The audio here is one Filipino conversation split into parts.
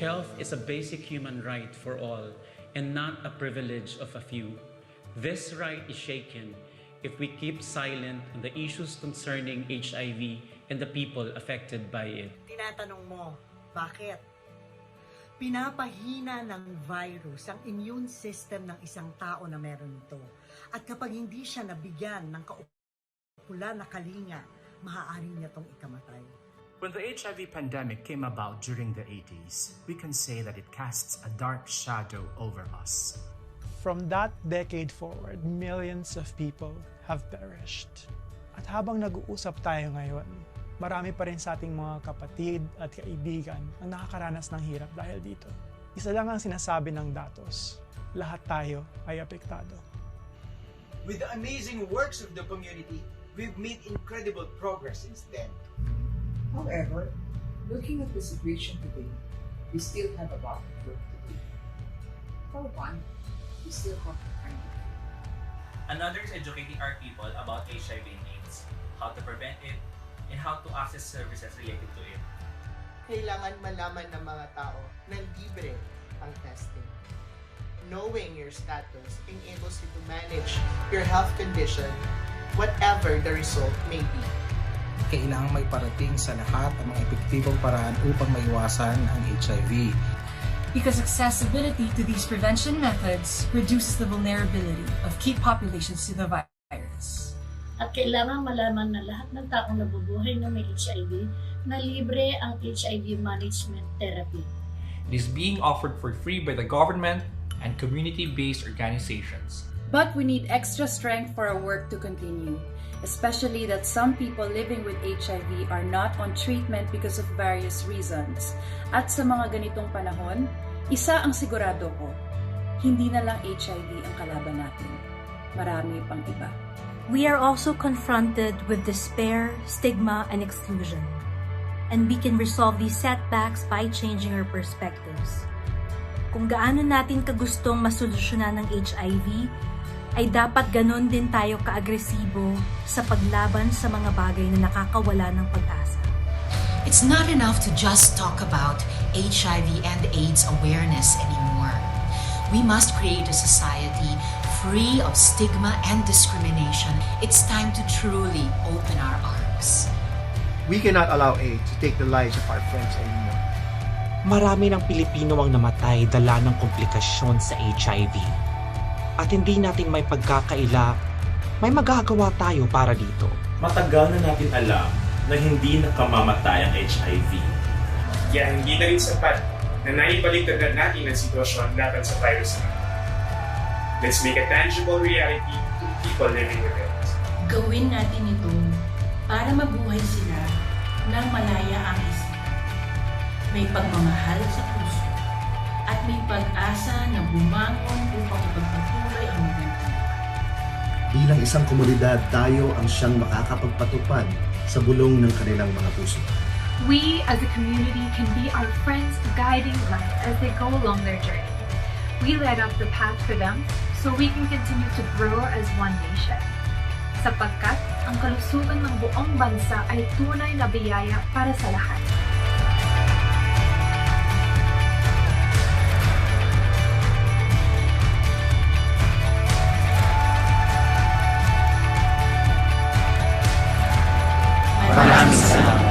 Health is a basic human right for all and not a privilege of a few. This right is shaken if we keep silent on the issues concerning HIV and the people affected by it. Tinatanong mo, bakit? Pinapahina ng virus ang immune system ng isang tao na meron ito. At kapag hindi siya nabigyan ng kaupulan na kalinga, maaari niya itong ikamatay. When the HIV pandemic came about during the 80s, we can say that it casts a dark shadow over us. From that decade forward, millions of people have perished. At habang nag-uusap tayo ngayon, marami pa rin sa ating mga kapatid at kaibigan ang nakakaranas ng hirap dahil dito. Isa lang ang sinasabi ng datos, lahat tayo ay apektado. With the amazing works of the community, we've made incredible progress since then. However, looking at the situation today, we still have a lot of work to do. For one, we still have to find it. Another is educating our people about HIV and AIDS, how to prevent it, and how to access services related to it. Kailangan malaman ng mga tao na libre ang testing. Knowing your status enables you to manage your health condition, whatever the result may be. Kailangang may parating sa lahat ang mga epektibong paraan upang maiwasan ang HIV. Because accessibility to these prevention methods reduces the vulnerability of key populations to the virus. At kailangan malaman na lahat ng taong nabubuhay na may HIV na libre ang HIV management therapy. It is being offered for free by the government and community-based organizations. But we need extra strength for our work to continue, especially that some people living with HIV are not on treatment because of various reasons. At sa mga ganitong panahon, isa ang sigurado ko, hindi na lang HIV ang kalaban natin. Marami pang iba. We are also confronted with despair, stigma, and exclusion. And we can resolve these setbacks by changing our perspectives. Kung gaano natin kagustong masolusyonan ng HIV, ay dapat ganon din tayo kaagresibo sa paglaban sa mga bagay na nakakawala ng pag-asa. It's not enough to just talk about HIV and AIDS awareness anymore. We must create a society free of stigma and discrimination. It's time to truly open our arms. We cannot allow AIDS to take the lives of our friends anymore. Marami ng Pilipino ang namatay dala ng komplikasyon sa HIV. At hindi natin may pagkakaila, may magagawa tayo para dito. Matagal na natin alam na hindi nakamamatay ang HIV. Kaya hindi na rin sapat na naibaliktad natin ang sitwasyon laban sa virus na. Let's make a tangible reality to people living with it. Gawin natin ito para mabuhay sila ng malaya ang isip. May pagmamahal sa puso at may pag-asa na bumangon upang ipagpatuloy ang magandang. Bilang isang komunidad, tayo ang siyang makakapagpatupad sa bulong ng kanilang mga puso. We as a community can be our friends guiding them as they go along their journey. We light up the path for them so we can continue to grow as one nation. Sapagkat ang kalusugan ng buong bansa ay tunay na biyaya para sa lahat. Maraming salamat.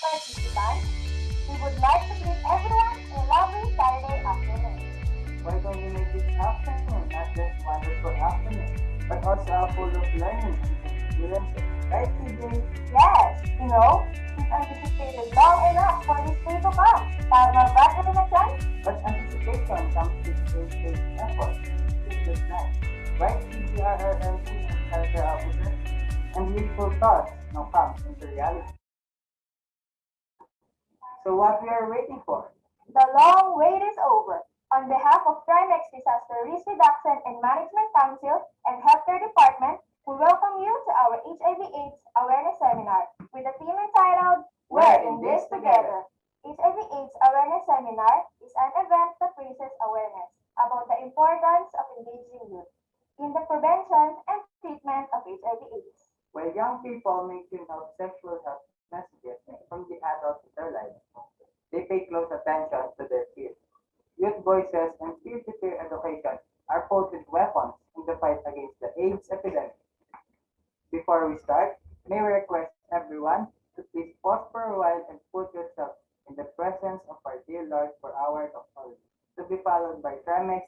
Participants, we would like to greet everyone a lovely Saturday afternoon. Why don't we make this afternoon not just wonderful afternoon, but also full of learning and experiences, right, CJ? Yes, we've anticipated long enough for this day to come. Para magbasa rin na dyan? But anticipation comes with great effort. It's just nice. Right, CGRRMC and culture officers, and useful thoughts now come into reality. So what we are waiting for? The long wait is over. On behalf of Trimex Disaster Risk Reduction and Management Council and Healthcare Department, we welcome you to our HIV/AIDS Awareness Seminar with a theme entitled We're in This Together. HIV/AIDS Awareness Seminar is an event that raises awareness about the importance of engaging youth. in the prevention and treatment of HIV/AIDS. While young people may tune out sexual health messages from the adults in their lives, they pay close attention to their peers. Youth voices and peer-to-peer education are potent weapons in the fight against the AIDS epidemic. Before we start, may we request everyone to please pause for a while and put yourself in the presence of our dear Lord for our doxology, to be followed by Tremex.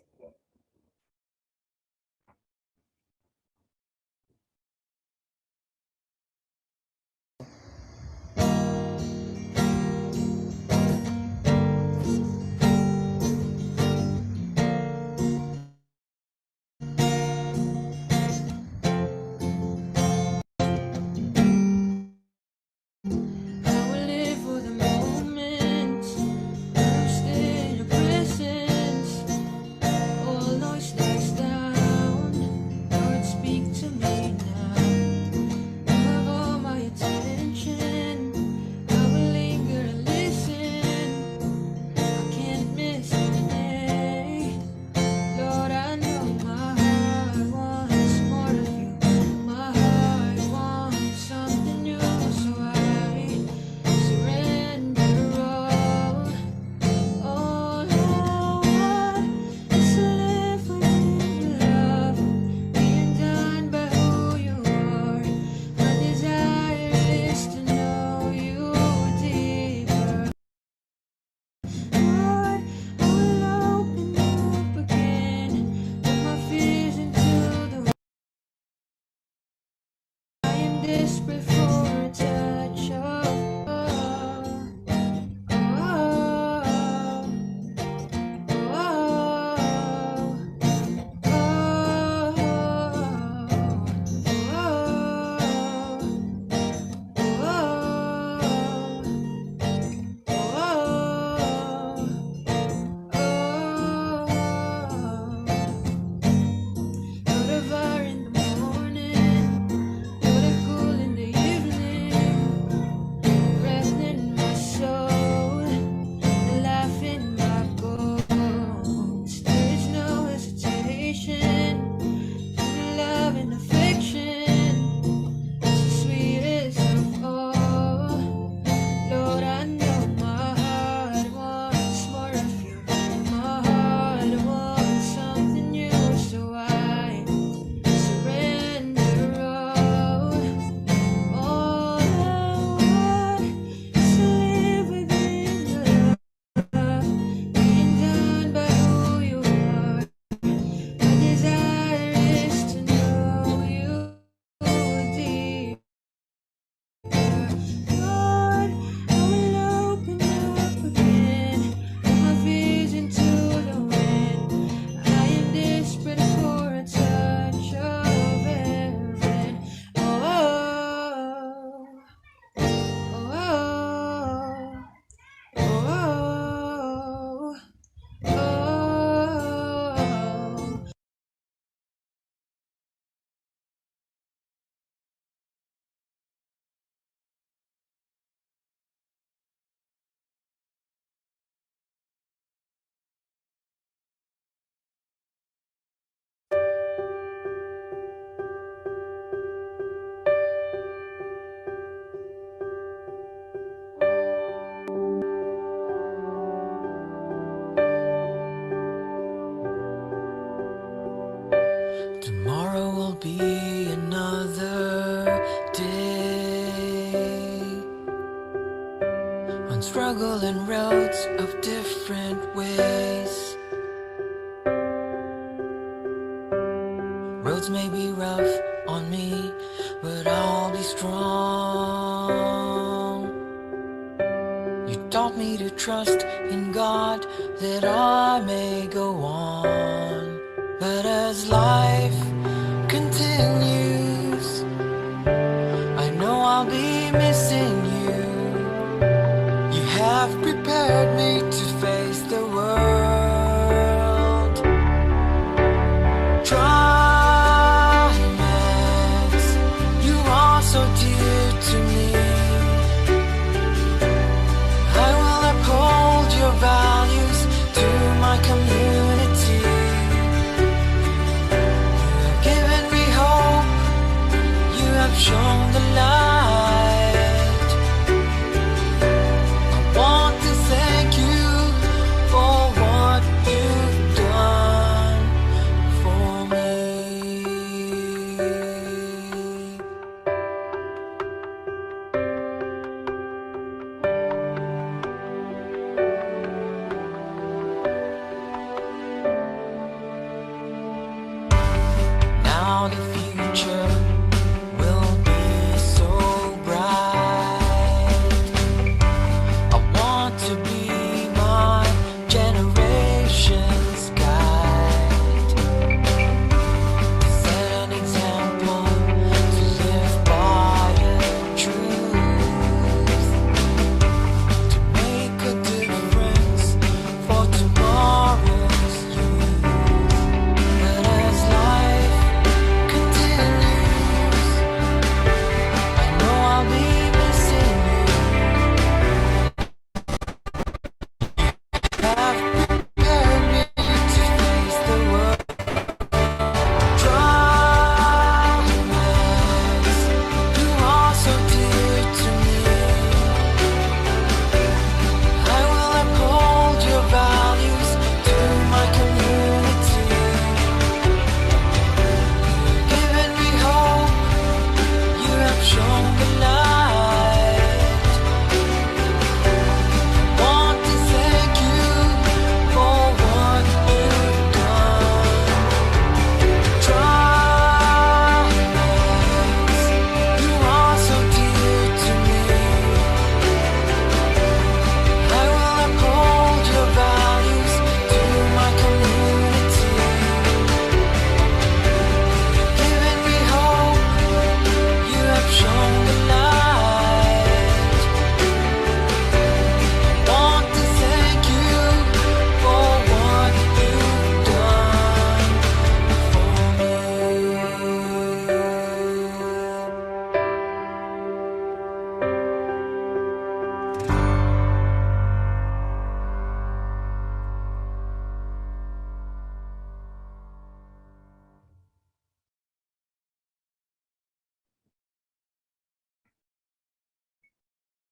Tomorrow will be another day on struggling roads of different ways. Roads may be rough on me, but I'll be strong. You taught me to trust in God that I may go on. But as life continues, I know I'll be missing you. You have prepared me to face the world. Trimax, you are so dear to me. I will uphold your values to my community.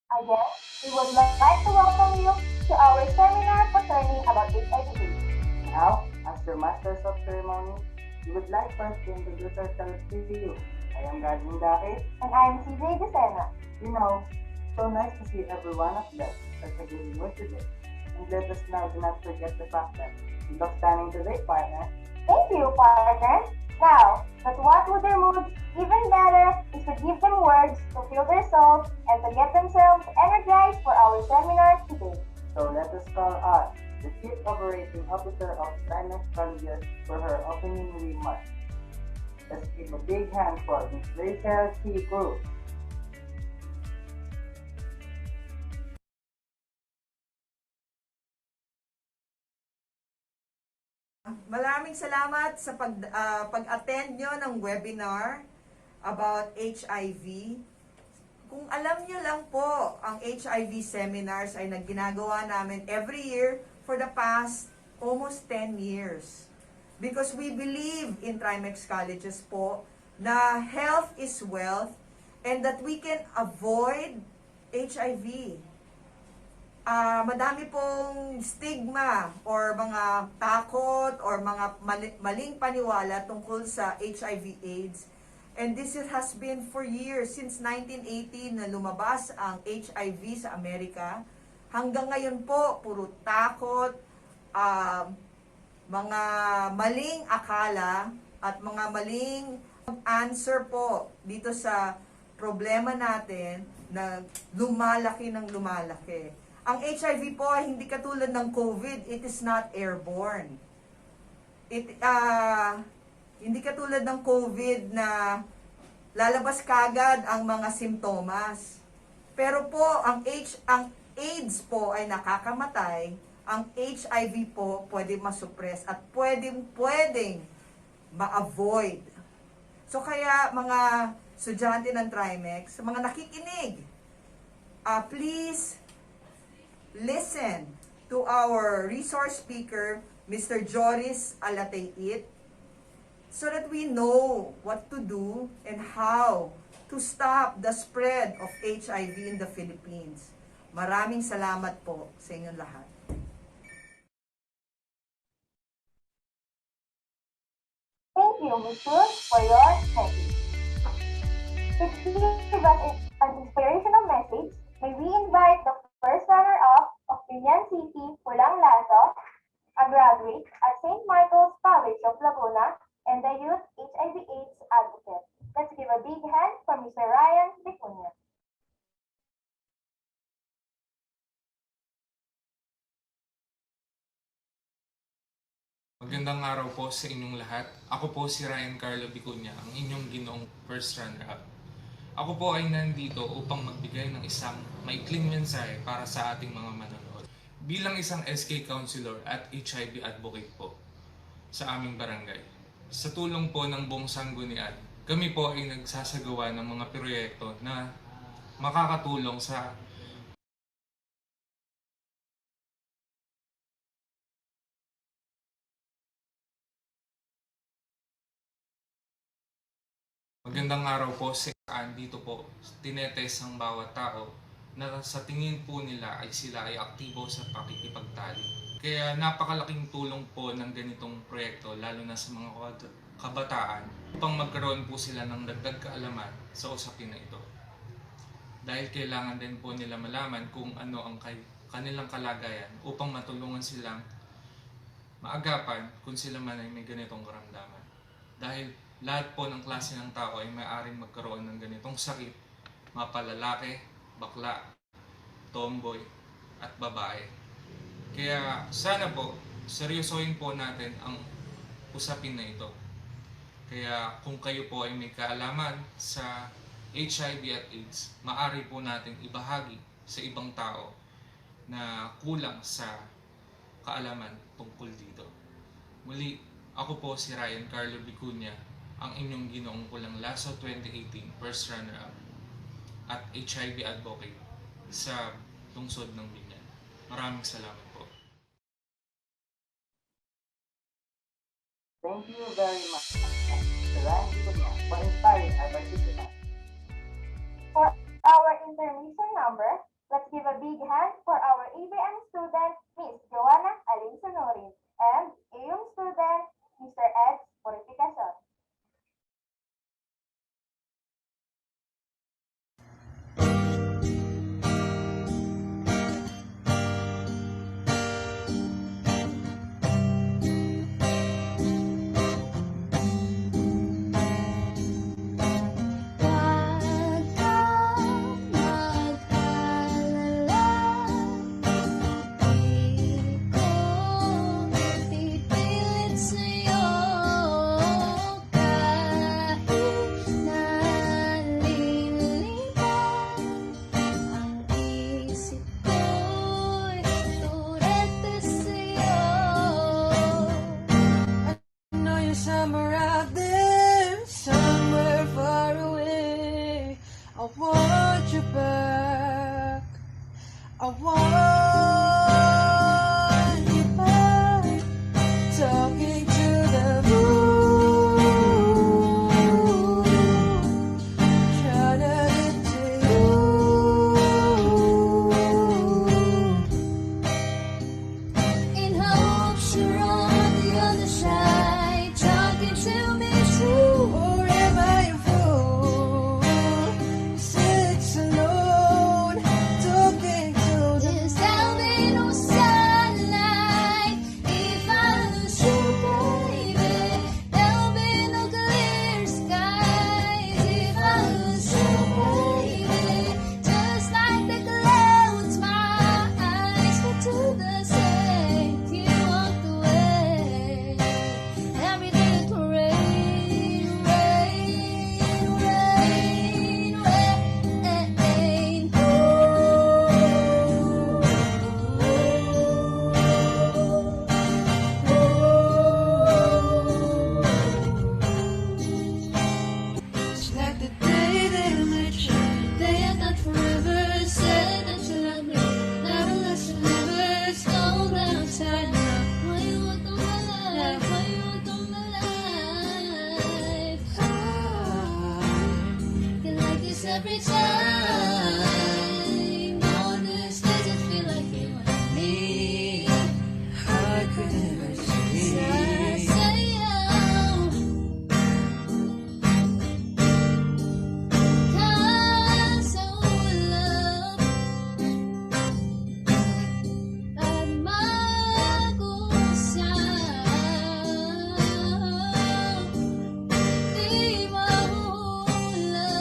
Again, we would like to welcome you to our seminar concerning about HIV/AIDS. Now, as your masters of ceremony, we would like first to introduce ourselves to you. I am Garding Dake. And I am CJ Desena. You know, so nice to see every one of them at the good mood today. And let us now do not forget the fact that we love standing today, partner. Thank you, partner. Now, but what would their mood even better is to give them words to fill their souls and to get themselves energized for our seminar today. So let us call on the Chief Operating Officer of Timex Colleges for her opening remarks. Let's give a big hand for Ms. Rachel C. Cruz. Maraming salamat sa pag-attend nyo ng webinar about HIV. Kung alam nyo lang po, ang HIV seminars ay ginagawa namin every year for the past almost 10 years. Because we believe in Trimex Colleges po na health is wealth and that we can avoid HIV. Madami pong stigma or mga takot or mga maling paniwala tungkol sa HIV/AIDS. And this has been for years, since 1980 na lumabas ang HIV sa Amerika. Hanggang ngayon po, puro takot, mga maling akala at mga maling answer po dito sa problema natin na lumalaki ng lumalaki. Ang HIV po ay hindi katulad ng COVID, it is not airborne. Hindi katulad ng COVID na lalabas kagad ang mga simptomas. Pero po, ang AIDS po ay nakakamatay, ang HIV po pwede masuppress at pwedeng ma-avoid. So kaya mga estudyante ng Trimex, mga nakikinig, please listen to our resource speaker, Mr. Joris Alatayit, so that we know what to do and how to stop the spread of HIV in the Philippines. Maraming salamat po sa inyong lahat. Thank you, Ms. Cruz, for your message. To give us an inspirational message, may we invite the first runner-up of Pilian City, Pulang Laso, a graduate at St. Michael's College of Laguna, and the Youth HIV/AIDS Advocate. Let's give a big hand for Mr. Ryan Vicuña. Magandang araw po sa inyong lahat. Ako po si Ryan Carlo Vicuña, ang inyong ginoong first runner-up. Ako po ay nandito upang magbigay ng isang maikling mensahe para sa ating mga manonood. Bilang isang SK Counselor at HIV Advocate po sa aming barangay, sa tulong po ng buong sanggunian, kami po ay nagsasagawa ng mga proyekto na makakatulong sa Magandang araw po sa dito po tinetest ang bawat tao na sa tingin po nila ay sila ay aktibo sa pakikipagtali. Kaya napakalaking tulong po ng ganitong proyekto lalo na sa mga kabataan upang magkaroon po sila ng dagdag kaalaman sa usapin na ito. Dahil kailangan din po nila malaman kung ano ang kanilang kalagayan upang matulungan silang maagapan kung sila man ay may ganitong karamdaman. Dahil lahat po ng klase ng tao ay maaaring magkaroon ng ganitong sakit, mapalalaki, bakla, tomboy, at babae. Kaya sana po, seryosohin po natin ang usapin na ito. Kaya kung kayo po ay may kaalaman sa HIV at AIDS, maaari po natin ibahagi sa ibang tao na kulang sa kaalaman tungkol dito. Muli, ako po si Ryan Carlo Vicuña, ang inyong ginoong Pulang Laso 2018 First Runner-Up at HIV Advocate sa lungsod ng Binyan. Maraming salamat po. Thank you very much, Mr. Ryan Vicuña, for inspiring our participants. For our intermission number, Let's give a big hand for our ABM student, Miss Joanna Alin Sonorin, and AUM student, Mr. Ed Purificacion. Somewhere out there, somewhere far away, I want you back. I want you back. Talking to the moon, trying to get to you. In hopes you're on the other side, talking to me too. Or am I a fool? Sits alone, talking to the moon. There'll be no sunlight if I lose you, baby. There'll be no clear skies if I lose you, baby. Just like the clouds, my eyes were to the same. You walked away. Every day it rain, rain, rain, rain. It's like the day they met you. They had that forever, said that you love me. Never let you never slow down time. Why you walk on my life? Why you walk on my life? I get like this every time. Nowadays, does it feel like you want me? I could never see. Say, cause I love at mag-usap. Di mahula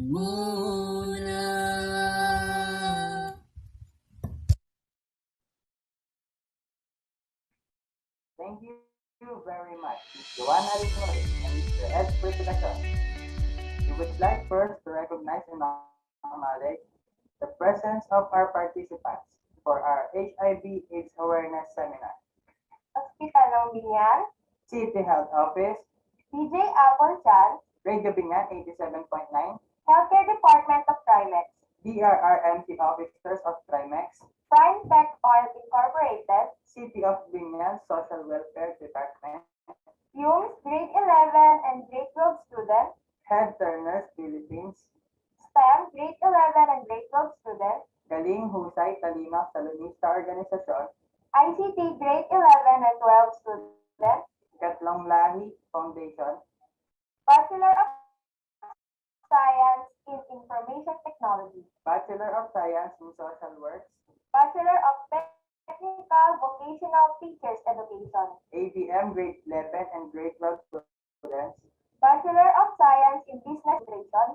muna. Thank you very much, Ms. Joanna Rizmore and Mr. Ed Precaution. We would like first to recognize and acknowledge the presence of our participants for our HIV/AIDS awareness seminar. Hospital ng Binyan, City Health Office, DJ Apple Chan, Radio Binyan 87.9, Healthcare Department of Trimex, DRRMC officers of Trimex, Prime Tech Oil Incorporated, City of Binyan Social Welfare Department, Fumes Grade 11 and Grade 12 students, Head Turners Philippines, STEM Grade 11 and Grade 12 students, Galing Husay Talino Salonista Organisasyon, ICT Grade 11 and 12 students, Katlong Lahi Foundation, Bachelor of Science in Information Technology, Bachelor of Science in Social Works, Bachelor of Technical Vocational Teachers Education, ABM Grade 11 and Grade 12 students, Bachelor of Science in Business Administration,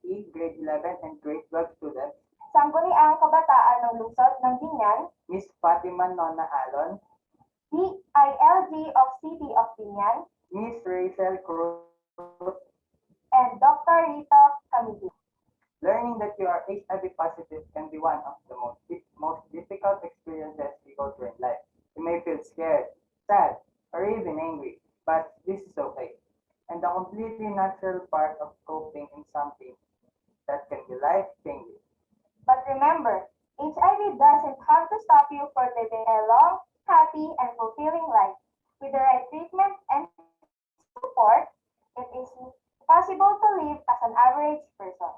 HE Grade 11 and Grade 12 students, Sangguniang Kabataan ng Lungsod ng Binyan, Miss Fatima Nona Alon, DILG of City of Binyan, Miss Rachel Cruz. and Dr. Rita Camille. Learning that you are HIV positive can be one of the most difficult experiences we go through in life. You may feel scared, sad, or even angry, but this is okay. And a completely natural part of coping in something that can be life-changing. But remember, HIV doesn't have to stop you from living a long, happy, and fulfilling life. With the right treatment and support, it is possible to live as an average person.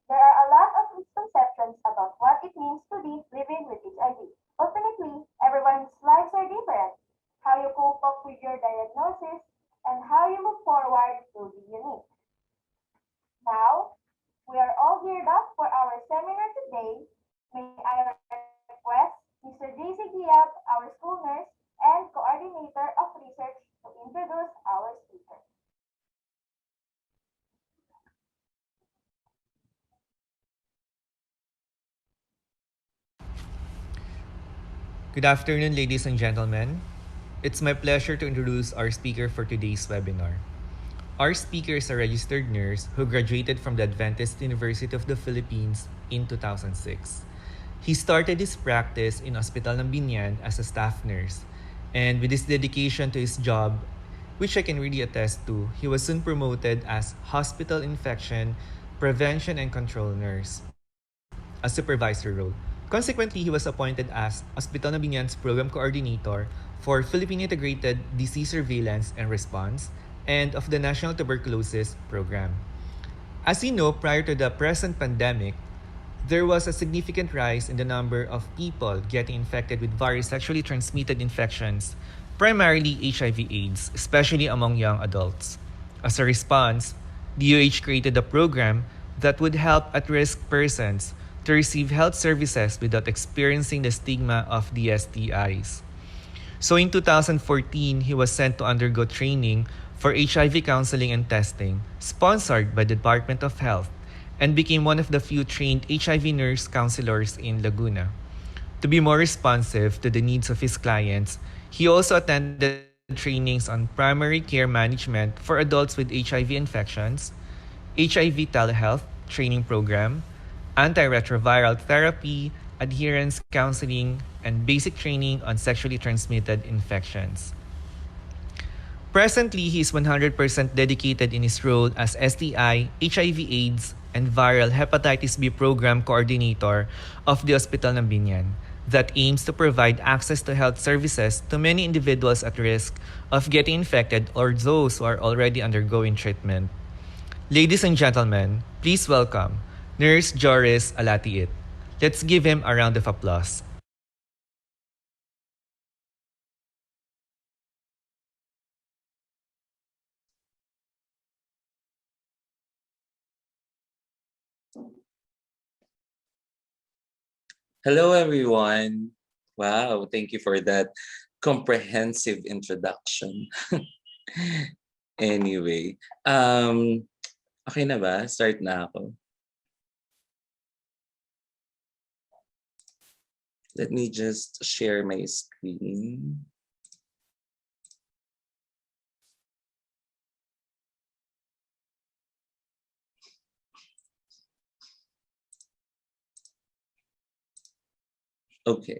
There are a lot of misconceptions about what it means to be living with HIV. Ultimately, everyone's lives are different. How you cope up with your diagnosis and how you move forward will be unique. Now, we are all geared up for our seminar today. May I request Mr. JC Giab, our school nurse and coordinator of research, to introduce our speaker. Good afternoon, ladies and gentlemen. It's my pleasure to introduce our speaker for today's webinar. Our speaker is a registered nurse who graduated from the Adventist University of the Philippines in 2006. He started his practice in Hospital ng Binyan as a staff nurse, and with his dedication to his job, which I can really attest to, he was soon promoted as Hospital Infection Prevention and Control Nurse, a supervisor role. Consequently, he was appointed as Hospital ng Binyan's Program Coordinator for Philippine Integrated Disease Surveillance and Response and of the National Tuberculosis Program. As you know, prior to the present pandemic, there was a significant rise in the number of people getting infected with various sexually transmitted infections, primarily HIV/AIDS, especially among young adults. As a response, DOH created a program that would help at-risk persons to receive health services without experiencing the stigma of the STIs. So in 2014, he was sent to undergo training for HIV counseling and testing, sponsored by the Department of Health, and became one of the few trained HIV nurse counselors in Laguna. To be more responsive to the needs of his clients, he also attended trainings on primary care management for adults with HIV infections, HIV telehealth training program, antiretroviral therapy, adherence counseling, and basic training on sexually transmitted infections. Presently, he is 100% dedicated in his role as STI, HIV/AIDS, and viral hepatitis B program coordinator of the Hospital ng Binyan that aims to provide access to health services to many individuals at risk of getting infected or those who are already undergoing treatment. Ladies and gentlemen, please welcome Nurse Joris Alatiit. Let's give him a round of applause. Hello, everyone. Wow, thank you for that comprehensive introduction. Anyway, okay na ba? Start na ako. Let me just share my screen. Okay.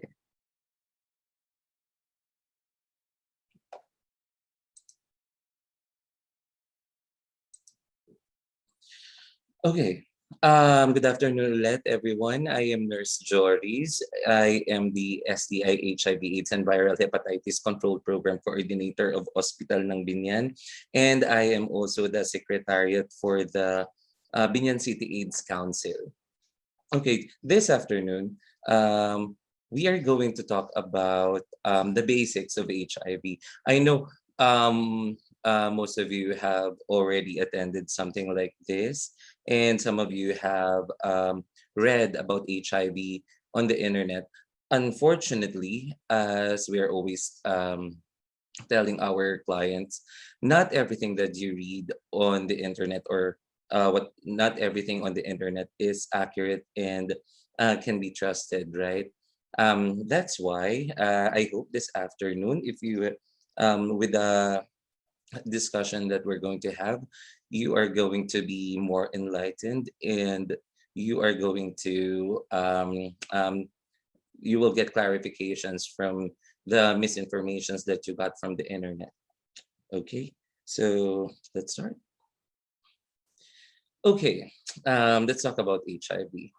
Okay. Good afternoon, ulit, everyone. I am Nurse Joris. I am the STI HIV/AIDS and Viral Hepatitis Control Program Coordinator of Hospital ng Binyan. And I am also the Secretariat for the Binyan City AIDS Council. Okay, this afternoon, we are going to talk about the basics of HIV. I know most of you have already attended something like this, and some of you have read about HIV on the internet. Unfortunately, as we are always telling our clients, not everything that you read on the internet or what not everything on the internet is accurate and can be trusted, right? That's why I hope this afternoon, if you with the discussion that we're going to have, you are going to be more enlightened and you are going to you will get clarifications from the misinformations that you got from the internet. Okay, so let's start. Okay, let's talk about HIV.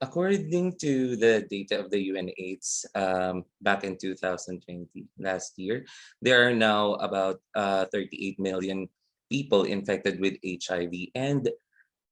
According to the data of the UNAIDS back in 2020, last year, there are now about 38 million people infected with HIV, and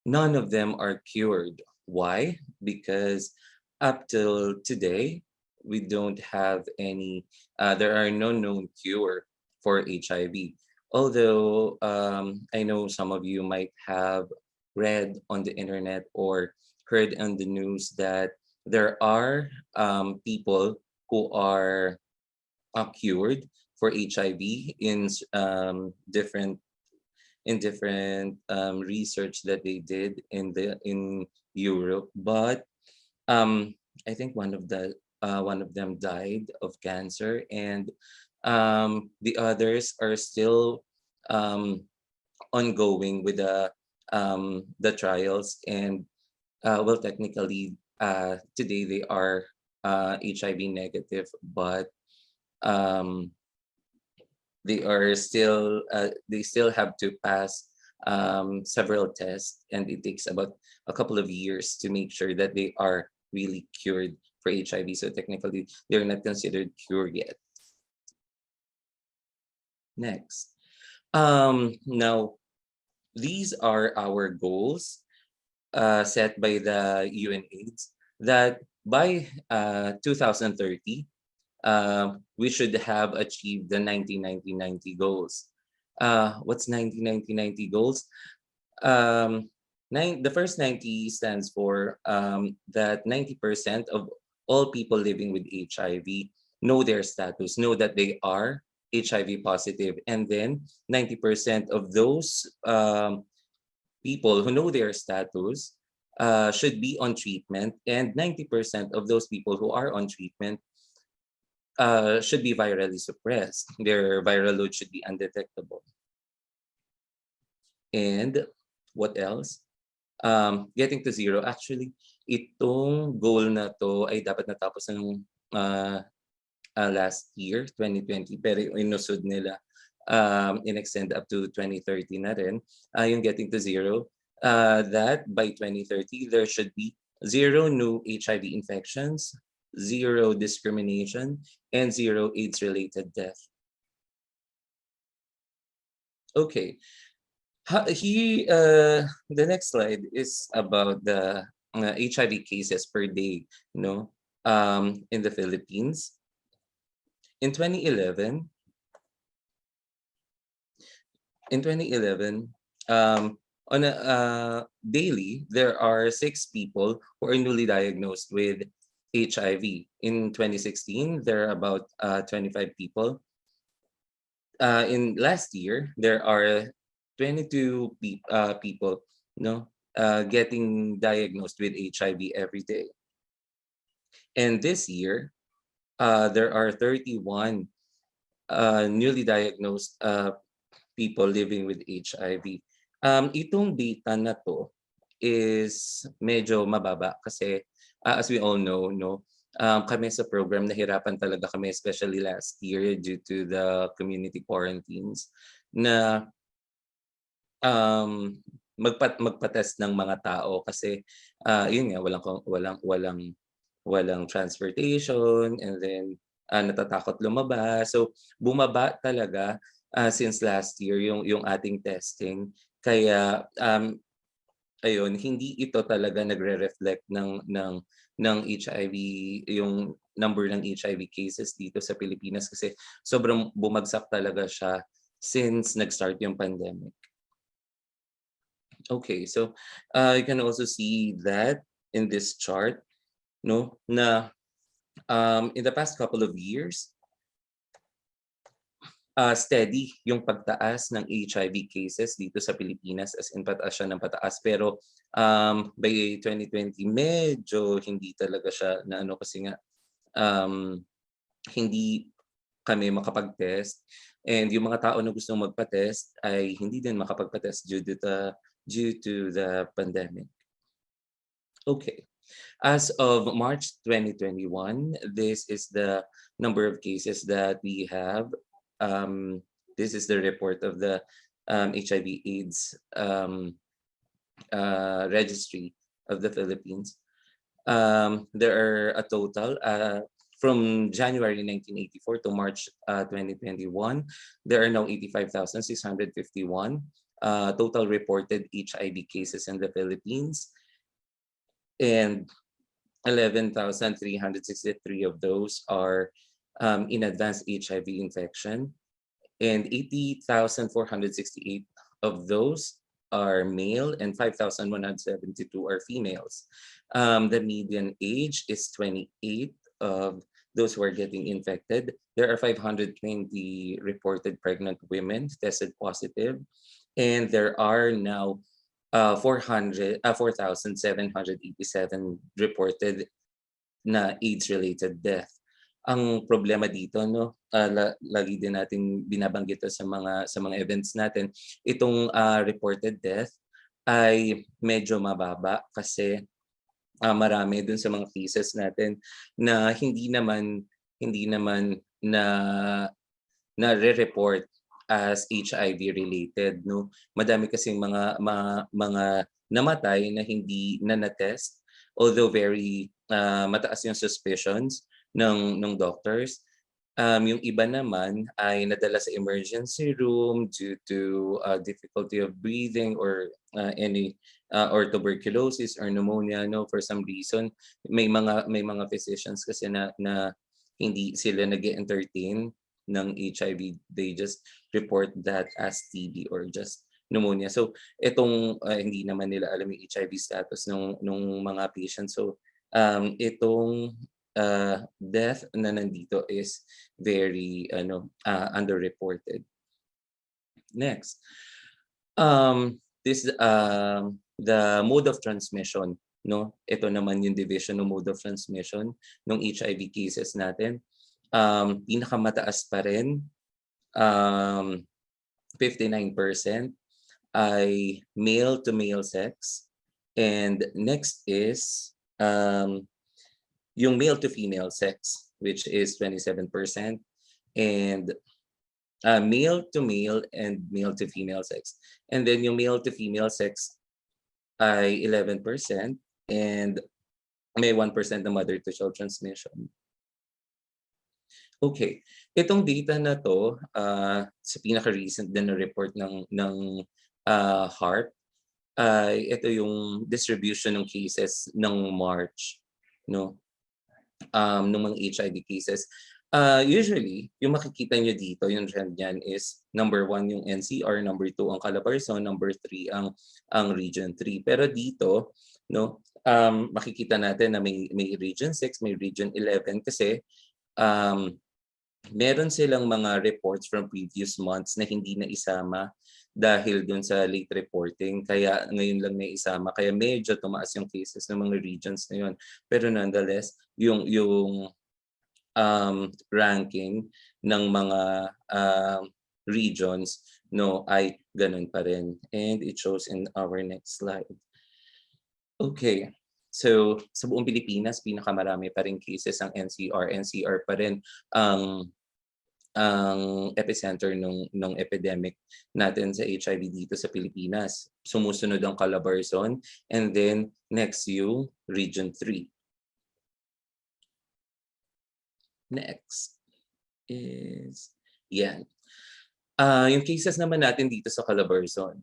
none of them are cured. Why? Because up till today, we don't have any, there are no known cure for HIV. Although I know some of you might have read on the internet or heard on the news that there are people who are cured for HIV different in different research that they did in Europe, but I think one of them died of cancer, and the others are still ongoing with the trials. And well, technically, today they are HIV negative, but um, they still have to pass several tests, and it takes about a couple of years to make sure that they are really cured for HIV. So technically, they're not considered cured yet. Next. Now, these are our goals set by the UNAIDS that by 2030, we should have achieved the 90-90-90 goals. What's 90-90-90 goals? The first 90 stands for that 90% of all people living with HIV know their status, know that they are HIV positive, and then 90% of those people who know their status should be on treatment, and 90% of those people who are on treatment should be virally suppressed. Their viral load should be undetectable. And what else? Getting to zero. Actually, itong goal na to ay dapat natapos ng last year, 2020, pero inusod nila in-extend up to 2030 na rin, yung getting to zero, that by 2030, there should be zero new HIV infections, zero discrimination, and zero AIDS-related death. Okay. The next slide is about the HIV cases per day, in the Philippines. In 2011, on a daily, there are 6 people who are newly diagnosed with HIV. In 2016, there are about 25 people. In last year, there are 22 people getting diagnosed with HIV every day. And this year, there are 31 newly diagnosed people living with HIV. Itong data na to is medyo mababa kasi as we all know, no, kami sa program nahirapan talaga kami especially last year due to the community quarantines na magpa-test ng mga tao kasi yun nga walang transportation, and then natatakot lumabas. So bumaba talaga since last year yung ating testing. Kaya ayun, hindi ito talaga nagre-reflect ng HIV, yung number ng HIV cases dito sa Pilipinas kasi sobrang bumagsak talaga siya since nag-start yung pandemic. Okay, so you can also see that in this chart, no, na in the past couple of years, steady yung pagtaas ng HIV cases dito sa Pilipinas, as in pataas siya ng pataas. Pero by 2020, medyo hindi talaga siya na ano kasi nga hindi kami makapag-test. And yung mga tao na gustong magpa-test ay hindi din makapagpa-test due to the pandemic. Okay. As of March 2021, this is the number of cases that we have. This is the report of the HIV/AIDS registry of the Philippines. There are a total from January 1984 to March 2021. There are now 85,651 total reported HIV cases in the Philippines, and 11,363 of those are in advanced HIV infection, and 80,468 of those are male, and 5,172 are females. The median age is 28 of those who are getting infected. There are 520 reported pregnant women tested positive, and there are now 4,787 reported na AIDS-related death. Ang problema dito, no, lagi din nating binabanggit sa mga events natin, itong reported death ay medyo mababa kasi marami dun sa mga cases natin na hindi naman na re-report as HIV related, no. Madami kasing mga namatay na hindi na-test, although very mataas yung suspicions ng doctors. Yung iba naman ay nadala sa emergency room due to difficulty of breathing or any or tuberculosis or pneumonia, no, for some reason. May mga physicians kasi na hindi sila nag-entertain ng HIV, they just report that as TB or just pneumonia. So itong hindi naman nila alam yung HIV status nung mga patients. So itong death na nandito is very underreported. Next, this the mode of transmission, no. Ito naman yung division ng mode of transmission ng HIV cases natin. Pinakamataas pa rin, 59% ay male to male sex, and next is yung male to female sex, which is 27%, and male to male and male to female sex, and then yung male to female sex ay 11%, and may 1% na mother to child transmission. Okay, itong data na to sa pinaka-recent din na report ng HARP, ito yung distribution ng cases ng March, no, ng mga HIV cases. Usually, yung makikita nyo dito, yung trend niyan is number 1 yung NCR, number 2 ang Calabarzon, number 3 ang Region 3. Pero dito, no, makikita natin na may Region 6, may Region 11 kasi meron silang mga reports from previous months na hindi na isama dahil dun sa late reporting. Kaya ngayon lang na isama. Kaya medyo tumaas yung cases ng mga regions na yun. Pero nonetheless, yung ranking ng mga regions no ay ganun pa rin. And it shows in our next slide. Okay. So, sa buong Pilipinas, pinakamarami pa rin cases ang NCR. NCR pa rin ang epicenter ng epidemic natin sa HIV dito sa Pilipinas. Sumusunod ang Calabarzon, and then next yung Region 3. Next is, yan. Yung cases naman natin dito sa Calabarzon.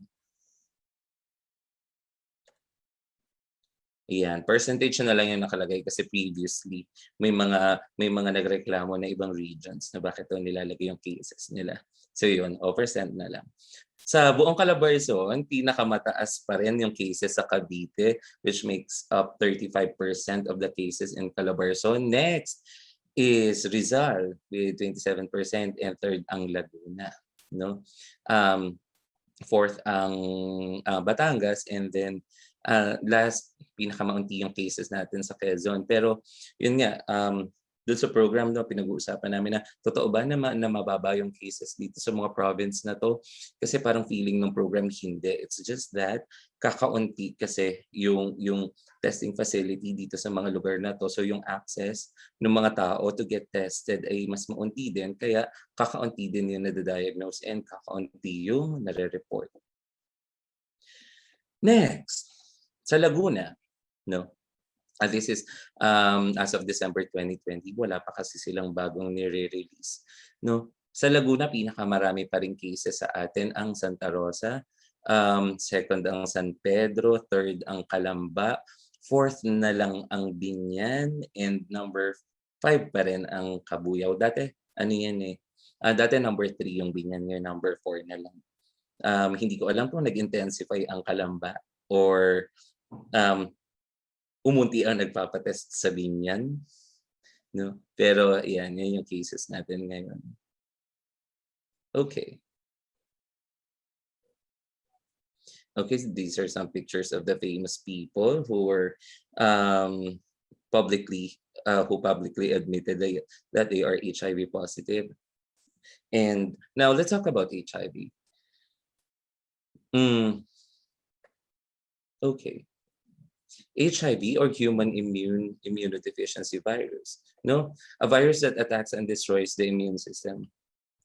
Yan, percentage na lang yung nakalagay kasi previously may mga nagreklamo na ibang regions na bakit daw nilalagay yung cases nila. So yun, oversend na lang. Sa buong Calabarzon, pinakamataas pa rin yung cases sa Cavite, which makes up 35% of the cases in Calabarzon. Next is Rizal with 27% and third ang Laguna, no? Fourth ang Batangas, and then last, pinakamaunti yung cases natin sa Quezon. Pero yun nga, doon sa program no, pinag-uusapan namin na totoo ba na mababa yung cases dito sa mga province na to? Kasi parang feeling ng program hindi. It's just that kakaunti kasi yung testing facility dito sa mga lugar na to. So yung access ng mga tao to get tested ay mas maunti din. Kaya kakaunti din yung nade-diagnose and kakaunti yung nare-report. Next, sa Laguna, no? This is as of December 2020, wala pa kasi silang bagong nire-release, no? Sa Laguna, pinakamarami pa rin cases sa atin ang Santa Rosa, second ang San Pedro, third ang Calamba, fourth na lang ang Binyan, and number 5 pa rin ang Cabuyao. Dati, ano yan eh? Dati number 3 yung Binyan, ngayon number 4 na lang. Hindi ko alam kung nag-intensify ang Calamba or umunti ang nagpapatest sa Binyan, no? Pero yan yung cases natin ngayon. Okay. Okay, so these are some pictures of the famous people who were publicly admitted that they are HIV positive. And now let's talk about HIV. Okay. HIV or human immunodeficiency virus, no? A virus that attacks and destroys the immune system.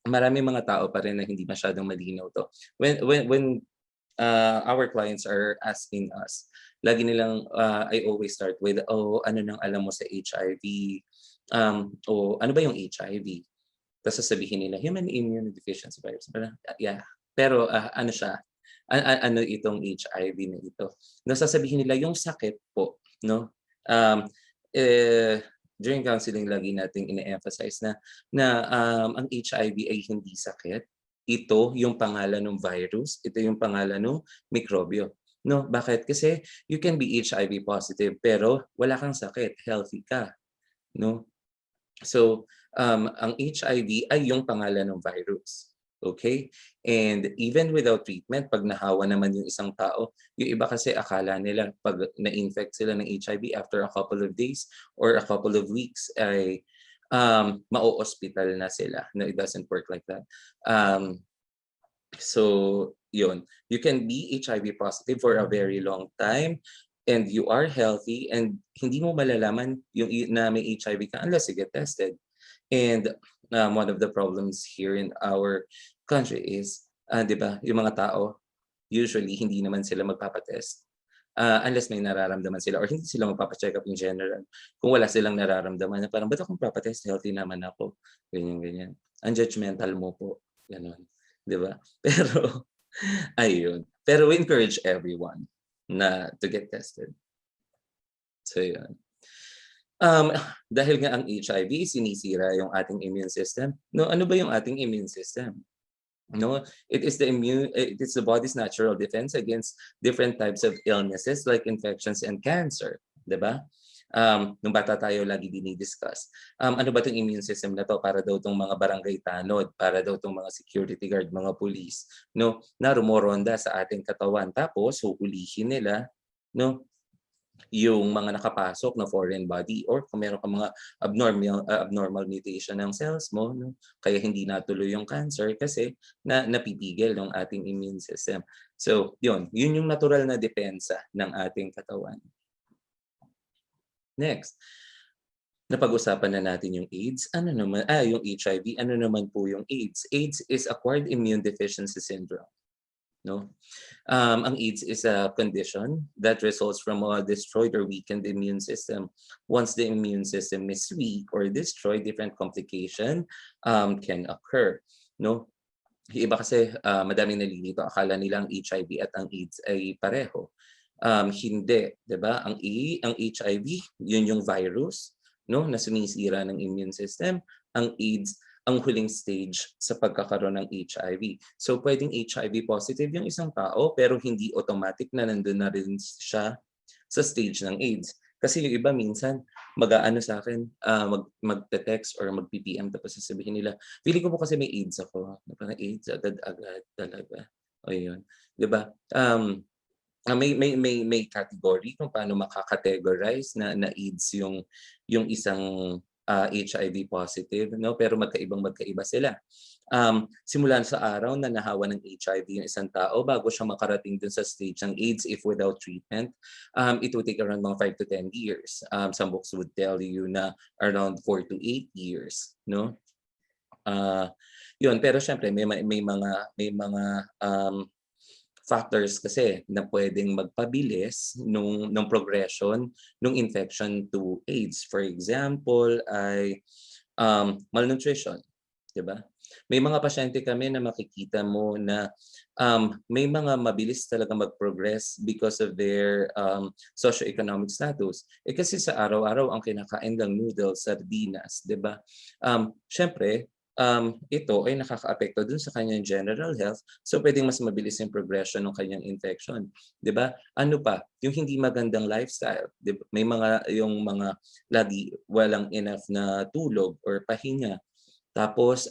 Marami mga tao pa rin na hindi masyadong malinaw to. When our clients are asking us, lagi nilang I always start with, oh, ano nang alam mo sa HIV? O ano ba yung HIV? Tapos sasabihin nila, human immunodeficiency virus. Yeah. Pero ano siya? Ano itong HIV na ito? No, sasabihin nila yung sakit po, no? During counseling lagi nating ine-emphasize na ang HIV ay hindi sakit. Ito yung pangalan ng virus, ito yung pangalan ng mikrobyo. No, bakit? Kasi you can be HIV positive pero wala kang sakit, healthy ka, no? So, ang HIV ay yung pangalan ng virus. Okay? And even without treatment, pag nahawa naman yung isang tao, yung iba kasi akala nila pag na-infect sila ng HIV after a couple of days or a couple of weeks ay ma-hospital na sila. No, it doesn't work like that. So, yun. You can be HIV positive for a very long time and you are healthy and hindi mo malalaman yung na may HIV ka unless you get tested. And one of the problems here in our country is, di ba, yung mga tao, usually hindi naman sila magpapatest unless may nararamdaman sila or hindi sila magpapacheck up in general. Kung wala silang nararamdaman na parang, ba't akong papatest? Healthy naman ako. Ganyan. Unjudgmental mo po. Ganon. Di ba? Pero, ayun. Pero we encourage everyone to get tested. So, yun. Dahil nga ang HIV, sinisira yung ating immune system. No, ano ba yung ating immune system? No, it is the body's natural defense against different types of illnesses like infections and cancer, 'di ba? Nung bata tayo lagi dinidiscuss. Ano ba itong immune system na to? Para daw itong mga barangay tanod, para daw itong mga security guard, mga police, no, na rumoronda sa ating katawan. Tapos huhulihin nila, no, yung mga nakapasok na foreign body or kung meron ka mga abnormal mutation ng cells mo, no, kaya hindi natuloy yung cancer kasi napipigil ng ating immune system. So yun yung natural na depensa ng ating katawan. Next, napag-usapan na natin yung AIDS. Ano naman, yung HIV. Ano naman po yung AIDS? AIDS is acquired immune deficiency syndrome. No? Ang AIDS is a condition that results from a destroyed or weakened immune system. Once the immune system is weak or destroyed, different complication can occur. No? Yung iba kasi madaming nalilito, akala nila ang HIV at ang AIDS ay pareho. Hindi, 'di ba? Ang HIV, yun yung virus, no, na sumisira ng immune system. Ang AIDS, ang huling stage sa pagkakaroon ng HIV. So pwedeng HIV positive yung isang tao pero hindi automatic na nandun na rin siya sa stage ng AIDS. Kasi yung iba minsan mag-aano sa akin, magte-text or mag-PPM tapos sasabihin nila, "Feeling ko po kasi may AIDS ako." Parang AIDS agad-agad talaga. O yun, 'di ba? May category kung paano makakategorize na AIDS yung isang HIV positive, no, pero magkaiba sila. Simulan sa araw na nahawa ng HIV yung isang tao bago siya makarating dun sa stage ng AIDS if without treatment, it would take around mga 5 to 10 years. Some books would tell you na around 4 to 8 years, no? Yun, pero syempre may mga factors kasi na pwedeng magpabilis nung progression ng infection to AIDS. For example, ay malnutrition, 'di ba? May mga pasyente kami na makikita mo na may mga mabilis talaga mag-progress because of their socioeconomic status. Kasi sa araw-araw ang kinakain lang noodles, sardinas, 'di ba? Syempre, ito ay nakakaapekto dun sa kanyang general health, so pwedeng mas mabilis yung progression ng kanyang infection, 'di ba? Ano pa, yung hindi magandang lifestyle, 'di ba? May yung mga lagi walang enough na tulog or pahinga. Tapos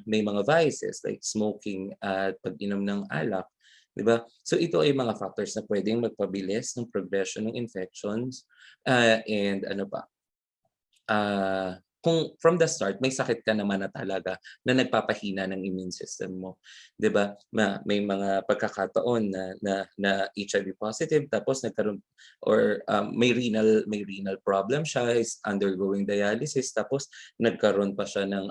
may mga vices like smoking at pag-inom ng alak, 'di ba? So ito ay mga factors na pwedeng magpabilis ng progression ng infections, and ano pa, kung from the start may sakit ka naman na talaga na nagpapahina ng immune system mo, 'di ba? May mga pagkakataon na HIV positive tapos nagkaroon or may renal problem siya, is undergoing dialysis tapos nagkaroon pa siya ng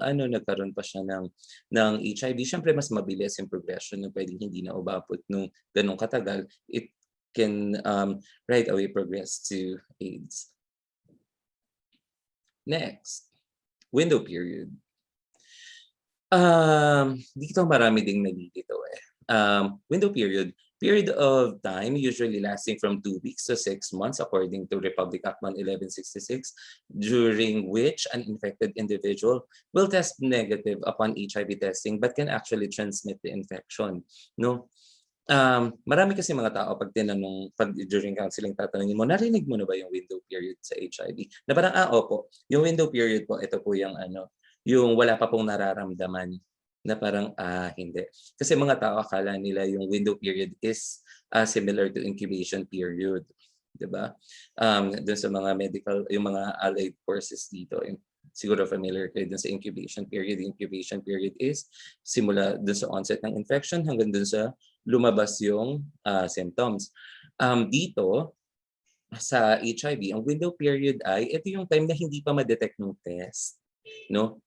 HIV. Syempre mas mabilis yung progression na pwedeng hindi na umabot nung ganong katagal. It can right away progress to AIDS. Next, window period. Dito marami ding nalilito eh. Window period of time usually lasting from 2 weeks to 6 months according to Republic Act 1166, during which an infected individual will test negative upon HIV testing but can actually transmit the infection. No? Marami kasi mga tao pag tinanong, during counseling tatanungin mo, narinig mo na ba yung window period sa HIV? Na parang, opo, yung window period po, ito po yung yung wala pa pong nararamdaman. Na parang, hindi. Kasi mga tao akala nila yung window period is similar to incubation period. Diba? Doon sa mga medical, yung mga allied courses dito, siguro familiar kayo dun sa incubation period. The incubation period is simula dun sa onset ng infection hanggang dun sa lumabas yung symptoms. Dito, sa HIV, ang window period ay ito yung time na hindi pa ma-detect ng test. No?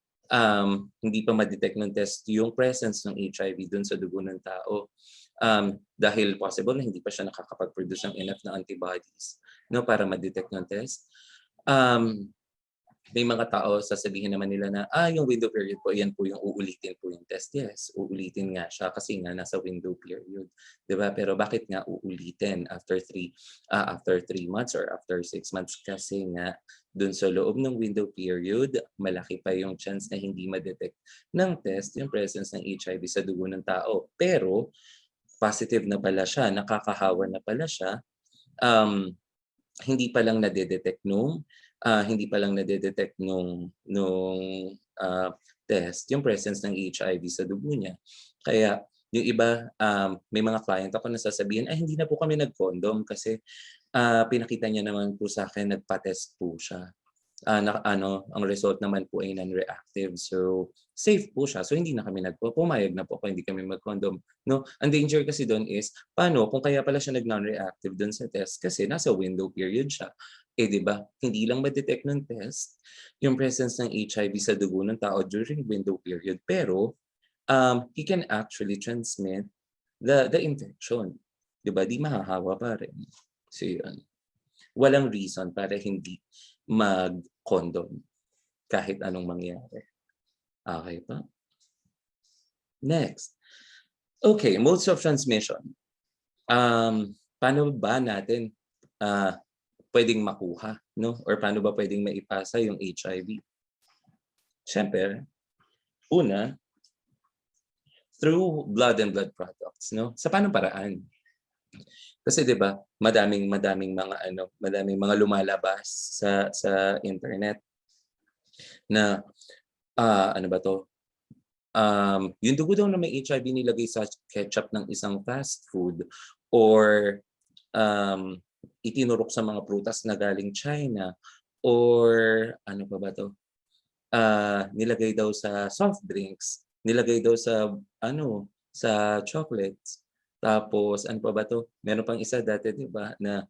Hindi pa ma-detect ng test yung presence ng HIV dun sa dugo ng tao. Dahil possible na hindi pa siya nakakapag-produce ng enough na antibodies, no, para ma-detect ng test. May mga tao sasabihin naman nila na yung window period po, yan po yung uulitin po yung test. Yes, uulitin nga siya kasi nga nasa window period, 'di ba? Pero bakit nga uulitin after 3 months or after 6 months? Kasi nga dun sa loob ng window period, malaki pa yung chance na hindi ma-detect ng test yung presence ng HIV sa dugo ng tao. Pero positive na pala siya, nakakahawa na pala siya, hindi pa lang nade-detect hindi pa lang nade-detect test yung presence ng HIV sa dugo niya. Kaya yung iba, may mga client ako na sasabihin, "Ay hindi na po kami nag-condom kasi, pinakita niya naman po sa'kin nagpa-test po siya. Ang result naman po ay non-reactive. So, safe po siya. So, hindi na kami pumayag na po ako, hindi kami mag-condom." No? Ang danger kasi doon is, paano kung kaya pala siya nag-non-reactive doon sa test kasi nasa window period siya. Eh, di ba? Hindi lang ma-detect ng test yung presence ng HIV sa dugo ng tao during window period. Pero, he can actually transmit the infection. Di ba? Di mahahawa pa rin. So, yun. Walang reason para hindi mag-condom kahit anong mangyari. Okay pa? Next. Okay, modes of transmission. Paano ba natin pwedeng makuha, no? Or paano ba pwedeng maipasa yung HIV? Siyempre, una, through blood and blood products, no? Sa paanong paraan? Kasi 'di ba, madaming mga lumalabas sa internet na ano ba 'to? Yung dugo daw na may HIV nilagay sa ketchup ng isang fast food or itinurok sa mga prutas na galing China or ano pa ba 'to? Nilagay daw sa soft drinks, nilagay daw sa chocolates. Tapos ano pa ba 'to? Meron pang isa dati 'di ba na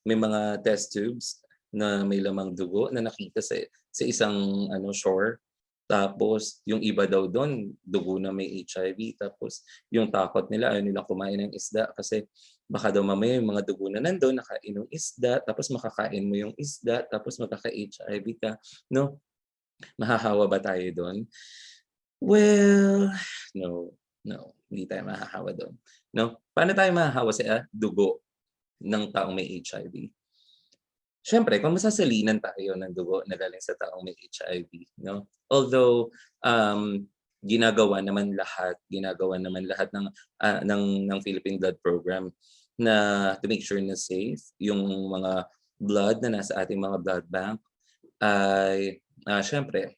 may mga test tubes na may lamang dugo na nakita sa isang shore. Tapos yung iba daw do'n dugo na may HIV. Tapos yung takot nila ayaw nilang kumain ng isda kasi baka daw mamaya yung mga dugo na nando'n nakain ng isda tapos makakain mo yung isda tapos magkaka-HIV ka, 'no? Mahahawa ba tayo do'n? Well, no. Hindi tayo mahahawa do'n, 'no? Paano tayo mahahawa sa dugo ng taong may HIV? Siyempre kung masasalinan tayo ng dugo na galing sa taong may HIV, 'no? Although, ginagawa naman lahat ng Philippine Blood Program na to make sure na safe yung mga blood na nasa ating mga blood bank ay, siyempre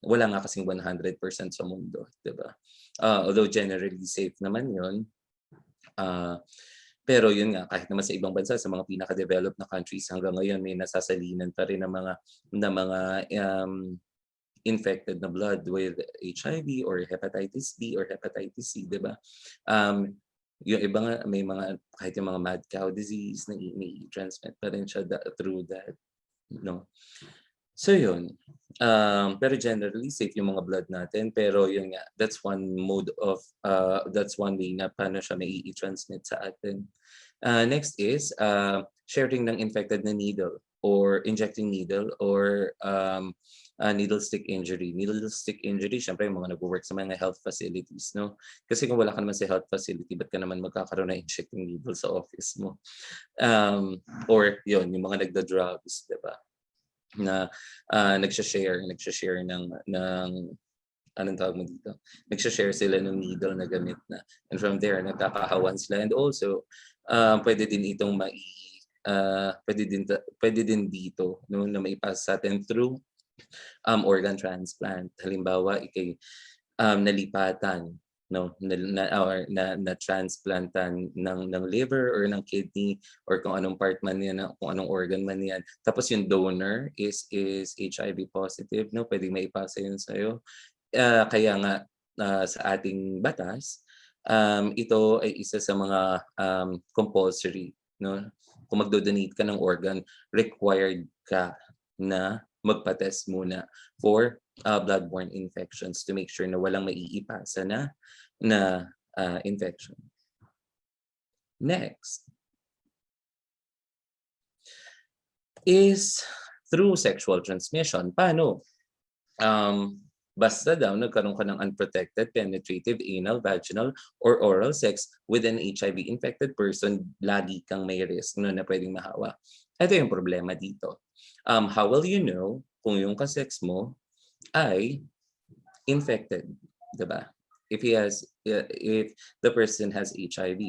wala nga kasing 100% sa mundo, 'di ba? Although generally safe naman 'yun, pero 'yun nga kahit naman sa ibang bansa, sa mga pinaka-developed na countries hanggang ngayon may nasasalinan pa rin ng mga infected na blood with HIV or hepatitis B or hepatitis C, 'di ba? Yung iba nga may mga kahit yung mga mad cow disease transmit pa rin siya through that, 'no? So yun, pero generally safe yung mga blood natin pero yun nga, that's one way na paano siya mai-transmit sa atin. Next is sharing ng infected na needle or injecting needle or needle stick injury. Needle stick injury, syempre yung mga nagwo-work sa mga health facilities, no? Kasi kung wala ka naman sa health facility, ba't ka naman magkakaroon ng injecting needle sa office mo? Or yun, yung mga nagda-drugs, di ba? Na nagsha-share ng anong tawag mo dito? Nagsha-share sila ng needle na gamit na. And from there, nagkakahawan sila. And also, pwede din itong pwede din dito no, na maipasa sa atin through organ transplant. Halimbawa, nalipatan no na transplantan ng liver or ng kidney or kung anong part man yan, kung anong organ man yan. Tapos yung donor is HIV positive, no? Pwede maipasa yun sa'yo. Kaya nga sa ating batas, ito ay isa sa mga compulsory, no? Kung magdo-donate ka ng organ, required ka na magpa-test muna for bloodborne infections to make sure na walang maiipasa na infection. Next is through sexual transmission. Paano? Basta daw nagkaroon ka ng unprotected, penetrative, anal, vaginal, or oral sex with an HIV-infected person, lagi kang may risk na pwedeng mahawa. Ito yung problema dito. How will you know kung yung kasex mo ay infected, diba? If the person has HIV,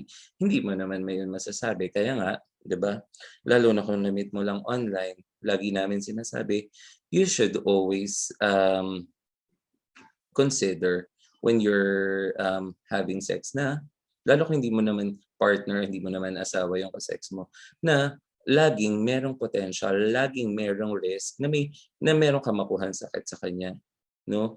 hindi mo naman may masasabi. Kaya nga, 'di ba? Lalo na kung na-meet mo lang online, lagi namin sinasabi, you should always consider when you're having sex na, lalo kung hindi mo naman partner, hindi mo naman asawa yung ka-sex mo, na laging merong potential, laging merong risk na meron ka makuhang sakit sa kanya, no?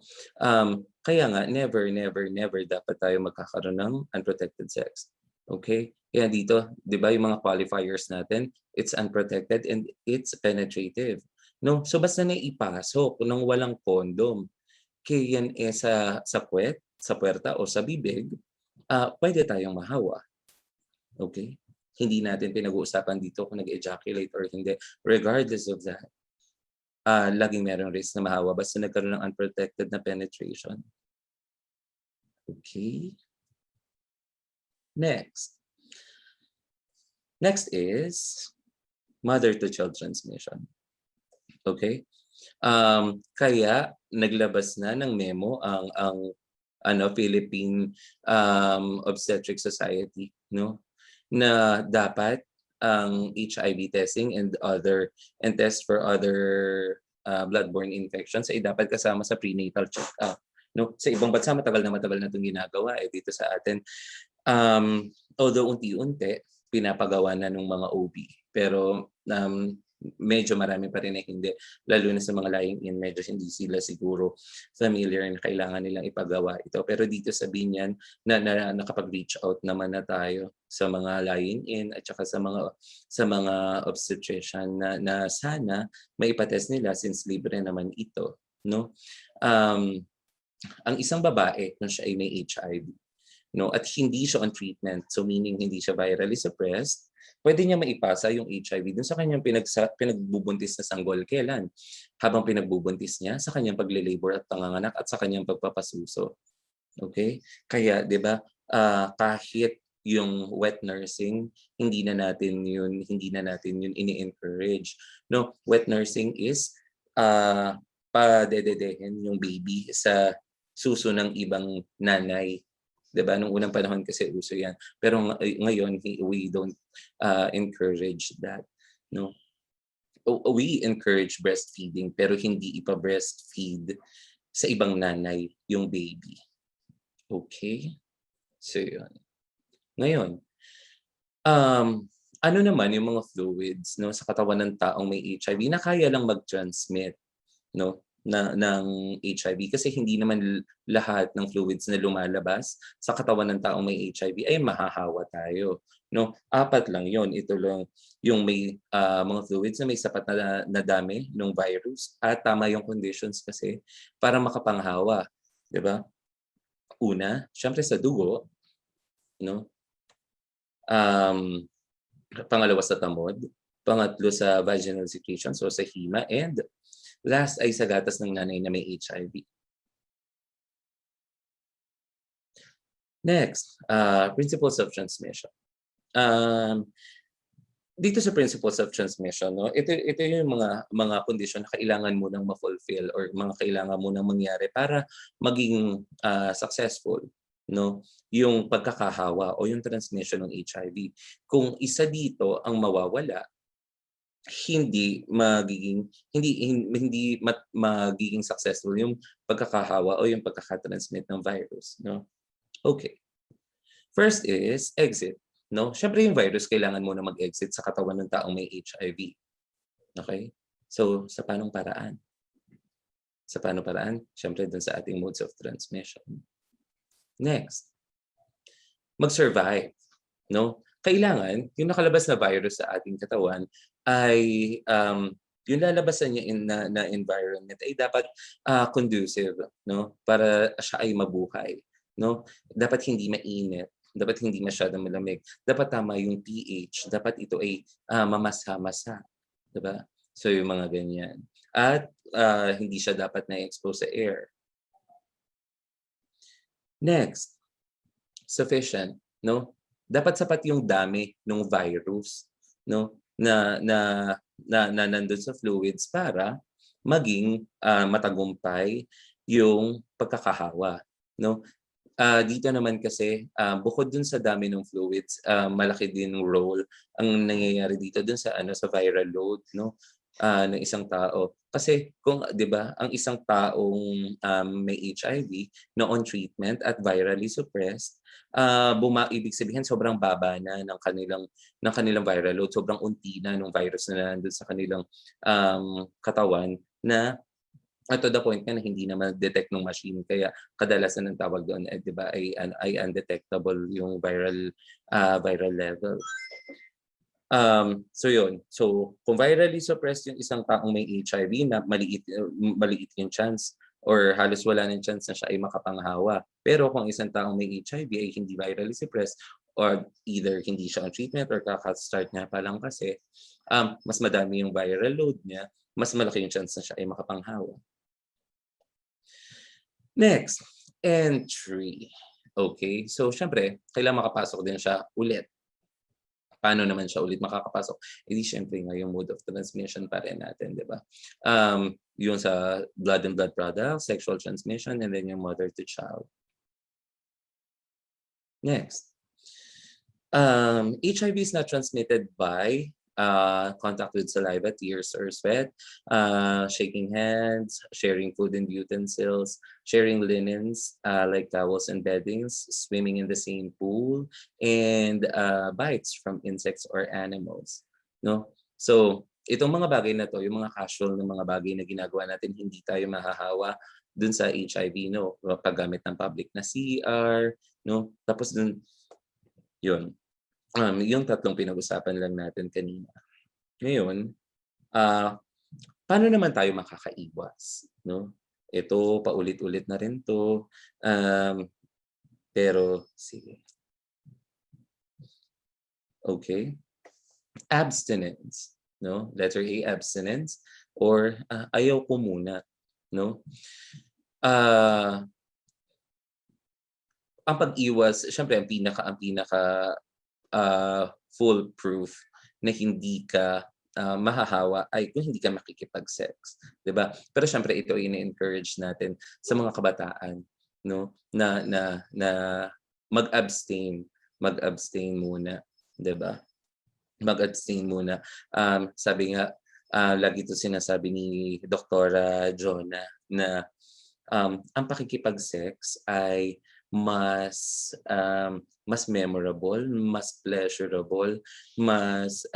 Kaya nga never, never, never dapat tayo magkakaroon ng unprotected sex. Okay? Kaya dito, 'di ba, yung mga qualifiers natin, it's unprotected and it's penetrative. No? So basta naipasok nang walang condom, kaya yan sa puwet, sa puwerta o sa bibig, pwede tayong mahawa. Okay? Hindi natin pinag-uusapan dito kung nag-ejaculate or hindi. Regardless of that, laging merong risk na mahawa basta nagkaroon ng unprotected na penetration. Okay? Next. Next is mother-to-child transmission. Okay? Kaya naglabas na ng memo ang Philippine Obstetric Society, no? Na dapat ang HIV testing and test for other bloodborne infections ay dapat kasama sa prenatal check-up. No? Sa ibang bansa matagal na 'tong ginagawa dito sa atin. Although unti-unti pinapagawa na ng mga OB, pero medyo marami pa rin na hindi, lalo na sa mga lying-in, medyo hindi sila siguro familiar na kailangan nilang ipagawa ito. Pero dito sa Binyan na nakapag-reach out naman na tayo sa mga lying-in at saka sa mga obstetrician na sana maipatest nila since libre naman ito, no? Ang isang babae kung siya ay may HIV, no, at hindi siya on treatment, so meaning hindi siya virally suppressed, pwede niya maipasa yung HIV dun sa kanyang pinagbubuntis na sanggol. Kailan? Habang pinagbubuntis niya, sa kanyang pagle-labor at panganganak at sa kanyang pagpapasuso. Okay? Kaya, 'di ba, kahit yung wet nursing, hindi na natin yun ini-encourage. No, wet nursing is padededehin yung baby sa suso ng ibang nanay. 'Di ba? Nung unang panahon kasi uso 'yan. Pero ngayon we don't encourage that, no? We encourage breastfeeding pero hindi ipa-breastfeed sa ibang nanay yung baby. Okay? So 'yun. Ngayon, ano naman yung mga fluids, no, sa katawan ng taong may HIV na kaya lang mag-transmit, no, ng HIV, kasi hindi naman lahat ng fluids na lumalabas sa katawan ng taong may HIV ay mahahawa tayo, no? 4 lang 'yon. Ito lang yung may mga fluids na may sapat na dami ng virus at tama yung conditions kasi para makapanghawa, 'di ba? Una, syempre sa dugo, no? Pangalawa sa tamod, pangatlo sa vaginal secretion, so sa hima, and last ay sa gatas ng nanay na may HIV. Next, principles of transmission. Dito sa principles of transmission, no, ito yung mga kondisyon na kailangan mo nang ma-fulfill or mga kailangan mo nang mangyari para maging successful, no, yung pagkakahawa o yung transmission ng HIV. Kung isa dito ang mawawala, hindi magiging successful yung pagkakahawa o yung pagkakatransmit ng virus, no? Okay. First is exit, no? Syempre yung virus kailangan mo na mag-exit sa katawan ng taong may HIV. Okay? So, sa paanong paraan? Sa paanong paraan? Syempre dun sa ating modes of transmission. Next, mag-survive, no? Kailangan yung nakalabas na virus sa ating katawan ay yung lalabasan niya na environment ay dapat conducive, no? Para siya ay mabuhay, no? Dapat hindi mainit, dapat hindi masyadong malamig, dapat tama yung pH, dapat ito ay mamasa-masa, 'di ba? So yung mga ganyan. At hindi siya dapat na-expose sa air. Next, sufficient, no? Dapat sapat yung dami ng virus, no, na nandun sa fluids para maging matagumpay yung pagkakahawa, no? Dito naman kasi, bukod dun sa dami ng fluids, malaki din yung role ang nangyayari dito dun sa sa viral load, no? Ng isang tao. Kasi kung 'di ba, ang isang taong may HIV na on treatment at virally suppressed, ibig sabihin sobrang baba na ng kanilang viral load, sobrang unti na nung virus na nandun sa kanilang katawan na to the point nga na hindi na ma-detect ng machine, kaya kadalasan ang tawag doon 'di ba ay undetectable yung viral level. So yun. So kung virally suppressed yung isang taong may HIV na maliit yung chance or halos wala ng chance na siya ay makapanghawa. Pero kung isang taong may HIV ay hindi virally suppressed or either hindi siya on treatment or kaka-start niya pa lang kasi, mas madami yung viral load niya, mas malaki yung chance na siya ay makapanghawa. Next, entry. Okay, so syempre, kailangan makapasok din siya ulit. Paano naman siya ulit makakapasok? Eh di syempre nga yung mode of transmission pa rin natin, di ba? Yung sa blood and blood products, sexual transmission, and then yung mother to child. Next. HIV is not transmitted by contact with saliva, tears, or sweat, shaking hands, sharing food and utensils, sharing linens like towels and beddings, swimming in the same pool, and bites from insects or animals. No? So, itong mga bagay na to, yung mga casual na mga bagay na ginagawa natin, hindi tayo mahahawa dun sa HIV, no? Paggamit ng public na CR, no? Tapos dun, yun. Yung tatlong pinag-usapan lang natin kanina. Ngayon, paano naman tayo makakaiwas? No? Ito, paulit-ulit na rin to. Pero, sige. Okay. Abstinence. No? Letter A, abstinence. Or, ayaw ko muna. No? Ang pag-iwas, syempre, ang pinaka foolproof na hindi ka mahahawa ay kung hindi ka makikipag-sex, 'di ba? Pero syempre ito ay ina-encourage natin sa mga kabataan, no? Na mag-abstain muna, 'di ba? Mag-abstain muna. Sabi nga lagi ito sinasabi ni Doktora Jonah na ang pakikipag-sex ay mas memorable, mas pleasurable, mas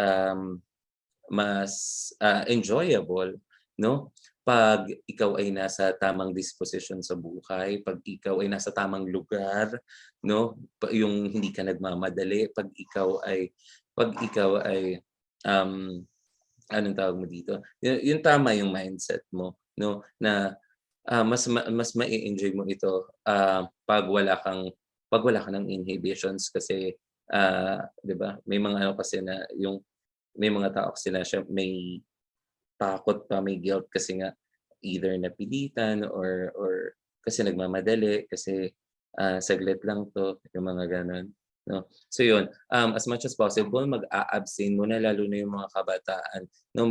enjoyable, no? Pag ikaw ay nasa tamang disposition sa buhay, pag ikaw ay nasa tamang lugar, no? Yung hindi ka nagmamadali, pag ikaw ay anong tawag mo dito? Yung tama yung mindset mo, no? Na mas ma-enjoy mo ito pag wala kang ng inhibitions kasi 'di ba? May mga ano kasi na yung may mga tao kasi na may takot pa, may guilt kasi nga either napilitan or kasi nagmamadali kasi saglit lang to, yung mga ganon, no? So yun, as much as possible mag-a-abstain muna lalo na yung mga kabataan, no?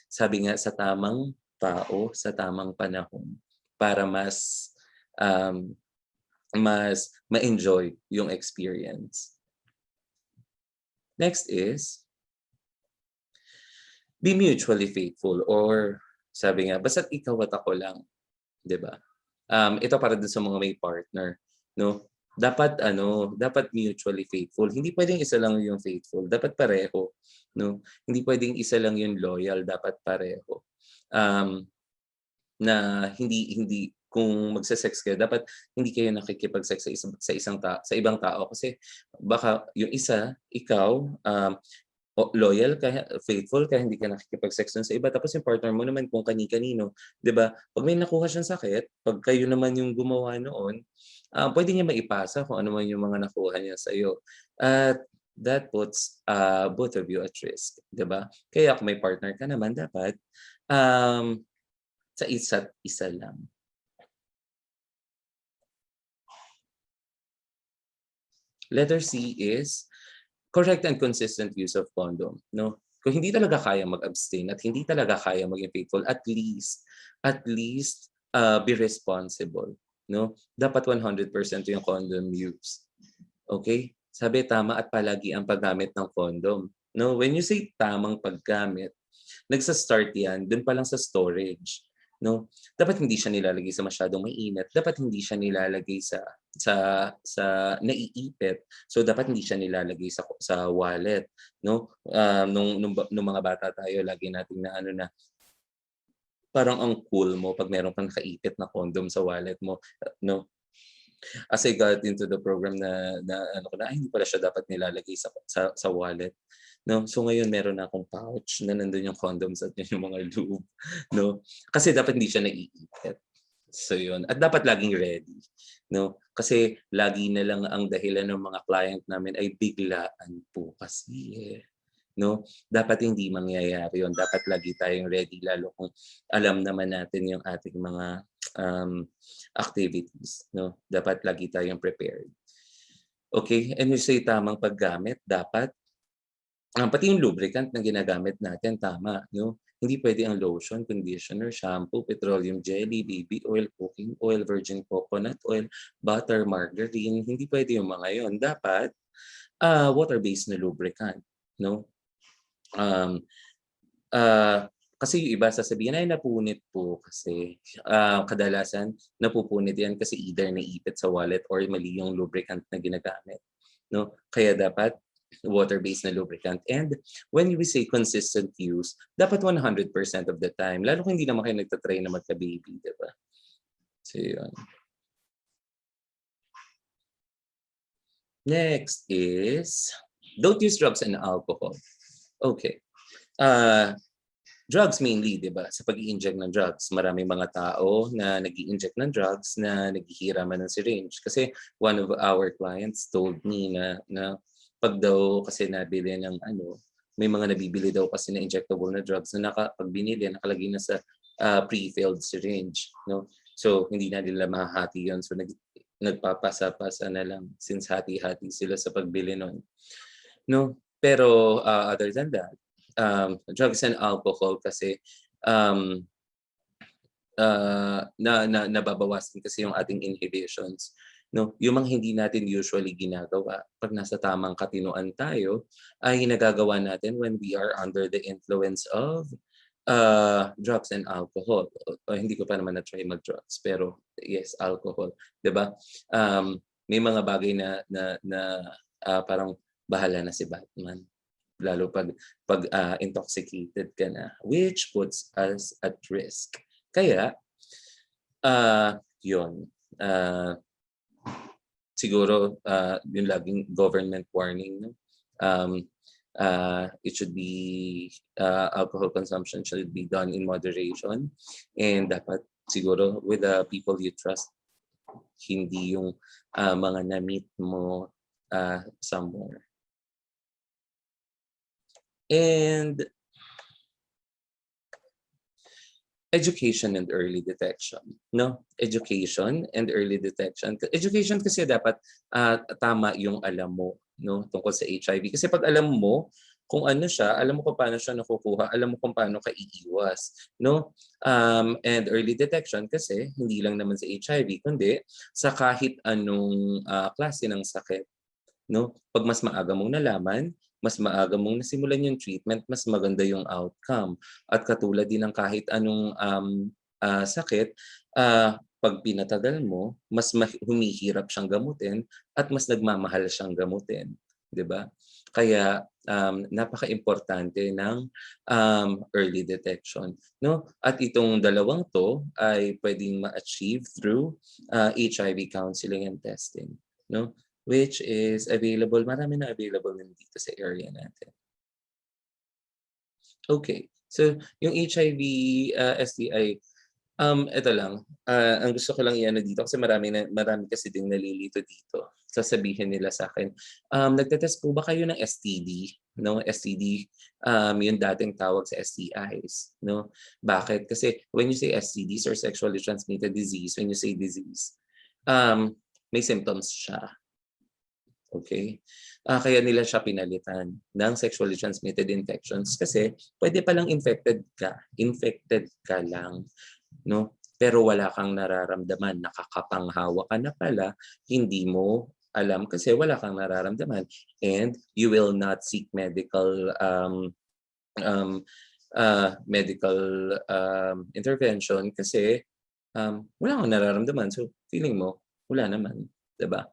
Sabi nga sa tamang tao sa tamang panahon para mas ma-enjoy yung experience. Next is be mutually faithful or sabi nga basta't ikaw at ako lang, 'di ba? Ito para dun sa mga may partner, no? Dapat mutually faithful. Hindi pwedeng isa lang yung faithful, dapat pareho, no? Hindi pwedeng isa lang yung loyal, dapat pareho. Na hindi kung magse-sex kayo dapat hindi kayo nakikipag-sex sa ibang tao kasi baka yung isa ikaw loyal ka, faithful ka, hindi ka nakikipag-sex dun sa iba tapos yung partner mo naman kung kani-kanino, 'di ba? Pag may nakuha siyang sakit, pag kayo naman yung gumawa noon, pwede niya maipasa kung ano man yung mga nakuha niya sa iyo. At that puts both of you at risk, 'di ba? Kaya kung may partner ka naman dapat sa isa't isa lang. Letter C is correct and consistent use of condom, no? Kung hindi talaga kaya mag-abstain at hindi talaga kaya maging faithful, at least be responsible, no? Dapat 100% yung condom use. Okay? Sabi tama at palagi ang paggamit ng condom. No, when you say tamang paggamit, nagsa-start 'yan dun pa lang sa storage, no? Dapat hindi siya nilalagay sa masyadong mainit, dapat hindi siya nilalagay sa naiipit. So dapat hindi siya nilalagay sa wallet, no? Nung mga bata tayo, lagi nating na ano na parang ang cool mo pag meron kang nakaipit na condom sa wallet mo, no? As I got into the program na ano ko na, ay hindi pala siya dapat nilalagay sa wallet, no? So ngayon meron na akong pouch na nandun yung condoms at yung mga lube, no? Kasi dapat hindi siya naiipit. So yun. At dapat laging ready, no? Kasi lagi na lang ang dahilan ng mga client namin ay biglaan po kasi, no? Dapat hindi mangyayari yun. Dapat lagi tayong ready, lalo kung alam naman natin yung ating mga activities, no? Dapat lagi tayong prepared. Okay? And you say tamang paggamit, dapat pati yung lubricant na ginagamit natin, tama, no? Hindi pwede ang lotion, conditioner, shampoo, petroleum jelly, baby oil, cooking oil, virgin coconut oil, butter, margarine. Hindi pwede yung mga yon. Dapat water-based na lubricant, no? Kasi yung iba sasabihin ay napunit po kasi kadalasan napupunit yan kasi either naipit sa wallet or mali yung lubricant na ginagamit, no? Kaya dapat water-based na lubricant. And when we say consistent use, dapat 100% of the time. Lalo kung hindi naman kayo nagtatry na magka-baby, di ba? So, yun. Next is, don't use drugs and alcohol. Okay. Drugs mainly, di ba? Sa pag-i-inject ng drugs, maraming mga tao na nag-i-inject ng drugs na naghihiraman ng syringe. Kasi one of our clients told me na pag daw kasi nabili ng may mga nabibili daw kasi na injectable na drugs na pag binili, nakalagay na sa pre-filled syringe, no? So hindi na nila mahahati yun. So nagpapasa-pasa na lang since hati-hati sila sa pagbili nun, no? Pero other than that, drugs and alcohol kasi nababawasan kasi yung ating inhibitions, no? Yung mga hindi natin usually ginagawa pag nasa tamang katinuan tayo ay nagagawa natin when we are under the influence of drugs and alcohol. Hindi ko pa naman na-try mag-drugs, pero yes, alcohol, 'di ba? May mga bagay na parang bahala na si Batman, lalo pag intoxicated ka na, which puts us at risk. Kaya yun, siguro yung laging government warning, no? It should be alcohol consumption should be done in moderation, and dapat siguro with the people you trust, hindi yung mga na-meet mo somewhere. And education and early detection, no? Education and early detection. Education kasi dapat tama yung alam mo, no, tungkol sa HIV. Kasi pag alam mo kung ano siya, alam mo kung paano siya nakukuha, alam mo kung paano ka iiwas, no? And early detection kasi hindi lang naman sa HIV, kundi sa kahit anong klase ng sakit, no? Pag mas maaga mong nalaman, mas maaga mong nasimulan yung treatment, mas maganda yung outcome. At katulad din ng kahit anong sakit, pag pinatagal mo, mas humihirap siyang gamutin at mas nagmamahal siyang gamutin, 'di ba? Kaya napaka-importante ng early detection, no? At itong dalawang to ay pwedeng ma-achieve through HIV counseling and testing, no? Which is available, marami na available dito sa area natin. Okay, so yung HIV, STI, ito lang, ang gusto ko lang i-ano dito kasi marami kasi ding nalilito dito. Sasabihin nila sa akin, nagtetest po ba kayo ng STD? No, STD, yung dating tawag sa STIs, no? Bakit? Kasi when you say STDs or sexually transmitted disease, when you say disease, may symptoms siya. Okay? Kaya nila siya pinalitan ng sexually transmitted infections kasi pwede palang infected ka lang, no? pero wala kang nararamdaman, nakakapanghawa ka na pala, hindi mo alam kasi wala kang nararamdaman, and you will not seek medical intervention kasi wala kang nararamdaman. So feeling mo, wala naman. Diba?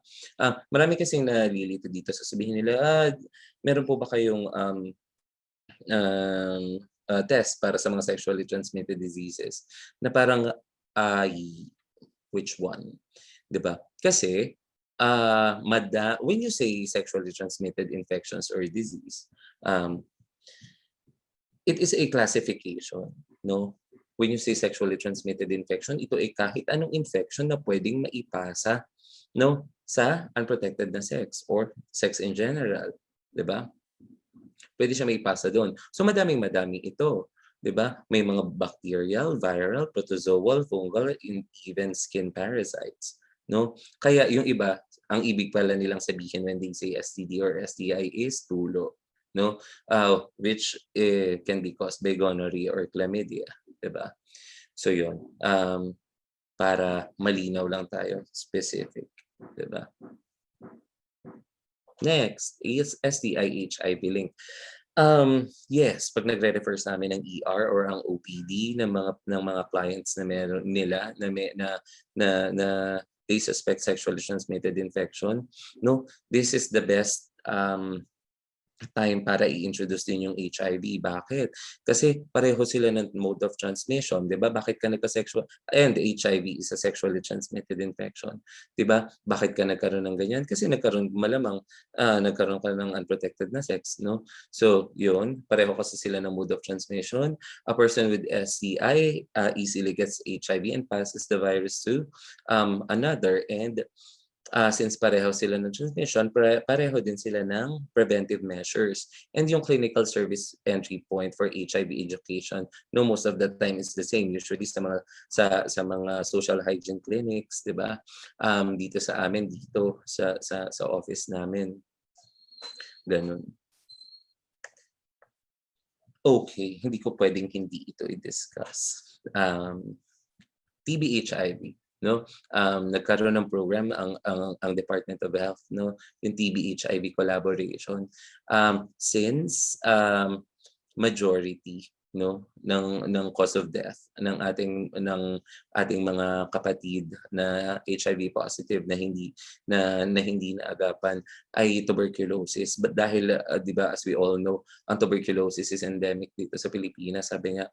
Marami kasing nalilito dito. Sasabihin nila, meron po ba kayong test para sa mga sexually transmitted diseases? Na parang, which one? Diba? Kasi, when you say sexually transmitted infections or disease, it is a classification, no? When you say sexually transmitted infection, ito ay kahit anong infection na pwedeng maipasa, no, sa unprotected na sex or sex in general, 'di ba? Pwede siya maipasa doon. So madaming-madami ito, 'di ba? May mga bacterial, viral, protozoal, fungal, and even skin parasites, no? Kaya yung iba, ang ibig pala nilang sabihin when they say STD or STI is tulo, no? Which can be caused by gonorrhea or chlamydia, 'di ba? So yun, para malinaw lang tayo, specific, 'di ba? Next is STI HIV link. Yes, pag nagre-refer sa amin ng ER or ang OPD ng mga clients na meron nila na they suspect sexually transmitted infection, no, this is the best time para i-introduce din yung HIV. Bakit? Kasi pareho sila ng mode of transmission, 'di ba? Bakit ka nagka-sexual and HIV is a sexually transmitted infection, 'di ba? Bakit ka nagkaroon ng ganyan? Kasi nagkaroon ka ng unprotected na sex, no? So, 'yun, pareho kasi sila ng mode of transmission. A person with STI easily gets HIV and passes the virus to another, and since pareho sila ng transmission, pareho din sila ng preventive measures. And yung clinical service entry point for HIV education, no, most of the time is the same. Usually sa mga social hygiene clinics, 'di ba? Dito sa amin, dito sa office namin. Ganun. Okay, hindi ko pwedeng hindi ito i-discuss. TB HIV. No, nagkaroon ng program ang Department of Health, no, yung TB HIV collaboration, since majority, no, ng cause of death ng ating mga kapatid na HIV positive na hindi naagapan ay tuberculosis. But dahil 'di ba, as we all know, ang tuberculosis is endemic dito sa Pilipinas. Sabi nga,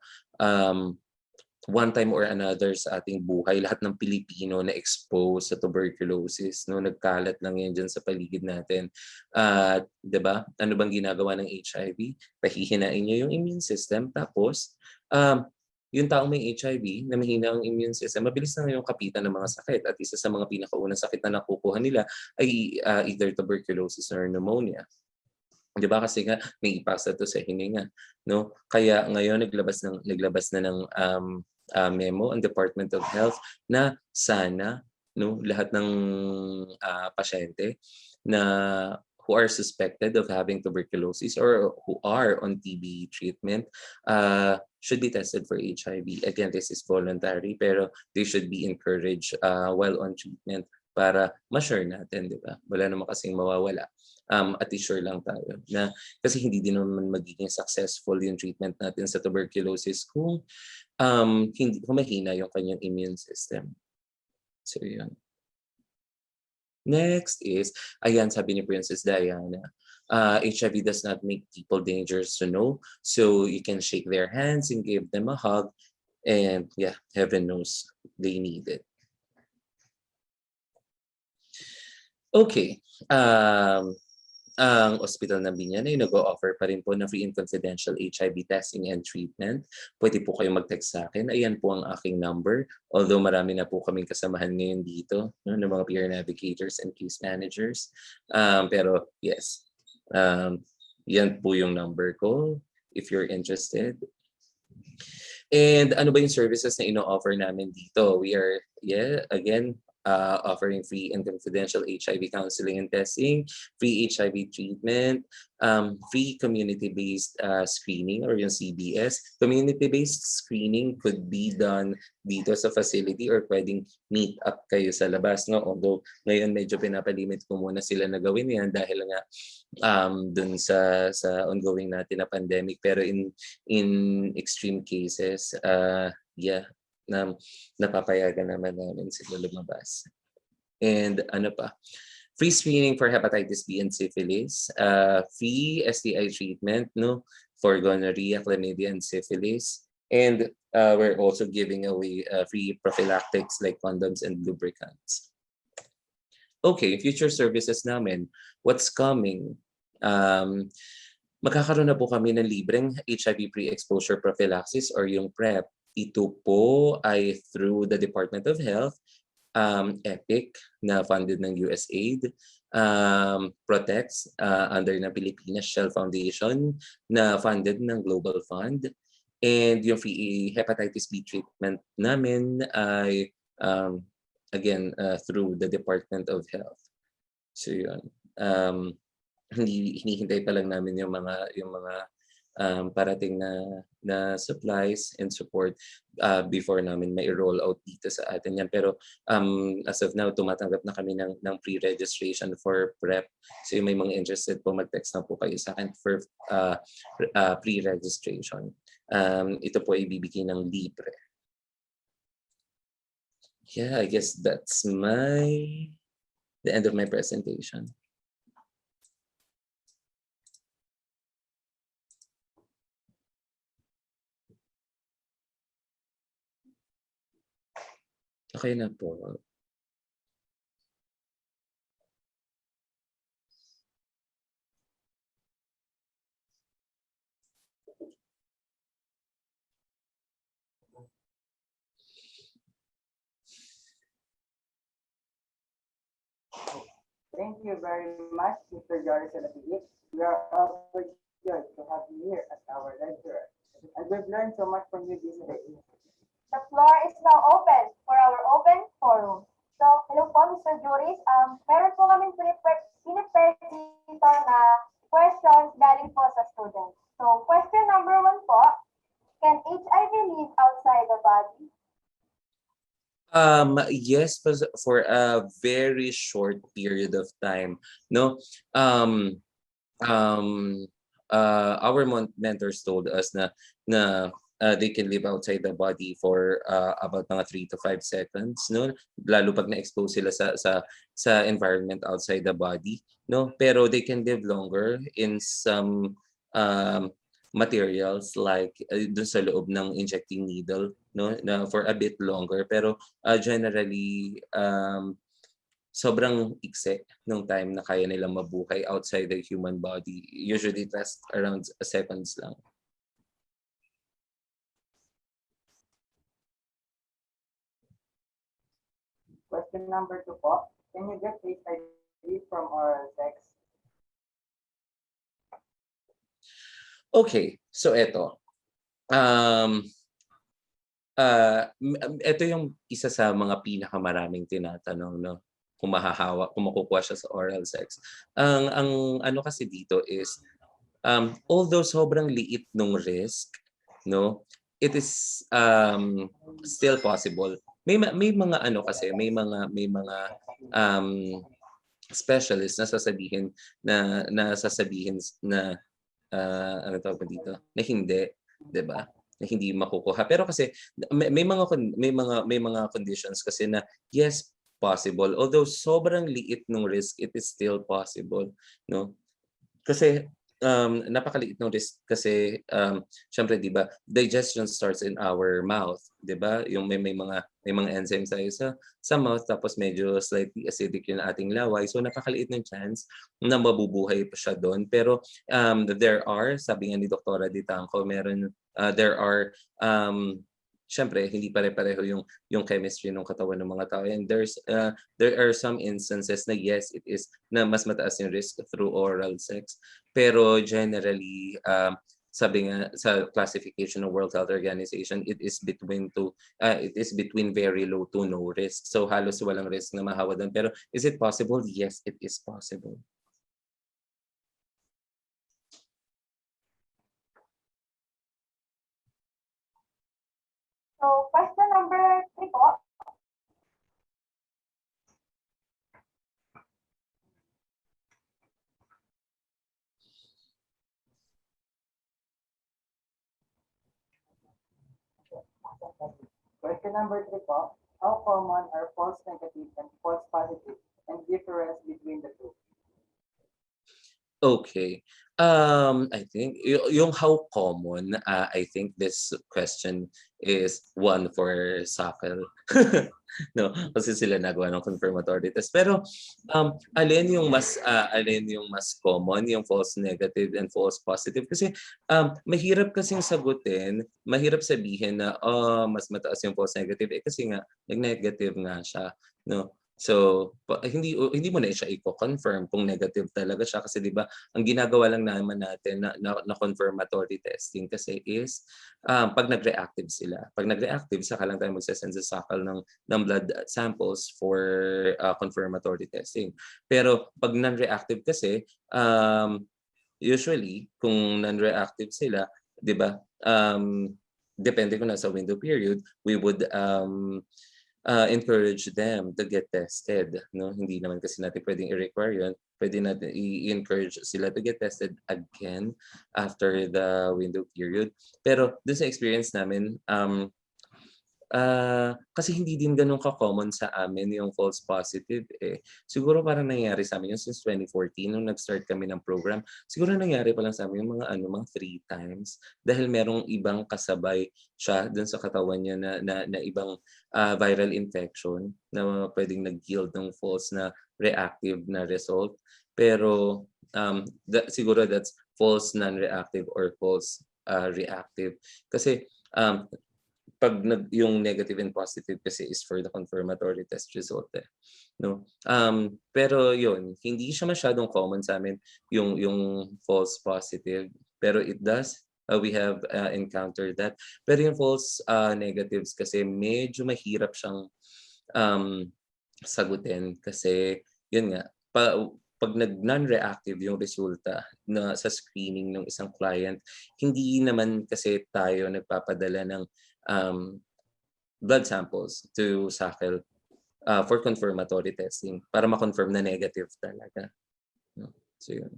one time or another sa ating buhay, lahat ng Pilipino na exposed sa tuberculosis, no, nagkalat lang yan dyan sa paligid natin. 'Di ba? Ano bang ginagawa ng HIV? Pahihinain niya yung immune system, tapos yung taong may HIV na mahina ang immune system, mabilis na yung kapitan ng mga sakit, at isa sa mga pinakaunang sakit na nakukuha nila ay either tuberculosis or pneumonia. 'Di ba, kasi nga may ipasa to sa hininga, no? Kaya ngayon naglabas na ng memo ang Department of Health na sana, no, lahat ng pasyente na who are suspected of having tuberculosis or who are on TB treatment should be tested for HIV. Again, this is voluntary, pero they should be encouraged while on treatment para ma-sure natin, 'di ba? Wala naman kasing mawawala. At sure lang tayo na kasi hindi din naman magiging successful yung treatment natin sa tuberculosis kung mahina yung kanyang immune system. So yun. Next is, ayan, sabi ni Princess Diana, HIV does not make people dangerous to know, so you can shake their hands and give them a hug, and yeah, heaven knows they need it. Okay. Ang Ospital ng Binyan ay nag-o-offer pa rin po ng free and confidential HIV testing and treatment. Pwede po kayong mag-text sa akin. Ayan po ang aking number. Although marami na po kaming kasamahan ngayon dito, no, ng mga peer navigators and case managers. Pero yes, yan po yung number ko if you're interested. And ano ba yung services na ino-offer namin dito? We are, again, offering free and confidential HIV counseling and testing, free HIV treatment, free community-based screening or yung CBS. Community-based screening could be done dito sa facility or pwedeng meet up kayo sa labas. No? Although ngayon medyo pinapalimit ko muna sila na gawin yan dahil nga dun sa ongoing natin na pandemic. Pero in extreme cases, napapayagan naman namin sila lumabas. And ano pa? Free screening for hepatitis B and syphilis, free STI treatment, no, for gonorrhea, chlamydia, and syphilis. And we're also giving away free prophylactics like condoms and lubricants. Okay, future services namin. What's coming? Magkakaroon na po kami ng libreng HIV pre-exposure prophylaxis or yung PrEP. Ito po ay through the Department of Health, EPIC na funded ng USAID, Protects under ng Pilipinas Shell Foundation na funded ng Global Fund, and yung free hepatitis B treatment namin ay again through the Department of Health. So yun. Hinihintay pa lang namin yung mga parating na supplies and support before namin may roll out dito sa atin yan. Pero as of now, tumatanggap na kami ng pre-registration for PrEP. So yung may mga interested po, mag-text na po kayo sa akin for pre-registration. Ito po ibibigay ng libre. Yeah, I guess that's the end of my presentation. Okay na po. Thank you very much, Mr. Joris Elapigit. We are overjoyed to have you here as our lecturer. And we've learned so much from you this day. The floor is now open for our open forum. So, hello po, Mr. Juris. Meron po kami pinipare dito na questions galing po sa students. So, question number 1 po, can HIV live outside the body? Yes, but for a very short period of time. No, our mentors told us na they can live outside the body for about mga 3 to 5 seconds, no? Lalo pag na-expose sila sa environment outside the body, no? Pero they can live longer in some materials like dun sa loob ng injecting needle, no, na for a bit longer, pero generally sobrang ikse nung time na kaya nilang mabuhay outside the human body. Usually that's around seconds lang. Question number 2 po, can you get HIV from oral sex? Okay, so eto. Ito yung isa sa mga pinakamaraming tinatanong, no? Kung makukuha siya sa oral sex. Ang ano kasi dito is, although sobrang liit nung risk, no, it is still possible. May mga ano kasi, may mga specialists na sasabihin na ano tawag pa dito, na hindi, 'di ba? Na hindi makukuha. Pero kasi may mga conditions kasi na yes, possible. Although sobrang liit ng risk, it is still possible, no? Kasi napakaliit ng risk kasi syempre 'di ba, digestion starts in our mouth, 'di ba? Yung may mga enzymes tayo sa mouth, tapos medyo slightly acidic yung ating laway. So napakaliit ng chance na mabubuhay pa siya doon. Pero there are, sabi nga ni Dr. Ditangco, there are syempre hindi pare-pareho yung chemistry ng katawan ng mga tao, and there are some instances na yes, it is na mas mataas yung risk through oral sex, pero generally sabi nga sa classification ng World Health Organization, it is between very low to no risk. So halos walang risk na mahawa doon. Pero is it possible? Yes, it is possible. So, question number 3 po. Question number 3 po. How common are false negative and false positive and difference between the two? Okay. I think yung how common, I think this question is one for Sakal. No, kasi sila nagawa ng confirmatory test. Pero alin yung mas common, yung false negative and false positive? Kasi mahirap kasing sagutin, mahirap sabihin na mas mataas yung false negative kasi nga nag-negative nga siya, no? So, hindi mo na siya i-confirm kung negative talaga siya kasi 'di ba ang ginagawa lang naman natin na confirmatory testing kasi is pag nag-reactive sila. Pag nag-reactive saka lang tayo magse-send sa sakal ng blood samples for confirmatory testing. Pero pag non-reactive kasi usually kung non-reactive sila, 'di ba? Depende kung nasa window period, we would encourage them to get tested, no? Hindi naman kasi natin pwedeng i-require yun. Pwede natin i-encourage sila to get tested again after the window period. Pero dun sa experience namin, kasi hindi din ganun ka-common sa amin yung false positive eh. Siguro parang nangyari sa amin yun since 2014 nung nag-start kami ng program. Siguro nangyari pa lang sa amin yung mga 3 times dahil merong ibang kasabay siya dun sa katawan niya na ibang viral infection na pwedeng nag-yield ng false na reactive na result. Pero siguro that's false non-reactive or false reactive. Kasi pag yung negative and positive kasi is for the confirmatory test result eh. No? Pero yun, hindi siya masyadong common sa amin yung false positive. Pero it does. We have encountered that. Pero yung false negatives kasi medyo mahirap siyang sagutin kasi yun nga, pag non-reactive yung resulta na sa screening ng isang client, hindi naman kasi tayo nagpapadala ng blood samples to SACL for confirmatory testing para ma-confirm na negative talaga. No? So yun.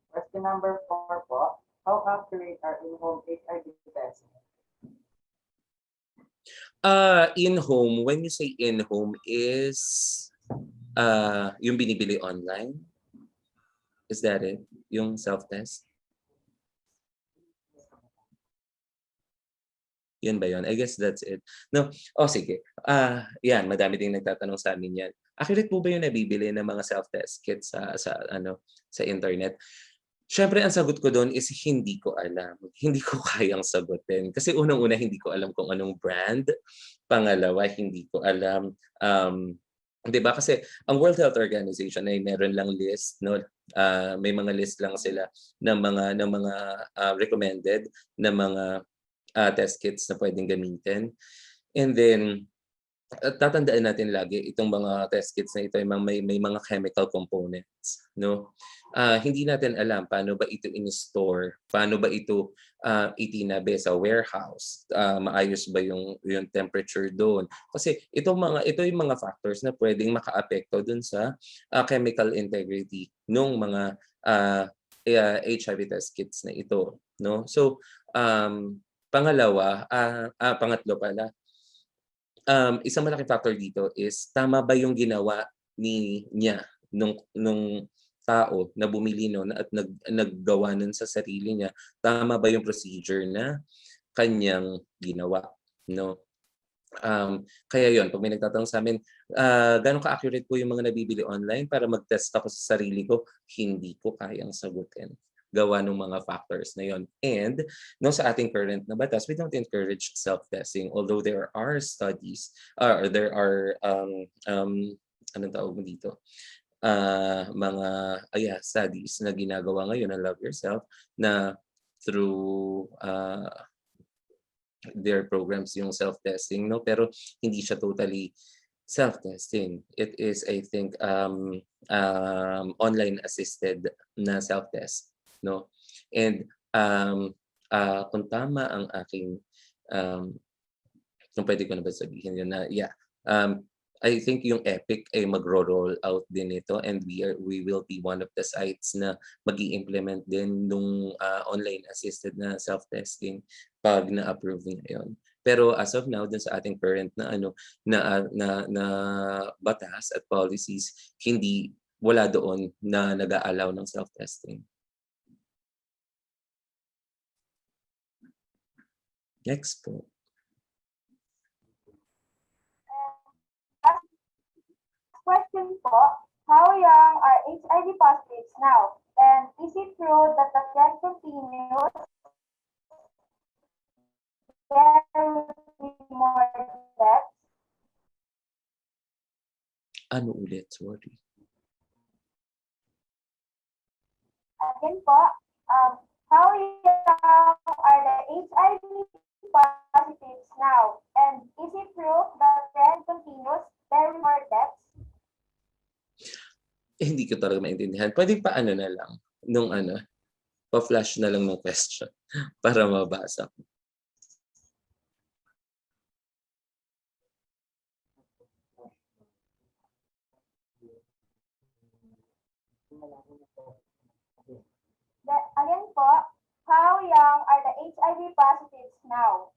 Question number 4 po. How accurate are in-home HIV tests? In-home, when you say in-home is yung binibili online? Is that it? Yung self-test? Yan ba yun? I guess that's it. No? Sige. Yan, madami ding nagtatanong sa amin yan. Accurate po ba yung nabibili ng mga self-test kits sa internet? Siyempre, ang sagot ko doon is hindi ko alam. Hindi ko kayang sagutin. Kasi unang-una, hindi ko alam kung anong brand. Pangalawa, hindi ko alam. 'Di ba? Kasi ang World Health Organization ay meron lang list, no? May mga list lang sila ng mga recommended na mga test kits na pwedeng gamitin. And then, tatandaan natin lagi itong mga test kits na ito ay may mga chemical components, no? Hindi natin alam paano ba ito in-store, paano ba ito itinabi sa warehouse, maayos ba yung temperature doon. Kasi ito yung mga factors na pwedeng makaapekto doon sa chemical integrity ng mga HIV test kits na ito, no? So, pangatlo pala, isang malaking factor dito is tama ba yung ginawa niya nung tao na bumili noon at naggawa nun sa sarili niya, tama ba yung procedure na kanyang ginawa, no? Kaya yon, pag may nagtatanong sa amin, gano'n ka-accurate po yung mga nabibili online para mag-test ako sa sarili ko, hindi ko kayang sagutin. Gawa ng mga factors na yon. And no, sa ating current na batas, we don't encourage self-testing. Although there are studies, or there are, anong tawag mo dito? mga studies na ginagawa ngayon ng Love Yourself na through their programs yung self-testing, no? Pero hindi siya totally self-testing. It is, I think, online assisted na self-test, no? And kung tama ang aking kung pwede ko na ba sabihin yun na, I think yung Epic ay magro-roll out din ito, and we will be one of the sites na magi-implement din nung online assisted na self-testing pag na-approve ngayon. Pero as of now, dun sa ating current na na batas at policies, wala doon na nag-a-allow ng self-testing. Next po. Question po, how young are HIV positives now? And is it true that the trend continues? There will be more deaths? Ano ulit? Sorry. Again po, how young are the HIV positives now? And is it true that the trend continues? There will be more deaths? Hindi ko talaga maintindihan. Pwede pa na lang, pa-flash na lang ng question para mabasa ko. Again po, how young are the HIV positives now?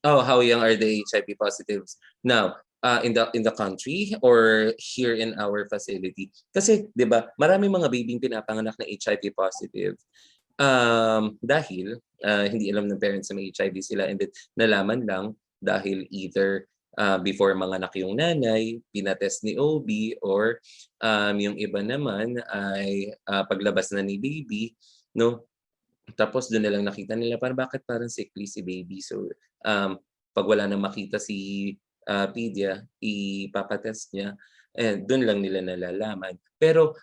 Oh, how young are the HIV positives now? In the country or here in our facility? Kasi 'di ba, maraming mga babing pinapanganak na HIV positive. Dahil hindi alam ng parents na may HIV sila, and then nalaman lang dahil either before manganak yung nanay, pinatest ni OB, or yung iba naman ay paglabas na ni baby, no? Tapos doon na lang nakita nila bakit parang sickly si baby. So pag wala nang makita si pedia, ipapatest niya, and doon lang nila nalalaman. Pero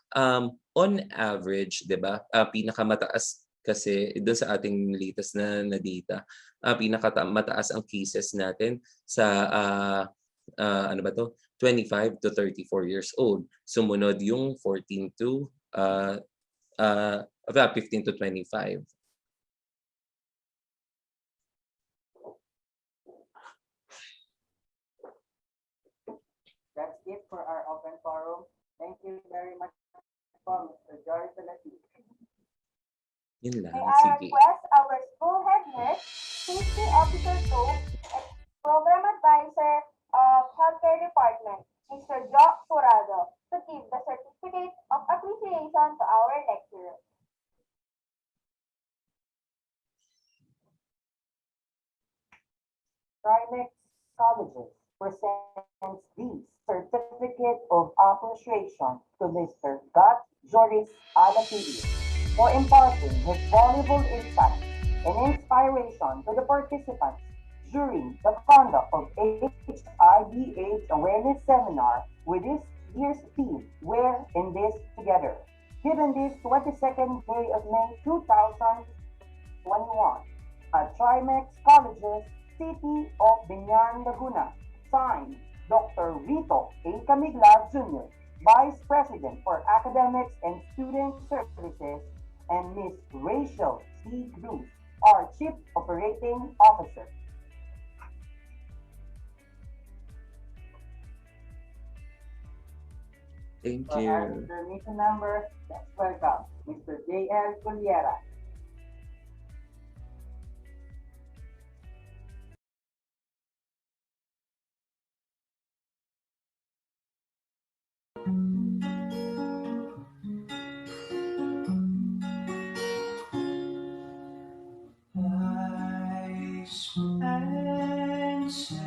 on average, 'di ba, pinakamataas kasi doon sa ating latest na data, pinakamataas ang cases natin sa 25 to 34 years old. Sumunod yung 15 to 25. That's it for our open forum. Thank you very much for Mr. Jory Salati. Yun lang, May I sige. request our school head nurse, Safety Officer 2, and Program Advisor of Healthcare Department, Mr. Jo Furado, to give the certificate of appreciation to our lecturer. Trimex Colleges presents the Certificate of Appreciation to Mr. Gat Joris Alapili for imparting his valuable insight and inspiration to the participants during the conduct of HIV/AIDS awareness seminar with this year's theme, We're in This Together, given this 22nd day of May 2021 at Trimex Colleges, City of Binyan, Laguna. Signed, Dr. Rito A. Camigla Jr., Vice President for Academics and Student Services, and Ms. Rachel C. Cruz, our Chief Operating Officer. Thank For you. our information number, let's welcome Mr. J.L. Culiera. And say,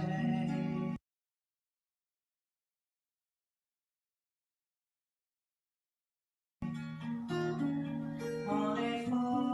only for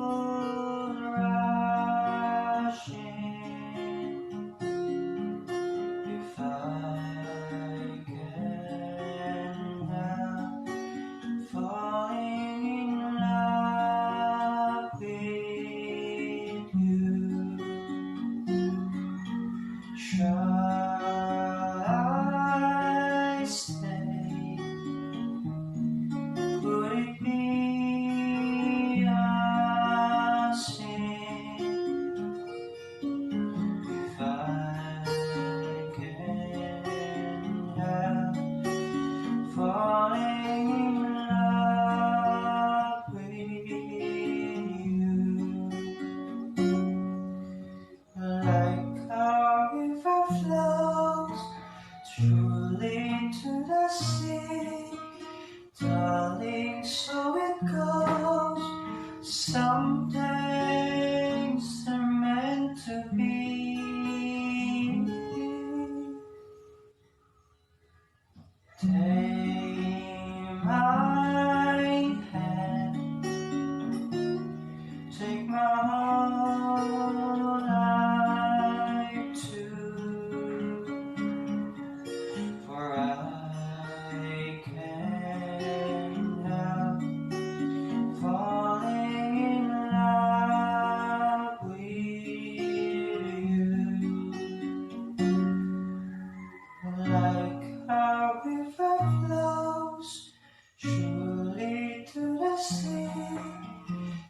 Surely to the sea,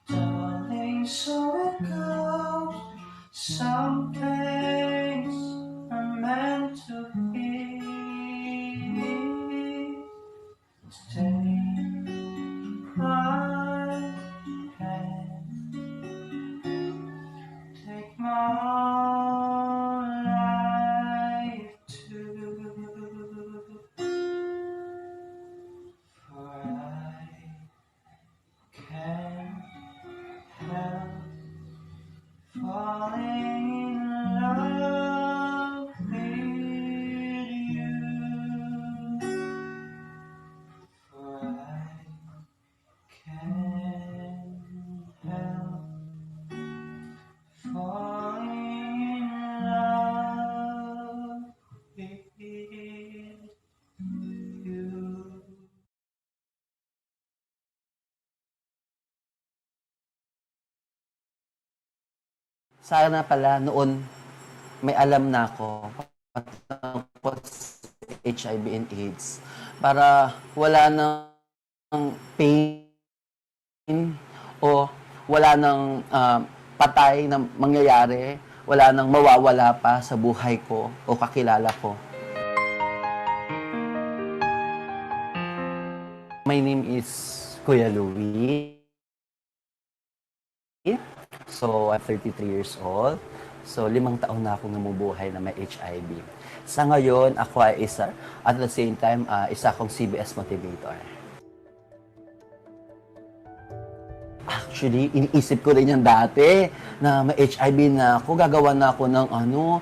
darling, so it goes. Some things are meant to be. Stay my hand, take my life too, for I can't help falling in love with you, for I can't help falling in love with you. Sana pala noon may alam na ako patungkol sa HIV and AIDS para wala nang pain o wala nang patay na mangyayari, wala nang mawawala pa sa buhay ko o kakilala ko. My name is Kuya Louie. So, I'm 33 years old. So, 5 taon na akong namumuhay na may HIV. Sa ngayon, ako ay isa, at the same time, isa akong CBS motivator. Actually, iniisip ko rin yan dati na may HIV na ako, gagawa na ako ng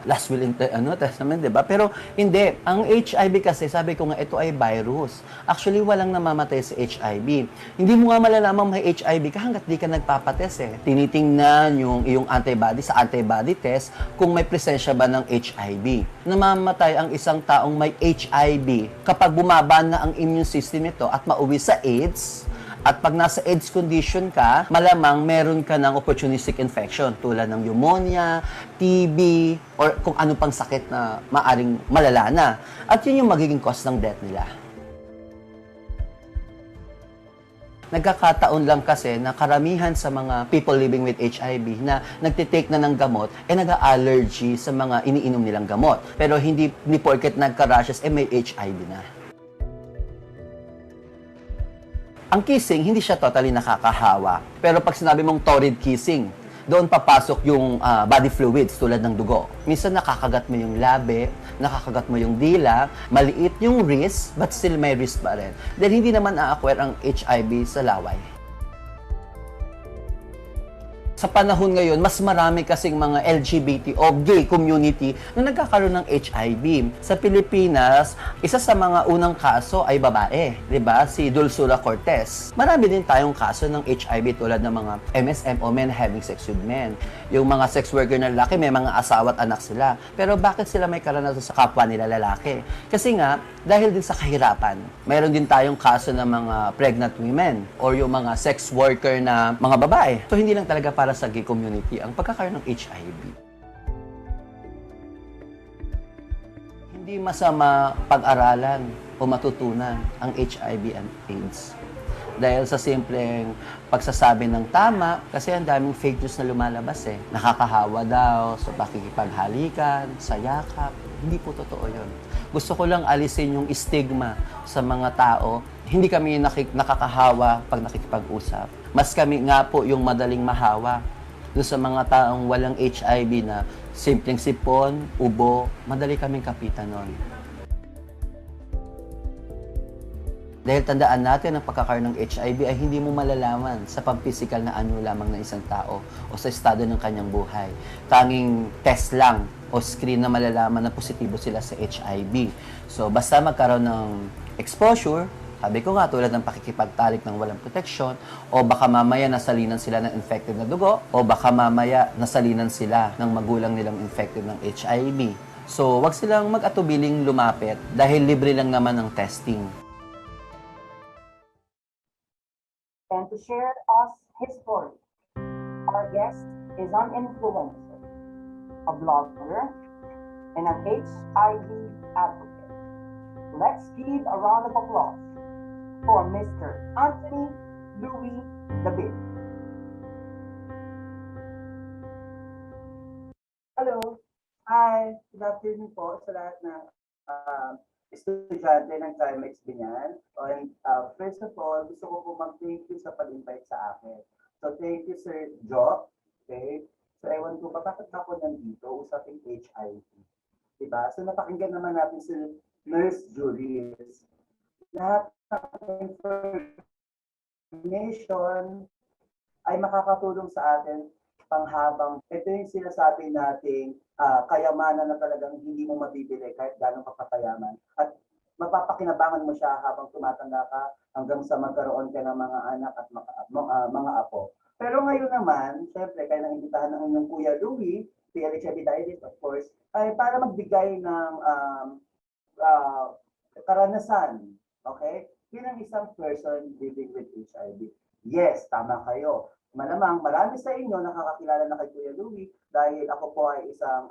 last will in testament, di ba? Pero hindi. Ang HIV kasi, sabi ko nga, ito ay virus. Actually, walang namamatay sa HIV. Hindi mo nga malalaman may HIV ka hanggat di ka nagpapatest eh. Tinitingnan yung iyong antibody sa antibody test kung may presensya ba ng HIV. Namamatay ang isang taong may HIV kapag bumaba na ang immune system nito at mauwi sa AIDS. At pag nasa AIDS condition ka, malamang meron ka ng opportunistic infection tulad ng pneumonia, TB, or kung ano pang sakit na maaring malala na. At yun yung magiging cause ng death nila. Nagkakataon lang kasi na karamihan sa mga people living with HIV na nagtitake na ng gamot, nag-allergy sa mga iniinom nilang gamot. Pero hindi porket nagka-rashes, may HIV na. Ang kissing, hindi siya totally nakakahawa. Pero pag sinabi mong torrid kissing, doon papasok yung body fluids tulad ng dugo. Minsan nakakagat mo yung labi, nakakagat mo yung dila, maliit yung wrist, but still may wrist pa rin. Dahil hindi naman a-acquire ang HIV sa laway. Sa panahon ngayon, mas marami kasing mga LGBT o gay community na nagkakaroon ng HIV. Sa Pilipinas, isa sa mga unang kaso ay babae, 'di ba? Si Dulsura Cortez. Marami din tayong kaso ng HIV tulad ng mga MSM o men having sex with men. Yung mga sex worker na lalaki, may mga asawa at anak sila. Pero bakit sila may karanasan sa kapwa nila lalaki? Kasi nga, dahil din sa kahirapan. Mayroon din tayong kaso ng mga pregnant women or yung mga sex worker na mga babae. So hindi lang talaga para sa gay community ang pagkakaroon ng HIV. Hindi masama pag-aralan o matutunan ang HIV and AIDS. Dahil sa simpleng pagsasabi ng tama, kasi ang daming fake news na lumalabas eh. Nakakahawa daw sa pakikipaghalikan, sa yakap. Hindi po totoo yun. Gusto ko lang alisin yung stigma sa mga tao. Hindi kami nakakahawa pag nakikipag-usap. Mas kami nga po yung madaling mahawa. Doon sa mga taong walang HIV na simpleng sipon, ubo, madali kaming kapitan nun. Dahil tandaan natin ang pagkakaroon ng HIV ay hindi mo malalaman sa pampisikal na anyo lamang ng isang tao o sa estado ng kanyang buhay. Tanging test lang o screen na malalaman na positibo sila sa HIV. So basta magkaroon ng exposure, sabi ko nga, tulad ng pakikipagtalik ng walang proteksyon, o baka mamaya nasalinan sila ng infected na dugo, o baka mamaya nasalinan sila ng magulang nilang infected ng HIV. So, wag silang mag-atubiling lumapit dahil libre lang naman ang testing. And to share us his story, our guest is an influencer, a blogger, and an HIV advocate. Let's give a round of applause for Mr. Anthony Louis David. Hello. Hi. Good afternoon po sa lahat ng estudyante ng Trimex Binyan. And first of all, gusto ko po mag-thank you sa pag-invite sa akin. So thank you, Sir Jo. Okay? So ewan ko, bakit ako nandito usaping HIV? Diba? So napakinggan naman natin si Nurse Julius. Lahat ng information ay makakatulong sa atin panghabang. Ito yung sinasabi nating kayamanan na talagang hindi mo mabibili kahit gano'ng kapatayaman. At mapapakinabangan mo siya habang tumatanda ka hanggang sa magkaroon ka ng mga anak at mga apo. Pero ngayon naman, syempre, kaya nang-imbitahan ng inyong Kuya Louie, PLHIV Diarist, of course, ay para magbigay ng karanasan, okay? Bilang isang person living with HIV. Yes, tama kayo. Malamang marami sa inyo nakakakilala na kay Kuya Louie dahil ako po ay isang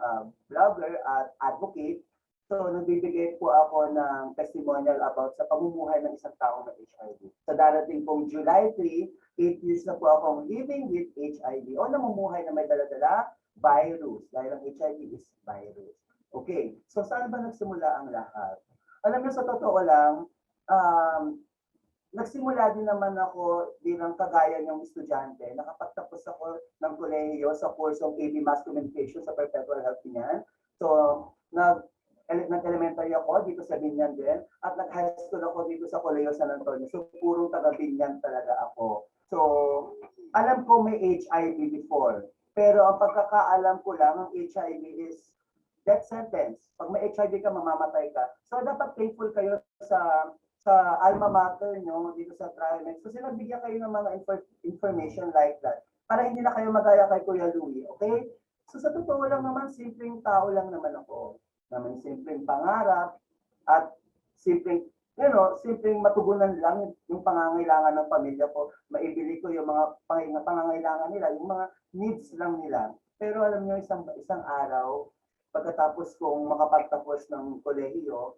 vlogger at advocate. So, nagbibigay po ako ng testimonial about sa pamumuhay ng isang tao na HIV. Sa darating pong July 3, 8 years na po akong living with HIV o namumuhay na may dala-dala virus dahil ang HIV is virus. Okay, so saan ba nagsimula ang lahat? Alam niyo, sa totoo lang, nagsimula din naman ako bilang kagaya ng estudyante. Nakapagtapos ako ng kolehiyo sa kursong AB Mass Communication sa Perpetual Health niyan. So, nag-elementary ako dito sa Binyan din at nag-high school ako dito sa Kolehiyo San Antonio. So, purong taga-Binyan talaga ako. So, alam ko may HIV before. Pero ang pagkakaalam ko lang, ang HIV is death sentence. Pag may HIV ka, mamamatay ka. So, dapat thankful kayo sa alma mater nyo dito sa Trimex. So, sinagbigyan kayo ng mga information like that para hindi na kayo magaya kay Kuya Louie. Okay? So, sa totoo lang naman, simpleng tao lang naman ako. Naman simpleng pangarap at simpleng, simpleng matugunan lang yung pangangailangan ng pamilya ko. Maibili ko yung mga pangangailangan nila, yung mga needs lang nila. Pero alam niyo, isang araw, pagkatapos kong makapagtapos ng kolehiyo,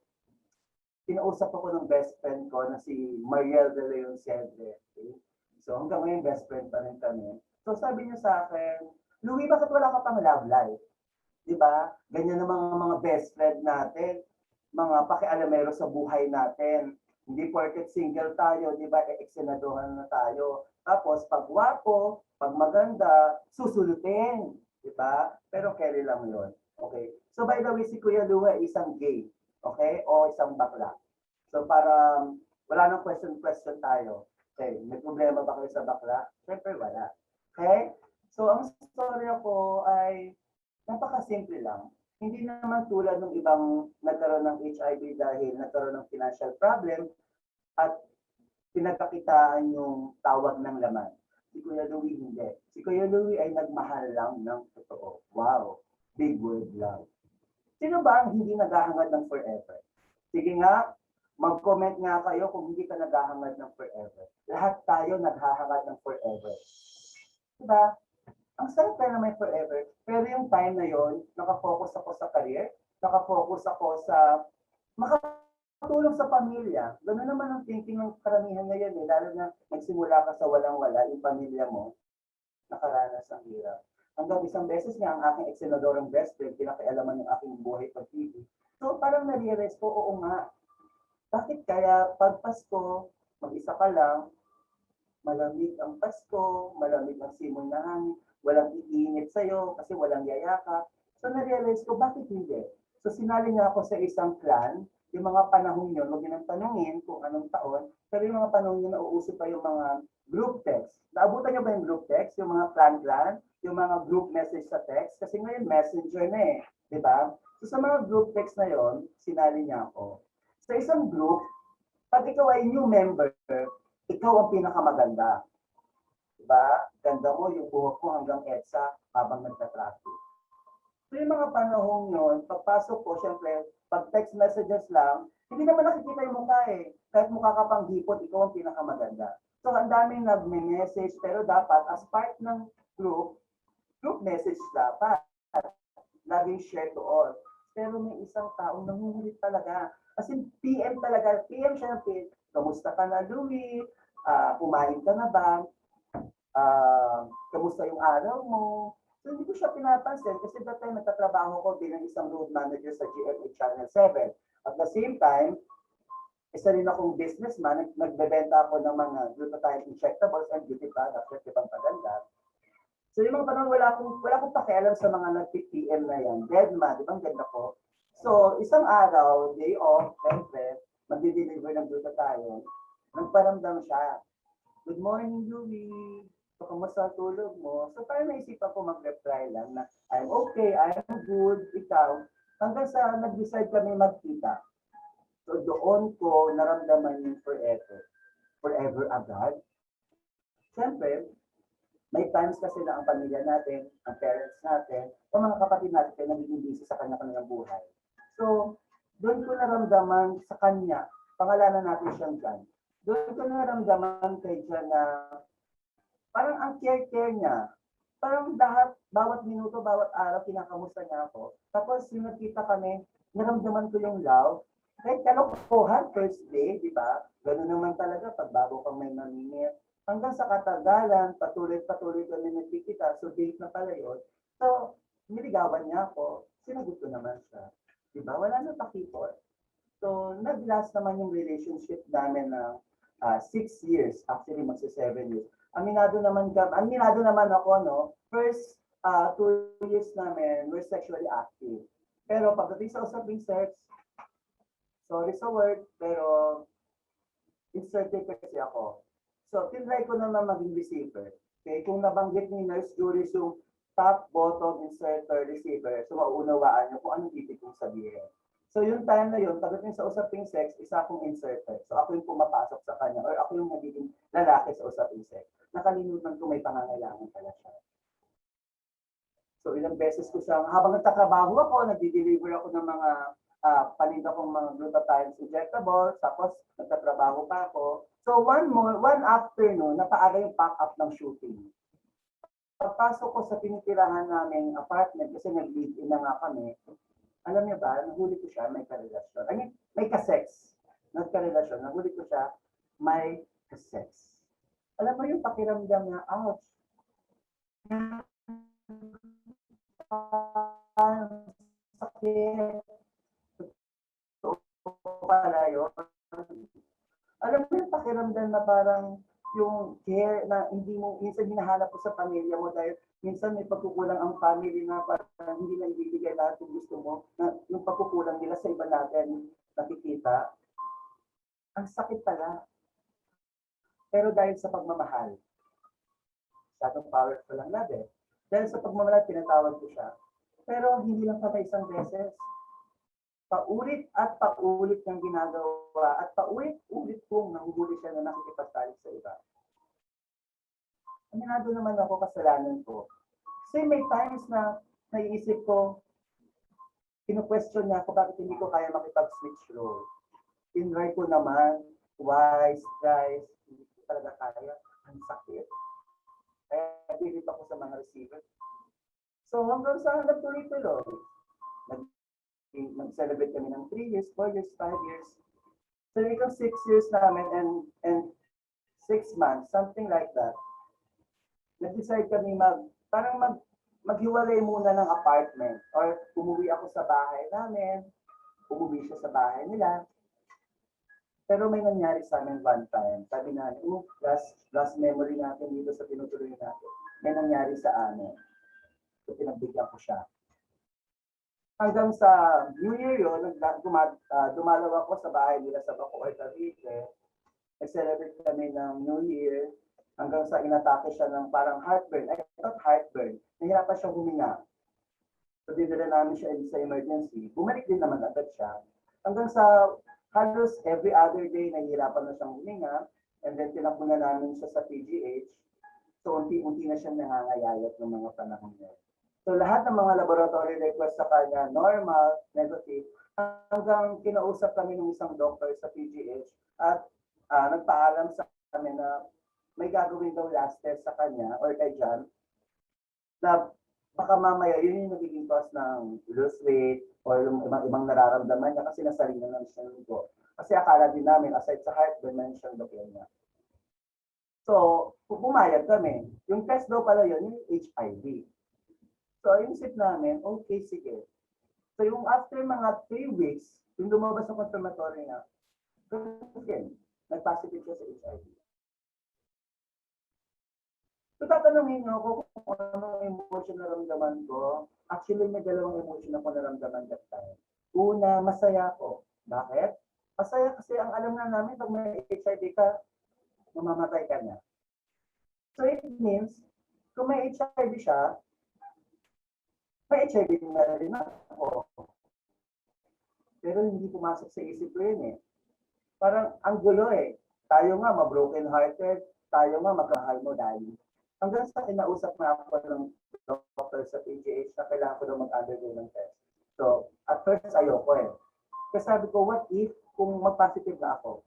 kinausap ako ng best friend ko na si Mariel de Leon Cedre. Okay? So hanggang ngayon, best friend pa rin kami. So sabi niya sa akin, Louie, bakit wala ka pang love life? Diba? Ganyan ang mga best friend natin, mga pakialamero sa buhay natin. Hindi porket single tayo, di ba, eksenaduhan na tayo. Tapos, pag wapo, pag maganda, susulutin. Di ba? Pero carry lang yun. Okay? So, by the way, si Kuya Lua ay isang gay. Okay? O isang bakla. So, para wala nang question tayo. Okay? May problema ba kayo sa bakla? Siyempre, wala. Okay? So, ang story ko ay napakasimple lang. Hindi naman tulad ng ibang nagkaroon ng HIV dahil nagkaroon ng financial problem at pinagkakitaan yung tawag ng laman. Si Kuya Louie hindi. Si Kuya Louie ay nagmahal lang ng totoo. Wow! Big word lang. Sino ba ang hindi naghahangad ng forever? Sige nga, mag-comment nga kayo kung hindi ka naghahangad ng forever. Lahat tayo naghahangad ng forever. Diba? Ang sarap na may forever. Pero yung time na yon, nakafocus ako sa career, nakafocus ako sa makatulong sa pamilya. Ganoon naman ang thinking ng karamihan ngayon eh. Lalo na nagsimula ka sa walang-wala, yung pamilya mo, nakaranas ang hirap. Hanggang isang beses nga ang aking eksenadorong best friend, pinakialaman yung aking buhay pag-TV. So parang na-realize ko, oo nga, bakit kaya pag Pasko, mag-isa ka lang, malamig ang Pasko, malamig ang simoy na hangin, walang iinit sa'yo kasi walang yayakap. So na-realize ko, bakit hindi? So sinali niya ako sa isang clan, yung mga panahon yun, huwag nang tanungin kung anong taon, pero yung mga panahon yun, nauuso pa yung mga group text. Naabutan niyo ba yung group text? Yung mga clan-clan, yung mga group message sa text? Kasi ngayon, messenger na eh. Di ba? So sa mga group text na yon, sinali niya ako. Sa isang group, pag ikaw ay new member, ikaw ang pinakamaganda. Diba? Ganda mo, yung buhok ko hanggang EDSA habang nagtatraffic. So yung mga panahong yun, pagpasok ko, syempre, pag text messages lang, hindi naman nakikita yung mukha eh. Kahit mukha ka pang hipot, ikaw ang pinakamaganda. So ang daming nagme-message, pero dapat as part ng group message dapat. Laging share to all. Pero may isang taong nangungulit talaga. As in, PM talaga. PM siya ng PM. kamusta ka na, Louie? Kumain ka na ba? Kamusta yung araw mo? So hindi ko siya pinapansin kasi that time nagtatrabaho ko bilang isang road manager sa GMA Channel 7. At the same time, isa rin akong businessman, nagbebenta ako ng mga glutathione injectables and beauty products at ibang paganda. So yung mga panahon, wala akong pakialam sa mga nag-PPM na yan. Dead ma, di ba ang ganda ko? So isang araw, day off, syempre, magdi-deliver ng glutathione, nagparamdam siya. Good morning, Louie. So, kamusta ang tulog mo? So parang naisipan ko mag-reply lang na I'm okay, I'm good, ikaw. Hanggang sa nag-decide kami magkita. So doon ko naramdaman yung forever. Forever agad. Siyempre, may times kasi na ang pamilya natin, ang parents natin, o mga kapatid natin nagiging busy sa kanya-kanyang buhay. So, doon ko naramdaman sa kanya, pangalanan natin siyang John. Doon ko naramdaman kay John na parang ang care-care niya. Parang bawat minuto, bawat araw, kinakamusta niya ako. Tapos, yung nagkita kami, naramdaman ko yung love. Kahit kalokohan, first day, di ba? Ganun naman talaga pag bago kang may mamimit. Hanggang sa katagalan, patuloy-patuloy kami nagkikita. So, date na pala yun. So, niligawan niya ako. Sinagot ko naman siya. Di ba? Wala na pakipot. So, nag-last naman yung relationship namin ng 6 years. Actually, magsa 7 years. Aminado naman ako, no? First 2 years namin, we're sexually active. Pero pagdating sa usaping sex, sorry sa word, pero inserted kasi ako. So, tinry ko naman maging receiver. Okay? Kung nabanggit ni Nurse Juris yung top, bottom, inserter, receiver, so mauunawaan nyo kung anong ibig kong sabihin. So, yung time na yun, pagdating sa usaping sex, isa akong inserter. So, ako yung pumapasok sa kanya or ako yung magiging lalaki sa usaping sex. Nakalimutan ko may pangangailangan pala siya. So, ilang beses ko siyang, habang nagtatrabaho ako, nagdi-deliver ako ng mga paninda kong mga glutathione injectables, tapos nagtatrabaho pa ako. So, one afternoon, napaaga yung pack-up ng shooting. Pagpasok ko sa tinitirahan naming apartment, kasi nag-live-in na nga kami, alam niyo ba, nahuli ko siya, may karelasyon. I mean, may kasex. Nagkarelasyon, nahuli ko siya, may kasex. Alam mo yung pakiramdam na, ouch. Sakit. Pala yun. Alam mo yung pakiramdam na parang yung care na hindi mo, minsan hinahanap mo sa pamilya mo dahil minsan may pagkukulang ang family na parang hindi na ibibigay lahat yung gusto mo, na yung pagkukulang nila sa iba natin nakikita. Ang sakit pala. Pero dahil sa pagmamahal, masyadong powerful ang love eh. Dahil sa pagmamahal, tinatawag ko siya. Pero hindi lang pala isang beses. Paulit at paulit niyang ginagawa at paulit-ulit kong nahuhuli siya na nakikipagtalik sa iba. Aminado naman ako, kasalanan ko. Kasi may times na naiisip ko, kinu-question niya ako bakit hindi ko kaya makipag-switch role. Tinry ko naman, twice, thrice, hindi ko talaga kaya. Ang sakit. Kaya bilip ako sa mga receiver. So hanggang sa nagtuloy-tuloy, nag-celebrate kami ng 3 years, 4 years, 5 years. So ikaw 6 years namin and 6 months, something like that. Nag-decide kami maghiwalay muna ng apartment or umuwi ako sa bahay namin, umuwi siya sa bahay nila. Pero may nangyari sa amin one time. Sabi na, last memory natin dito sa tinutuloy natin. May nangyari sa amin. So pinagbigyan ko siya. Hanggang sa New Year yun, dumalaw ako sa bahay nila sa Bacoor, Cavite. Nag-celebrate kami ng New Year hanggang sa inatake siya ng parang heartburn. I thought heartburn. Nahirapan siya huminga. So dinala namin siya sa emergency. Bumalik din naman agad siya. Hanggang sa halos every other day, nahihirapan na siyang huminga. And then tinakbo na namin siya sa PGH. So unti-unti na siya nangangayayat ng mga panahon niya. So lahat ng mga laboratory request sa kanya, normal, negative, hanggang kinausap kami ng isang doctor sa PGH at nagpaalam sa kami na may gagawin daw last test sa kanya or kay John na baka mamaya yun yung nagiging cause ng lose weight or yung ibang nararamdaman niya kasi nasalingan lang siya ng dugo. Kasi akala din namin, aside sa heart, mention leukemia. So, pumayag kami. Yung test daw pala yun, yung HIV. So, inisip namin, okay, sige. So, yung after mga 3 weeks, yung lumabas ng confirmatory na, again, nag-positive siya sa HIV. So, tatanungin niyo ako kung anong emotion na ramdaman ko. Actually, may dalawang emotion ako naramdaman that time. Una, masaya ako. Bakit? Masaya kasi ang alam na namin, pag may HIV ka, mamamatay ka na. So, it means, kung may HIV siya, may HIV na rin ako. Pero hindi pumasok sa isip ko yun eh. Parang ang gulo eh. Tayo nga ma-broken hearted, tayo nga magkahal mo dahil. Hanggang sa kinausap na ako ng doctor sa PGH na kailangan ko na mag-undergo ng test. So, at first ayoko eh. Kasi sabi ko, what if kung mag-positive na ako?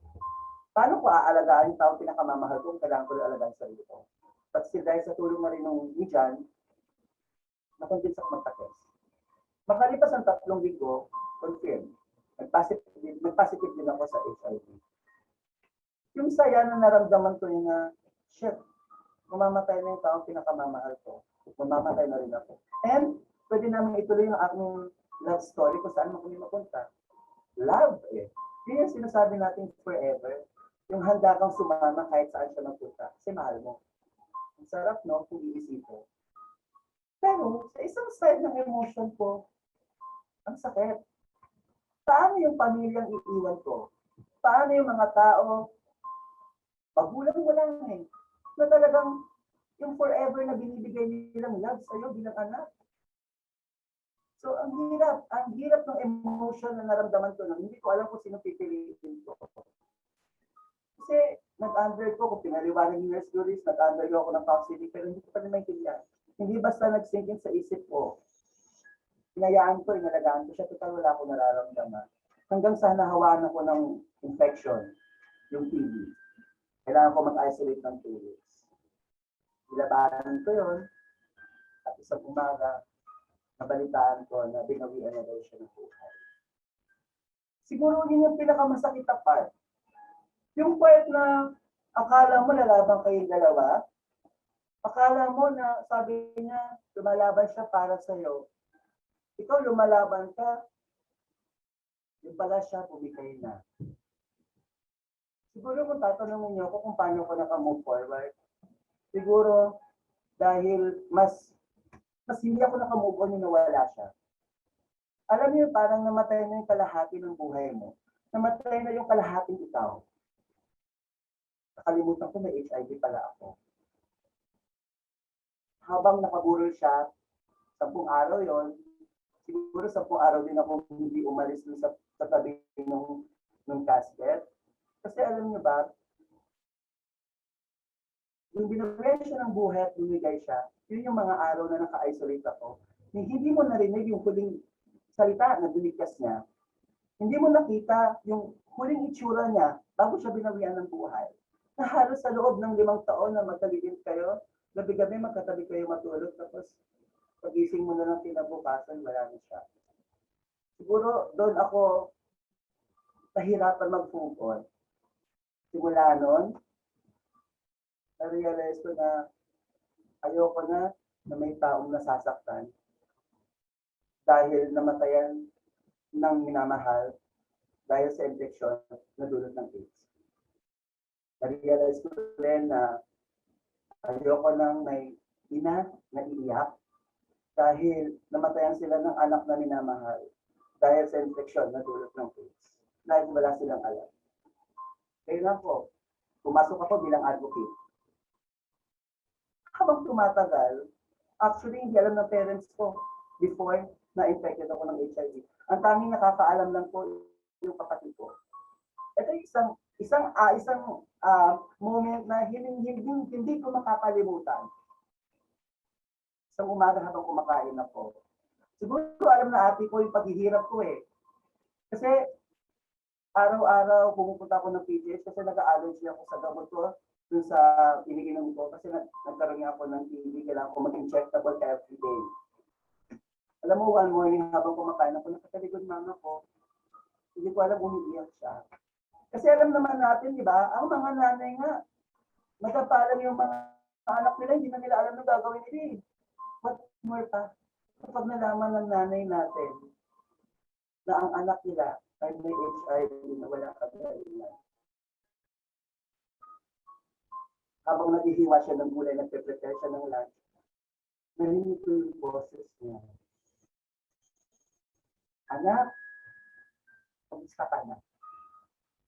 Paano ko aalagaan yung taong pinakamamahal kung kailangan ko na alagaan sa sarili ko? But still, dahil sa tulong na rin ng Nijan, na-convince ako magpa-test. Makalipas ang 3 linggo, confirm. Nag-positive din ako sa HIV. Yung saya na naramdaman ko yun na, shit, mamamatay na yung taong pinakamamahal ko. Mamamatay na rin ako. And pwede namin ituloy yung aking love story kung saan mo kami mapunta. Love eh. Yun yung sinasabi natin forever. Yung handa kang sumama kahit saan siya magpunta. Kasi mahal mo. Ang sarap, no? Kung iisipin. Pero sa isang side ng emotion ko, ang sakit. Paano yung pamilyang iiwan ko? Paano yung mga tao, magulang mo lang eh, na talagang yung forever na binibigay nilang love sa'yo bilang anak. So, ang hirap ng emotion na naramdaman ko na hindi ko alam kung sino pipiliin ko. Kasi nag-under ko, kung pinaliwanag ni Nurse Doris, nag-under ako ng counseling, pero hindi ko pa rin maintindihan. Hindi basta nag-sink in sa isip ko. Inayaan ko, inalagaan ko siya, total wala akong nararamdaman. Hanggang sa nahawaan ako ng infection, yung TB. Kailangan ko mag-isolate ng 2 weeks. Nilabanan ko yun, at isang umaga, nabalitaan ko na binawian na daw siya ng buhay. Siguro yun yung pinakamasakit na part. Yung part na akala mo lalaban kayong dalawa, akala mo na sabi niya, lumalaban siya para sa'yo. Ikaw lumalaban ka, yung pala siya, bumigay na. Siguro kung tatanungin niyo ako kung paano ko naka-move forward, siguro dahil mas hindi ako naka-move on yung nawala siya. Alam niyo, parang namatay na yung kalahati ng buhay mo. Namatay na yung kalahating ikaw. Nakalimutan ko may HIV pala ako. Habang nakaburol siya, 10 araw yon, siguro 10 araw din ako hindi umalis dun sa tabi ng casket. Kasi alam niyo ba, yung binigay siya ng buhay at bumigay siya, yun yung mga araw na naka-isolate ako. Hindi mo narinig yung huling salita na binigkas niya. Hindi mo nakita yung huling itsura niya bago siya binawian ng buhay. Na halos sa loob ng 5 taon na magkaligid kayo, gabi-gabi magkatabi kayo matulog, tapos pagising mo na lang kinabukasan, wala na siya. Siguro doon ako nahirapan mag-focus. Simula noon, na-realize ko na ayoko na may taong nasasaktan dahil namatayan ng minamahal dahil sa infection na dulot ng AIDS. Na-realize ko rin na ayoko nang may ina na iiyak dahil namatayan sila ng anak na minamahal dahil sa infection na dulot ng AIDS. Dahil wala silang alam. Kaya lang po, pumasok ako bilang advocate. Habang tumatagal, actually hindi alam ng parents ko before na infected ako ng HIV. Ang tanging nakakaalam lang po yung kapatid ko. Ito isang moment na hindi ko makakalimutan. Isang umaga habang kumakain ako. Siguro alam na ate ko yung paghihirap ko eh. Kasi araw-araw pumupunta ako ng PGH kasi nag-allergy ako sa gamot ko dun sa iniinom ko kasi nagkaroon nga ako ng TB, kailangan ko mag-injectable every day. Alam mo, one morning habang kumakain ako, nakatalikod mama ko, hindi ko alam umiiyak siya. Kasi alam naman natin, di ba, ang mga nanay nga, nagpapalam yung mga anak nila, hindi na nila alam na gagawin nila eh. What more pa, kapag nalaman ng nanay natin na ang anak nila ay may HIV na wala kagalingan. Habang naghihiwa siya ng gulay, nagpe-prepare siya ng lunch, narinig ko yung boses niya. Anak, kamusta ka na?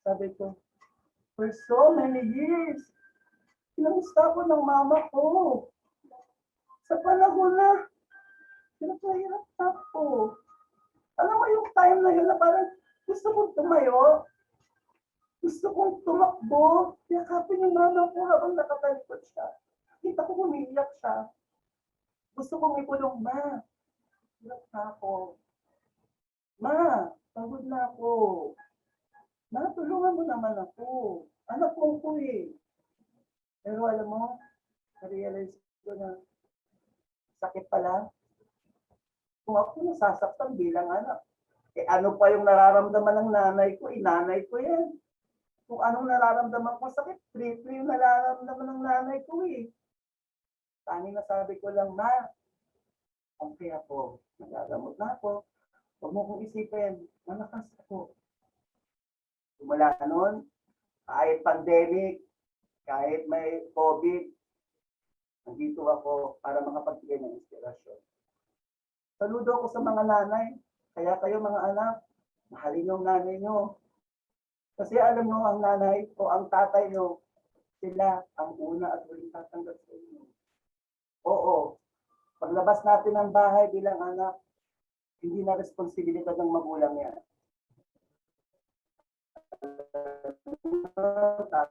Sabi ko, for so many years, kinamusta ko ng mama ko. Sa panahon na, pinapahirap ako. Alam mo yung time na yun na parang gusto kong tumayo, gusto kong tumakbo, yakapin yung mama ko habang nakatalikod siya. Kita ko umiiyak siya. Gusto kong ikulong, ma. Hirap na ako. Ma, pagod na ako. Ma, tulungan mo naman ako. Anak mo ko eh. Pero alam mo, na-realize ko na sakit pala. Kung ako nasasaktan bilang anak, eh ano pa yung nararamdaman ng nanay ko? Inanay ko yan. Kung anong nararamdaman ko sakit, triple yung nararamdaman ng nanay ko eh. Tanging nasabi ko lang, ma, okay ako. Nagagamot na ako. Huwag mo kong isipin, malakas ako. Mula noon, kahit pandemic, kahit may COVID, nandito ako para makapagbigay ng inspirasyon. Saludo ako sa mga nanay, kaya kayo mga anak, mahalin yung nanay nyo. Kasi alam nyo, ang nanay o ang tatay nyo, sila ang una at huling tatanggap sa inyo. Oo, paglabas natin ng bahay bilang anak, hindi na responsibilidad ng magulang yan.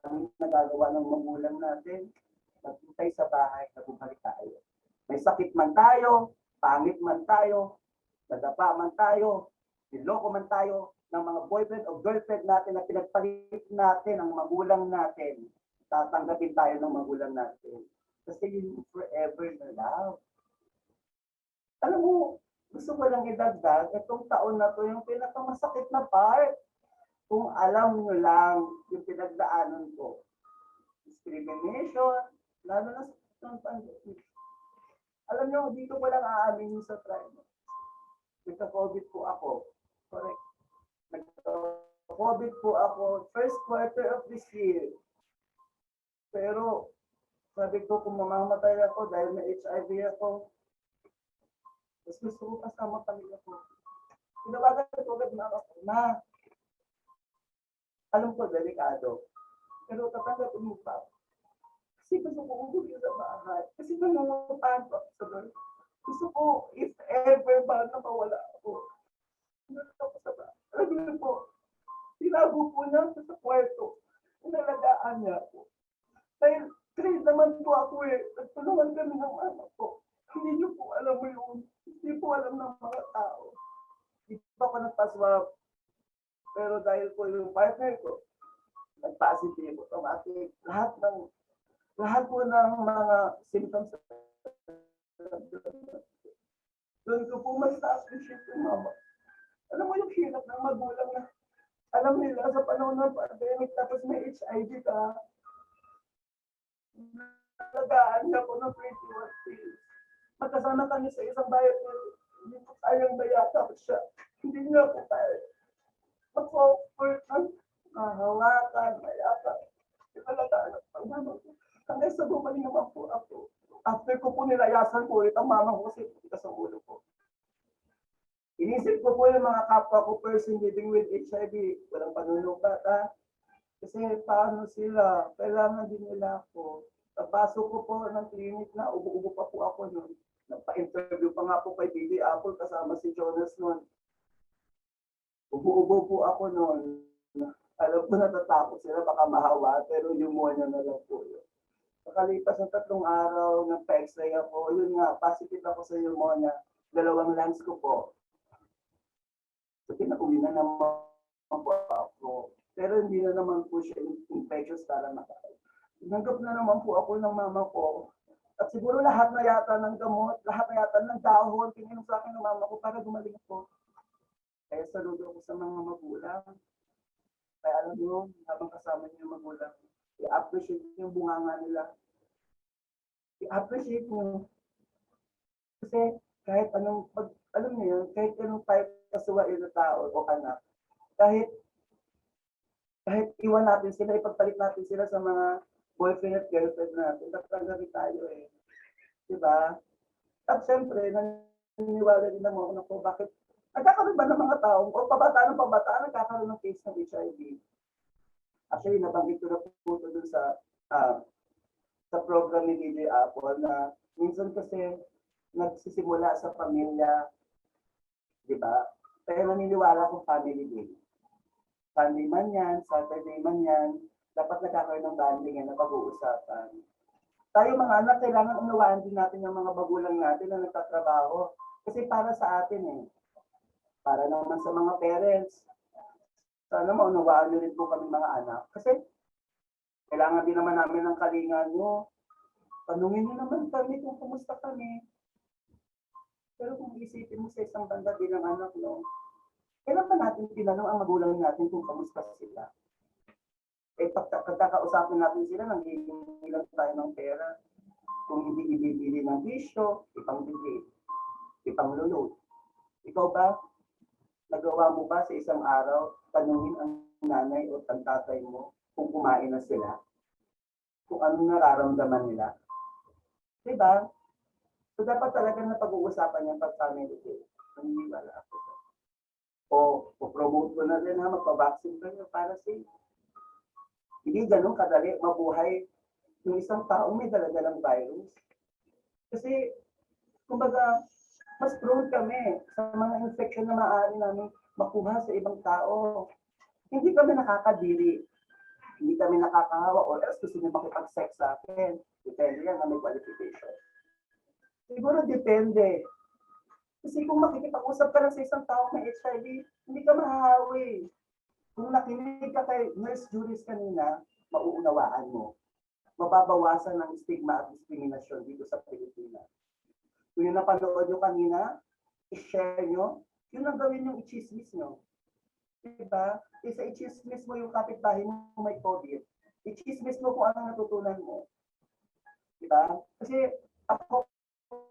Ang nagagawa ng magulang natin, nagputay sa bahay, nagbubalik tayo. May sakit man tayo, pangit man tayo, nadapa man tayo, niloko man tayo ng mga boyfriend o girlfriend natin na pinagpalit natin ang magulang natin, tatanggapin tayo ng magulang natin. Kasi yun forever na love. Alam mo, gusto ko lang idagdag, itong taon na to yung pinakamasakit na part. Kung alam nyo lang yung pinagdaanan ko. Discrimination, lalo na sa pandemic. Alam nyo, dito ko lang aamin sa tribe. Nagka-COVID po ako. Correct. Nagka-COVID po ako first quarter of this year. Pero, sabi ko, kung mamamatay ako dahil may HIV ako, mas gusto ko kasama pamilya ko. Tinawagan ko agad na ako, ma, alam ko, delikado. Pero tatanggapin mo pa. Kasi gusto ko umuwi sa bahay. Kasi nangungupahan pa sa bahay. Gusto ko, if ever ba na mawala ako, nandito ako sa bahay. Alam niyo po, tinago po niya sa kwarto. Inalagaan niya ako. Dahil trade naman po ako eh. Nagtulungan kami ng mama ko. Hindi niyo po alam mo yun. Hindi po alam ng mga tao. Hindi pa ako nagpaswab. Pero dahil po yung partner ko, nagpa-positive, automatic, lahat po ng mga symptoms, doon ko po mas na-appreciate yung mama. Alam mo yung hirap ng magulang na alam nila sa panahon ng pandemic, tapos may HIV ka, nalagaan niya po ng 21 days. Magkasama kami sa isang bayan, hindi po kayang bayakap siya. Hindi niya po kaya. Mag-offer ng hawakan, mayakap. Pinalagaan ang pagmamang ko. Hanggang sa bumalik naman po ako. After ko po nilayasan po ulit ang mama ko kasi ito sa ulo ko. Inisip ko po yung mga kapwa ko person living with HIV. Walang panunubata. Kasi paano sila? Kailangan din nila ako. Papasok ko po ng clinic na ubo-ubo pa po ako noon. Nagpa-interview pa nga po kay Billy Apple kasama si Jonas noon. Ubo-ubo po ako noon. Alam ko natatakot sila baka mahawa pero pneumonia na lang po yun. Nakalipas ng 3 araw, nagpa-x-ray ako. Yun nga, positive ako sa pneumonia. 2 lungs ko po. So, pinauwi na naman po ako. Pero hindi na naman po siya infectious para makain. Tinanggap na naman po ako ng mama ko. At siguro lahat na yata ng gamot, lahat na yata ng dahon, pininom sa akin ng mama ko para gumaling ako. Kaya saludo ko sa mga magulang. Kaya alam nyo, habang kasama niyo yung magulang, i-appreciate niyo yung bunganga nila. I-appreciate niyo. Kasi kahit anong, alam niyo yun, kahit anong type kasuwain na tao o anak, kahit iwan natin sila, ipagpalit natin sila sa mga boyfriend at girlfriend natin, tatanggalin tayo eh. Diba? At syempre, naniniwala din naman ako, bakit nagkakaroon ba ng mga taong, o pabataan ng pabataan, nagkakaroon ng case ng HIV? Actually, nabanggit ko na po ito dun sa program ni DJ Apple na minsan kasi nagsisimula sa pamilya, di ba? Kaya naniniwala akong family day. Sunday man yan, Saturday man yan, dapat nagkakaroon ng banding yan na pag-uusapan. Tayo mga anak, kailangan unawaan din natin yung mga bagulang natin na nagtatrabaho. Kasi para sa atin eh. Para naman sa mga parents. Sana maunawaan nyo rin po kami mga anak. Kasi kailangan din naman namin ng kalingan nyo. Tanungin nyo naman kami kung kumusta kami. Pero kung isipin mo sa isang banda bilang anak, no? Kailan pa natin tinanong ang magulang natin kung kamusta sila? Eh, pagkakausapin natin sila, nanghihingi lang tayo ng pera. Kung hindi ibibili ng bisyo, ipangbigay, ipanglulot. Ikaw ba, nagawa mo ba sa isang araw, tanungin ang nanay o ang tatay mo kung kumain na sila? Kung anong nararamdaman nila? Diba? So dapat talaga na pag-uusapan yung pag-family day. Naniniwala ako sa o promote ko na rin ha, magpa-vaccine kayo para safe. Hindi ganun kadali mabuhay yung isang taong may daladalang virus. Kasi, kumbaga, mas prone kami sa mga infection na maaari namin makuha sa ibang tao. Hindi kami nakakadiri. Hindi kami nakakahawa o else gusto nyo makipag-sex sa akin. Depende yan na may qualification. Siguro depende. Kasi kung makikipag-usap ka lang sa isang tao may HIV, hindi ka mahahawi. Kung nakinig ka kay Nurse Juris kanina, mauunawaan mo. Mababawasan ng stigma at discrimination dito sa Pilipinas. Kung yung napanood nyo kanina, i-share nyo, yun ang gawin yung i-chismis nyo. Diba? Isa i-chismis mo yung kapitbahay mo may COVID. I-chismis mo kung anong natutunan mo. Diba? Kasi ako,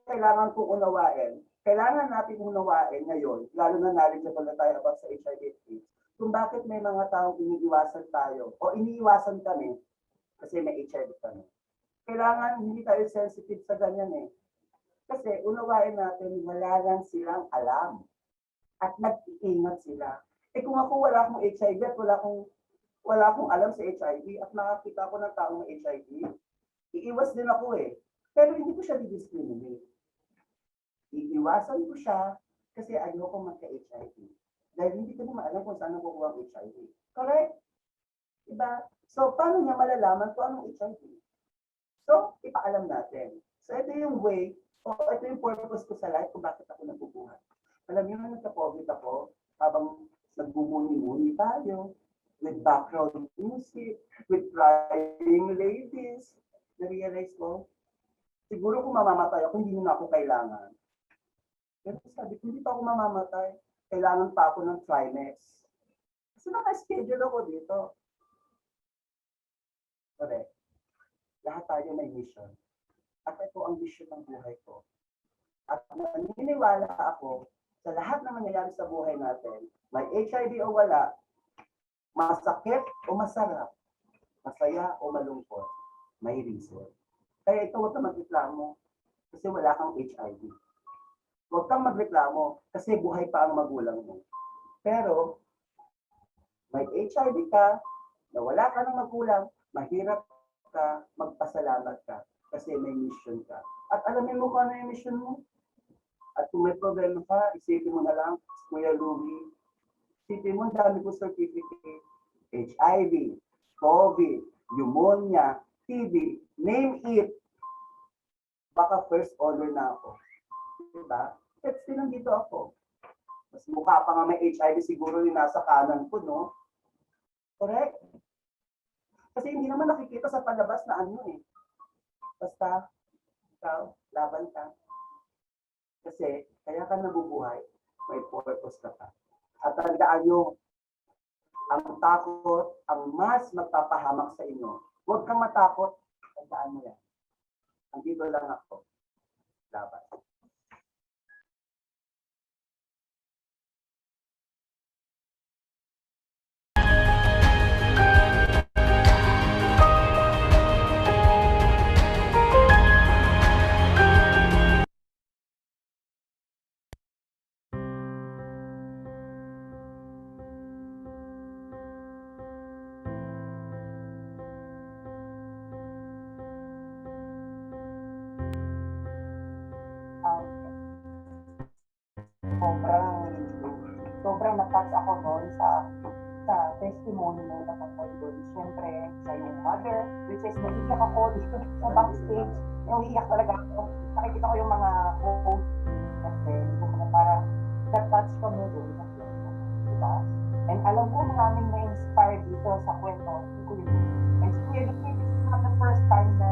kailangan kong unawain. Kailangan natin unawain ngayon, lalo na knowledgeable na tayo about sa HIV/AIDS, kung bakit may mga taong iniiwasan tayo o iniiwasan kami kasi may HIV kami. Kailangan hindi tayo sensitive sa ganyan eh. Kasi unawain natin, wala lang silang alam at nag-iingat sila. Eh kung ako wala akong HIV at wala akong alam sa HIV at nakakita ko ng taong may HIV, iiwas din ako eh. Pero hindi ko siya di-discriminate. Iiwasan ko siya kasi ayoko magka-HIV. Dahil hindi ko naman alam kung saan nakukuha ang HIV. Correct? Diba? So, paano niya malalaman kung anong HIV? So, ipaalam natin. So, ito yung way, o ito yung purpose ko sa life kung bakit ako nabubuhay. Alam niyo na nagka-COVID ako, habang nagbumuni-muni tayo, with background music, with crying ladies, na-realize ko, siguro kung mamamatay ako, hindi na ako kailangan. Pero sabi ko, hindi pa ako mamamatay. Kailangan pa ako ng Trimex. Kasi naka-schedule ako dito. Correct. Lahat tayo may mission. At ito ang mission ng buhay ko. At naniniwala ako sa lahat na nangyayari sa buhay natin, may HIV o wala, masakit o masarap, masaya o malungkot, may reason. Kaya ito, huwag kang magreklamo kasi wala kang HIV. Huwag kang magreklamo kasi buhay pa ang magulang mo. Pero, may HIV ka, na wala ka ng magulang, mahirap ka, magpasalamat ka kasi may mission ka. At alamin mo kung ano yung mission mo. At kung may problema ka, isipin mo na lang, Kuya Louie, isipin mo, dami ko certificate, HIV, COVID, pneumonia, TB, name it. Baka first order na ako. Diba? At still nandito ako. Mas mukha pa nga may HIV siguro yung nasa kanan ko, no? Correct? Kasi hindi naman nakikita sa palabas na ano eh. Basta, ikaw, laban ka. Kasi, kaya ka nabubuhay, may purpose ka pa. At tandaan nyo, Ang takot ang mas magpapahamak sa inyo. Huwag kang matakot. Tandaan mo yan. Andito lang ako. Laban. sobrang na-touch ako noon sa testimony mo na tungkol doon. Siyempre, sa iyong mother, which is naiiyak ako dito sa backstage. Naiiyak talaga ako. Nakikita ko yung mga posts kasi parang na-touch kami doon sa kwento. Diba? And alam ko maraming na-inspire dito sa kwento ni Kuya Luis. And si Kuya Luis, this is not the first time na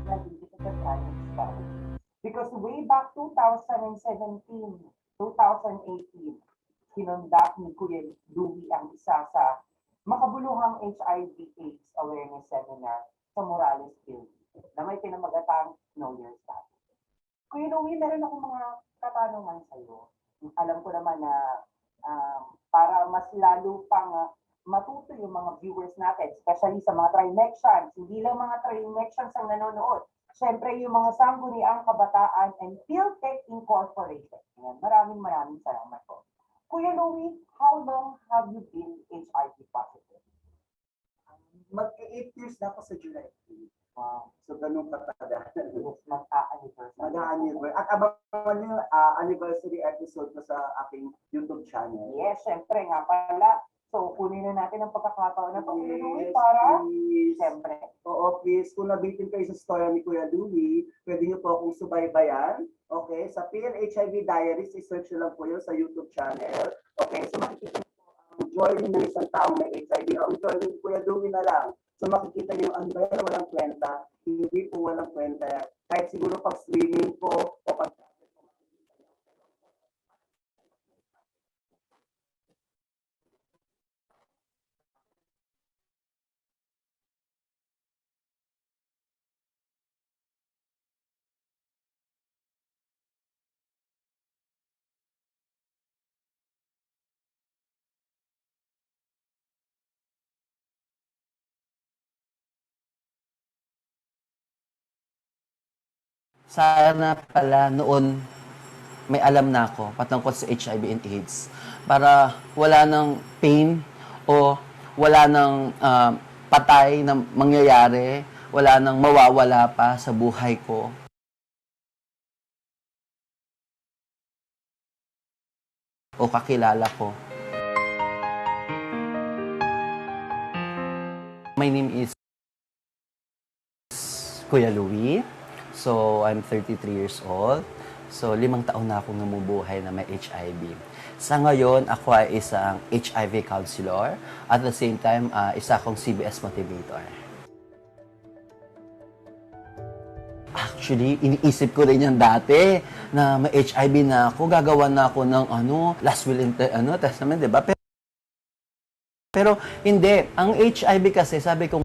nandito sa private study. Because way back 2017, 2018, sinundak ni Kuya Louie ang isa sa makabuluhang HIV/AIDS awareness seminar sa Morales Building na may pinamagatang Know Your Status. Kuya Louie, meron akong mga katanungan sa iyo. Alam ko naman na para mas lalo pang matuto yung mga viewers natin, especially sa mga trimexians, hindi lang mga trimexians ang nanonood. Siyempre, yung mga sangguniang kabataan and PhilTech Incorporated. Maraming salamat po. Kuya Louie, how long have you been HIV positive? Mag-8 years na ako sa July. Wow. So, ganun katagal. Mag-a-anniversary. Mag-a-anniversary. At abangan niyo anniversary episode ko sa aking YouTube channel. Yes, syempre nga pala. So, kunin na natin ang pagkakataon na Kuya Louie para, syempre. Oo, please. Kung nabitin kayo sa story ni Kuya Louie, pwede niyo po akong subaybayan. Okay? Sa PLHIV Diaries, i-search nyo lang po yun sa YouTube channel. Okay? So, makikita niyo po ang journey ng isang taong may HIV. Ang journey ni Kuya Louie na lang. So, makikita niyo ang bayan walang kwenta. Hindi po walang kwenta. Kahit siguro pag swimming po o pag Sana pala noon may alam na ako patungkol sa HIV and AIDS para wala nang pain o wala nang patay na mangyayari, wala nang mawawala pa sa buhay ko. O kakilala ko. My name is Kuya Louie. So, I'm 33 years old. So, 5 taon na akong namumuhay na may HIV. Sa ngayon, ako ay isang HIV counselor. At the same time, isa akong CBS motivator. Actually, iniisip ko rin yan dati na may HIV na ako. Gagawa na ako ng last will in testament, diba? Pero hindi. Ang HIV kasi, sabi ko,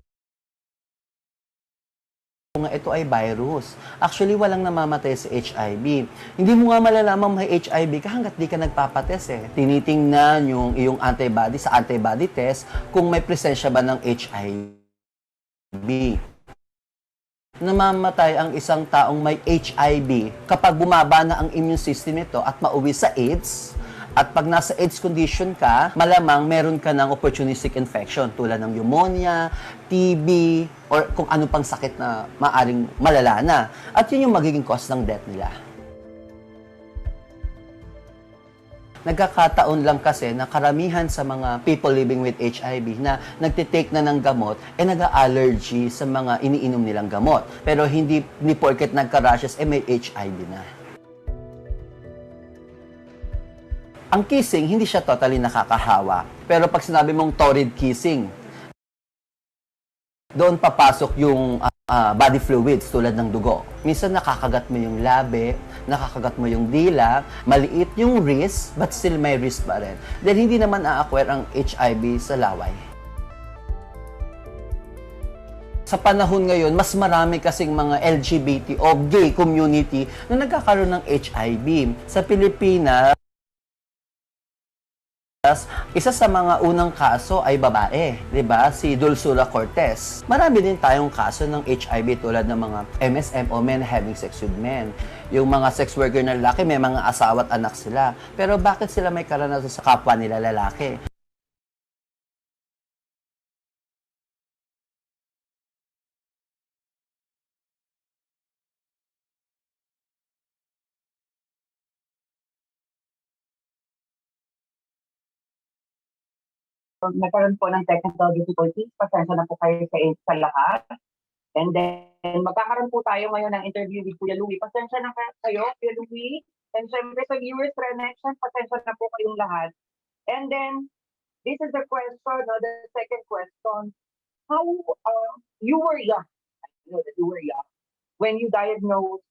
ito ay virus. Actually, walang namamatay sa HIV. Hindi mo nga malalaman may HIV ka hanggat di ka nagpapatest eh. Tinitingnan yung iyong antibody sa antibody test kung may presensya ba ng HIV. Namamatay ang isang taong may HIV kapag bumaba na ang immune system nito at mauwi sa AIDS. At pag nasa AIDS condition ka, malamang meron ka ng opportunistic infection tulad ng pneumonia, TB, or kung ano pang sakit na maaring malala na. At yun yung magiging cause ng death nila. Nagkakataon lang kasi na karamihan sa mga people living with HIV na nagtitake na ng gamot ay nag-allergy sa mga iniinom nilang gamot. Pero hindi porket nagka-rashes may HIV na. Ang kissing, hindi siya totally nakakahawa. Pero pag sinabi mong torrid kissing, doon papasok yung body fluids tulad ng dugo. Minsan nakakagat mo yung labi, nakakagat mo yung dila, maliit yung wrist, but still may risk pa rin. Dahil hindi naman a-acquire ang HIV sa laway. Sa panahon ngayon, mas marami kasing mga LGBT o gay community na nagkakaroon ng HIV. Sa Pilipinas, isa sa mga unang kaso ay babae, 'di ba? Si Dulcura Cortez. Marami din tayong kaso ng HIV tulad ng mga MSM o men having sex with men. Yung mga sex worker na lalaki, may mga asawa at anak sila. Pero bakit sila may karanasan sa kapwa nila lalaki? Nagkaroon po ng technical difficulties. Pasensya na po kayo sa lahat. And then, magkakaroon po tayo ngayon ng interview with Kuya Louie. Pasensya na kayo, Kuya Louie. And syempre sa viewers connection, pasensya na po kayong lahat. And then, this is the question, the second question. How you were young, I know that you were young, when you diagnosed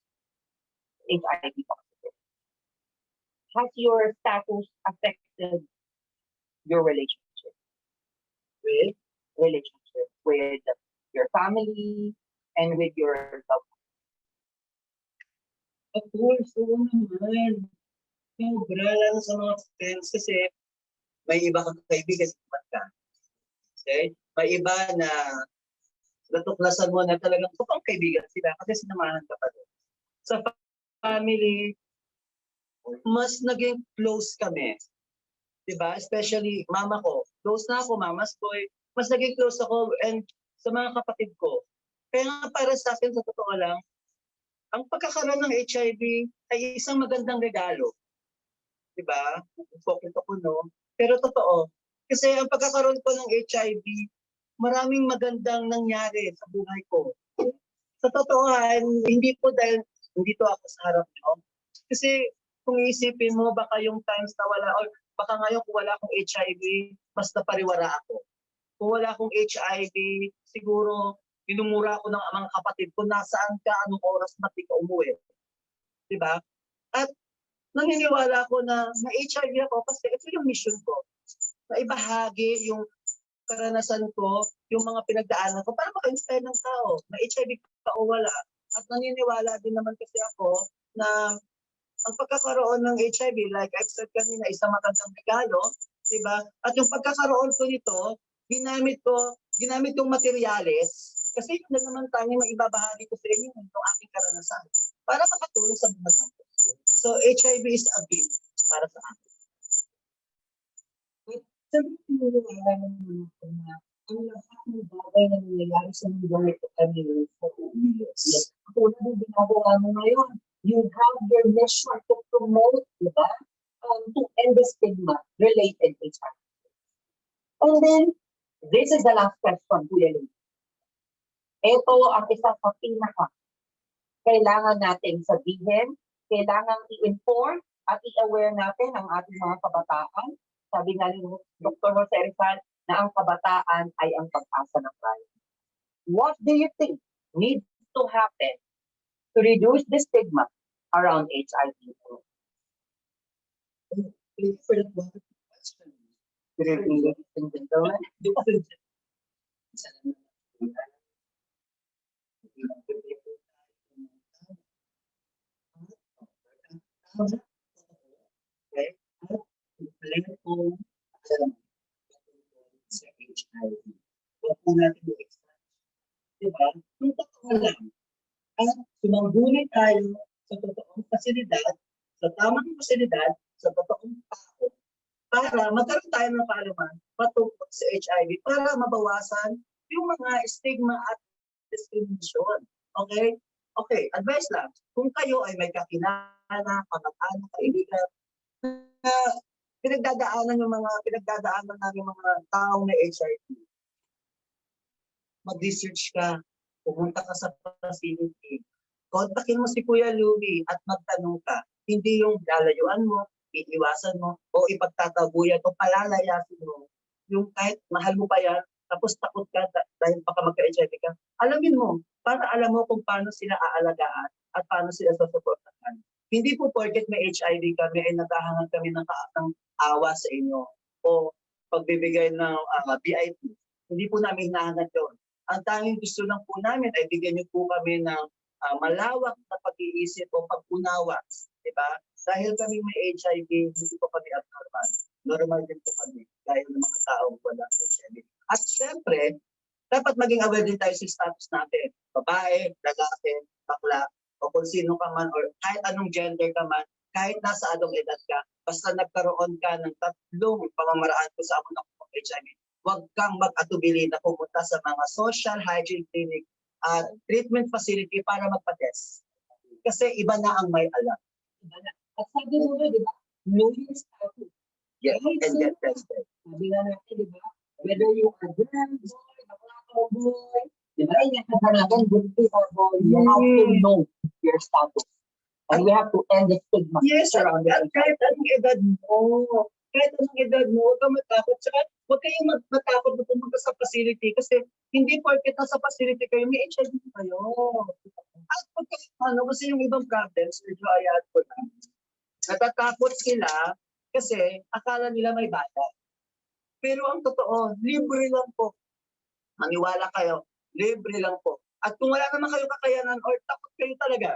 HIV positive. Has your status affected your relationship with your family and with your loved ones? Of course, oo naman. Sobra, lalo sa mga friends kasi may iba kang kaibigan sa ka. Okay? May iba na natuklasan mo na talagang totoong kaibigan sila kasi sinamahan ka pa doon. Sa family, mas naging close kami. Diba? Especially mama ko. Close na ako, mama's boy. Mas naging close ako and sa mga kapatid ko. Kaya nga para sa akin, sa totoo lang, ang pagkakaroon ng HIV ay isang magandang regalo. Diba? Focus ako, no? Pero totoo. Kasi ang pagkakaroon ko ng HIV, maraming magandang nangyari sa buhay ko. Sa totoohan, hindi po dahil nandito ako sa harap nyo. Kasi kung iisipin mo, baka yung times na wala, or baka ngayon kung wala akong HIV, mas napariwara ako. Kung wala akong HIV, siguro minumura ako ng mga kapatid ko, nasaan ka, anong oras na ka umuwi. Diba? At naniniwala ko na HIV ako kasi ito yung mission ko. Na ibahagi yung karanasan ko, yung mga pinagdaanan ko, para maka-inspire ng tao. Na HIV ka o wala. At naniniwala din naman kasi ako na ang pagkakaroon ng HIV, like I said kanina, isang magandang regalo, diba? At yung pagkakaroon ko nito, ginamit yung materyales, kasi yun na naman tayo maibabahagi ko sa inyo yung aking karanasan para makatulong sa mga tao. So HIV is a gift para sa akin. At sabi ko naman ako na ang lahat ng bagay na nangyayari sa mundo ito kami sa years. Ako na din ginagawa mo ngayon. You have your mission to promote, diba? To end the stigma related to HIV. And then, this is the last question, Kuya Lee. Ito ang isa sa pinaka kailangan natin sabihin, kailangan i-inform at i-aware natin ang ating mga kabataan. Sabi nga ni Dr. Jose Rizal na ang kabataan ay ang pag-asa ng bayan. What do you think needs to happen to reduce the stigma around HIV? Sa HIV. Huwag po natin i-extract. Diba? Yung totoo lang. At sumangguni tayo sa totoong pasilidad, sa tamang pasilidad, sa totoong tao, para magkaroon tayo ng kaalaman patungkol sa HIV para mabawasan yung mga stigma at discrimination. Okay? Okay, advice lang. Kung kayo ay may kakilala, kamag-anak, kaibigan, na pinagdadaanan namin mga taong may HIV, mag-research ka, pumunta ka sa facility, kontakin mo si Kuya Louie at magtanong ka. Hindi yung lalayuan mo, iiwasan mo, o ipagtataguyan o palalayasin mo. Yung kahit mahal mo pa yan, tapos takot ka dahil baka magka-HIV ka, alamin mo, para alam mo kung paano sila aalagaan at paano sila susuportahan. Hindi po porket may HIV kami ay naghahangad kami ng awa sa inyo o pagbibigay ng BIP. Hindi po namin hinahangad yun. Ang tanging gusto lang po namin ay bigyan niyo po kami ng malawak na pag-iisip o pag-unawa. Diba? Dahil kami may HIV, hindi po kami abnormal. Normal din po kami dahil ng mga taong wala HIV. At syempre, dapat maging aware din tayo sa status natin. Babae, lalaki, bakla, o kung sino ka man, or kahit anong gender ka man, kahit nasa anong edad ka, basta nagkaroon ka ng tatlong pamamaraan kung saan mo nakuha HIV, huwag kang mag-atubili na pumunta sa mga social hygiene clinic at treatment facility para magpa-test. Kasi iba na ang may alam. Iba na. At sabi mo na, di ba? Know your status. Yeah, and get tested. Sabi nga natin, di ba? Whether you are girl, boy, bakla or boy, di ba? Inakaganagan, buntis or boy, you have to know your status. And we have to end the stigma. Yes, at kahit anong edad mo, huwag kang matakot. Saka, huwag kayong matakot na pumunta sa facility kasi hindi porket nasa facility kayo, may HIV kayo. At pag kasi yung ibang problems, medyo ayat ko na. Natatakot sila kasi akala nila may bata. Pero ang totoo, libre lang po. Maniwala kayo, libre lang po. At kung wala naman kayo kakayanan or takot kayo talaga,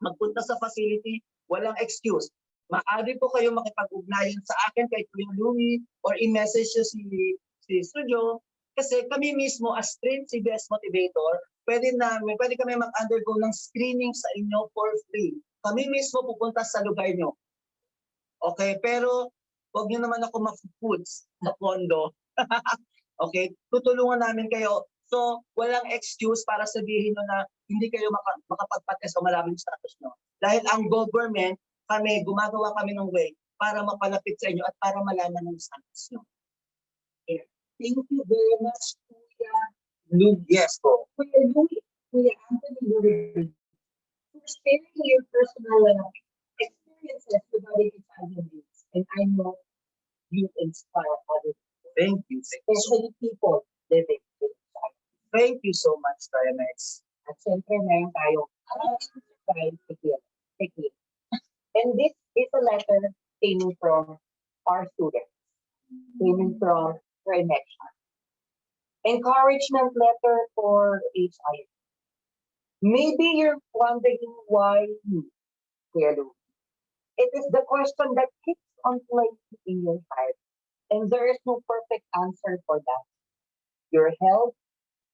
magpunta sa facility, walang excuse. Maaari po kayo makipag-ugnayan sa akin kay Kuya Louie or i-message nyo si Studio kasi kami mismo as trained CBS Motivator, pwede kami mag-undergo ng screening sa inyo for free. Kami mismo pupunta sa lugar nyo. Okay, pero huwag nyo naman ako ma-foods sa pondo. Okay, tutulungan namin kayo. So, walang excuse para sabihin nyo na hindi kayo makapagpates o malaman yung status nyo. Dahil ang government, gumagawa kami ng way para mapalapit sa inyo at para malaman ng status nyo. Yeah. Thank you very much, Kuya Louie. Yes, po. Kuya Louie, Kuya Anthony, for sharing your personal experiences regarding HIV/AIDS. And I know you inspire other people. Thank you. Especially people living with HIV. Thank you so much, Diamex. At syempre, meron tayong surprise ticket. And this is a letter came from our students, came from Connection. Encouragement letter for HIV. Maybe you're wondering why me, Kuya Louie. It is the question that keeps on playing in your heart, and there is no perfect answer for that. Your health,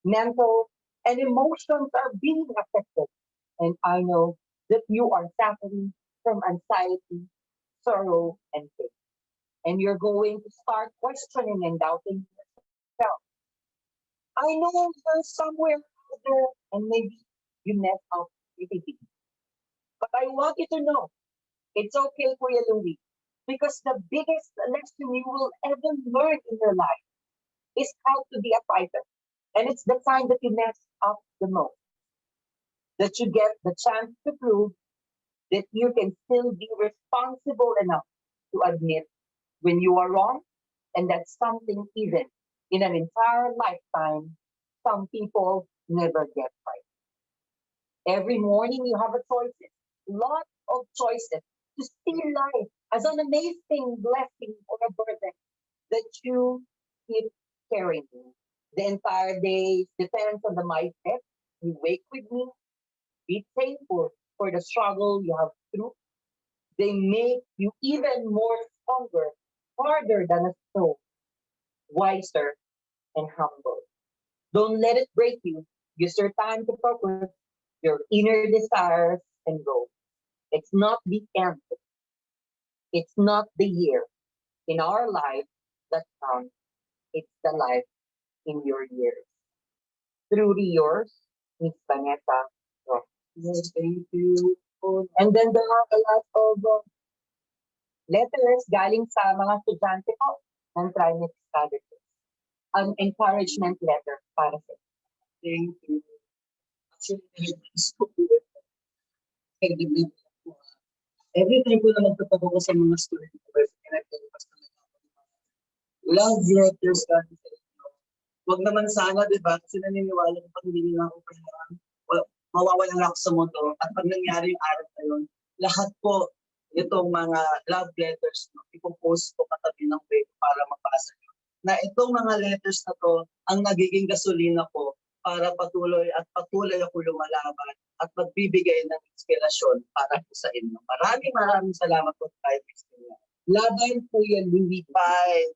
mental, and emotions are being affected, and I know that you are suffering from anxiety, sorrow, and pain. And you're going to start questioning and doubting yourself. I know you're somewhere out there, and maybe you messed up repeatedly. But I want you to know, it's okay, Kuya Louie, because the biggest lesson you will ever learn in your life is how to be a fighter. And it's the time that you mess up the most, that you get the chance to prove that you can still be responsible enough to admit when you are wrong, and that's something even in an entire lifetime, some people never get right. Every morning you have a choices, lots of choices to see life as an amazing blessing or a burden that you keep carrying. The entire day depends on the mindset you wake with me. Be thankful for the struggle you have through. They make you even more stronger, harder than a stone, wiser and humble. Don't let it break you. Use your time to focus your inner desires and goals. It's not the end. It's not the year in our life that counts. It's the life in your years. Truly yours, Miss Vanessa. Yes, thank you. And then there are a lot of letters galing sa mga estudyante ko ng trimester colleges. An encouragement letter para sa inyo. Thank you. Actually, every time po na magtatapos ko sa mga student ko, love letters Wag naman sana, di ba? Kasi naniniwala ko pag hindi nila ako kailangan, mawawalan ako sa mundo. At pag nangyari yung araw na yun, lahat po itong mga love letters, no, ipopost ko katabi ng bed para mabasa nyo. Na itong mga letters na to, ang nagiging gasolina ko para patuloy ako lumalaban at magbibigay ng inspirasyon para po sa inyo. Maraming salamat po tayo. Laban po yan, hindi fight.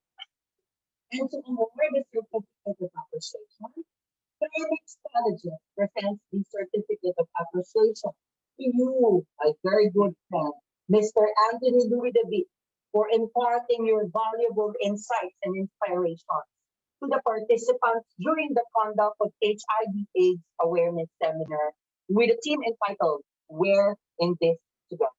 And to award the certificate of appreciation, Training Strategist presents the certificate of appreciation to you, my very good friend, Mr. Anthony Louis DeVitt, for imparting your valuable insights and inspirations to the participants during the conduct of HIV/AIDS awareness seminar with a team entitled We're in This Together.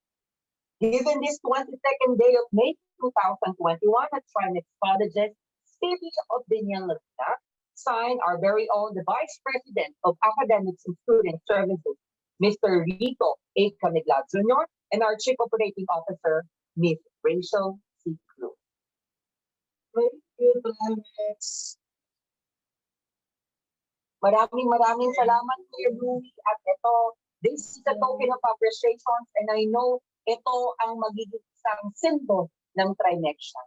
Given this 22nd day of May 2021 at Trinex Colleges, City of Binyan, Laguna, signed our very own the Vice President of Academics and Student Services, Mr. Rito A. Camigla Jr., and our Chief Operating Officer, Ms. Rachel C. Cruz. Thank you, Trinex. Maraming salamat, Kuya Louie. At ito, this is a token of appreciation, and I know ito ang magiging isang symbol ng Trinexian.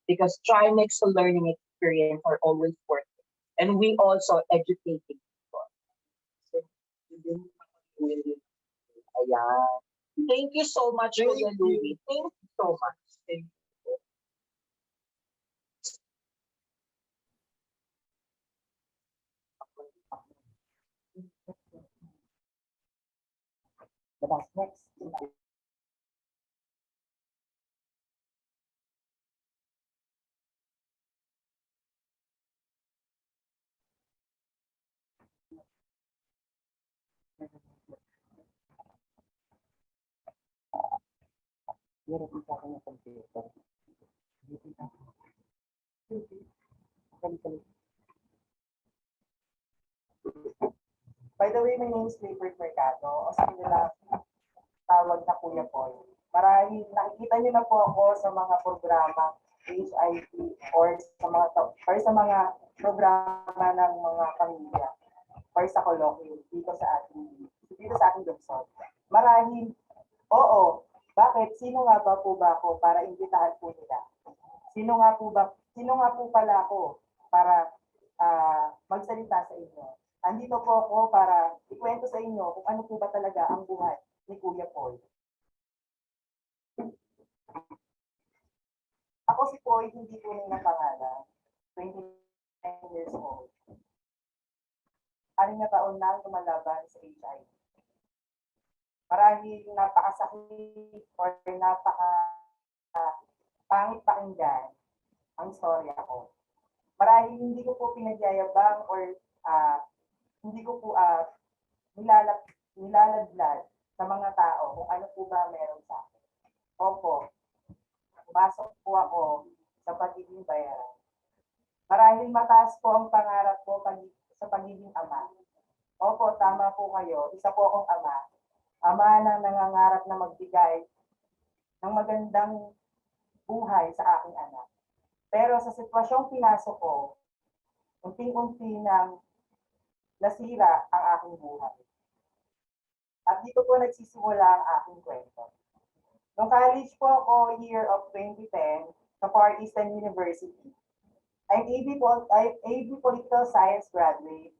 Because Trinex learning experience are always worth it. And we also educating people. So, ayan. Thank you so much, Kuya Louie. Thank you so much. Thank you. Next. By the way, my name is Clifford Mercado. O sa kanila, tawag na Kuya Paul. Marahil nakikita niyo na po ako sa mga programa HIV or sa mga programa ng mga pamilya or sa colloquium dito sa ating lungsod. Marahil, oo, bakit? Sino nga ba po ba ako para imbitahan po nila? Sino nga po pala ako para magsalita sa inyo? Andito po ako para ikwento sa inyo kung ano po ba talaga ang buhay ni Kuya Paul. Ako si Paul, hindi tunay na pangalan. 29 years old. 6 na taon na lumalaban sa HIV. Marahil napakasakit or pangit pakinggan ang storya ko. Marahil hindi ko po pinagyayabang or hindi ko po nilaladlad sa mga tao kung ano po ba meron sa akin. Opo, pumasok po ako sa pagiging bayaran. Marahil mataas po ang pangarap ko sa pagiging ama. Opo, tama po kayo. Isa po akong ama. Ama na nangangarap na magbigay ng magandang buhay sa aking anak. Pero sa sitwasyong pinasok ko, unting-unti nang nasira ang aking buhay. At dito po nagsisimula ang aking kwento. Nung college po ako, year of 2010, sa Far Eastern University, I'm AB Political Science graduate.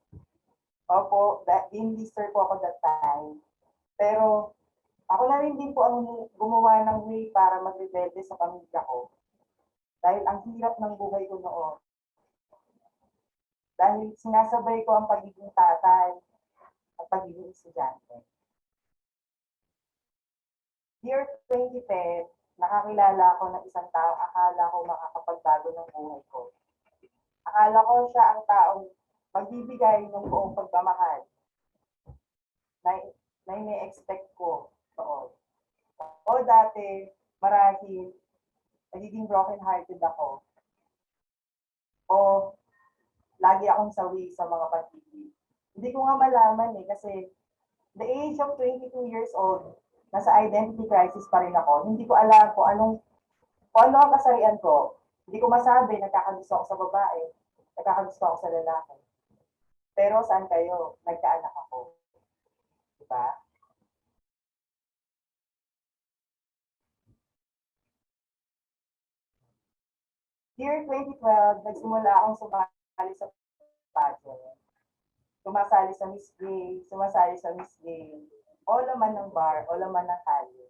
Opo, Dean Lister po ako that time. Pero ako na rin din po ang gumawa ng way para magrebelde sa pamilya ko. Dahil ang hirap ng buhay ko noon. Dahil sinasabay ko ang pagiging tatay at pagiging estudyante. Year 2010, nakakilala ako ng isang tao, akala ko makakapagbago ng buhay ko. Akala ko siya ang taong magbibigay ng buong pagmamahal na ini-expect ko noon. O dati, marahil, nagiging broken-hearted ako. O lagi akong sawi sa mga pag-ibig. Hindi ko nga malaman kasi the age of 22 years old, nasa identity crisis pa rin ako. Hindi ko alam kung ano ang kasarian ko. Hindi ko masabi, nagkakagusto ako sa babae. Nagkakagusto ako sa lalaki. Pero saan kayo? Nagkaanak ako. Diba? Year 2012, nagsimula akong sumali sa pageant. Sumasali sa Miss Gay, sumasali sa Miss Gay, o laman ng bar, o laman ng kalye.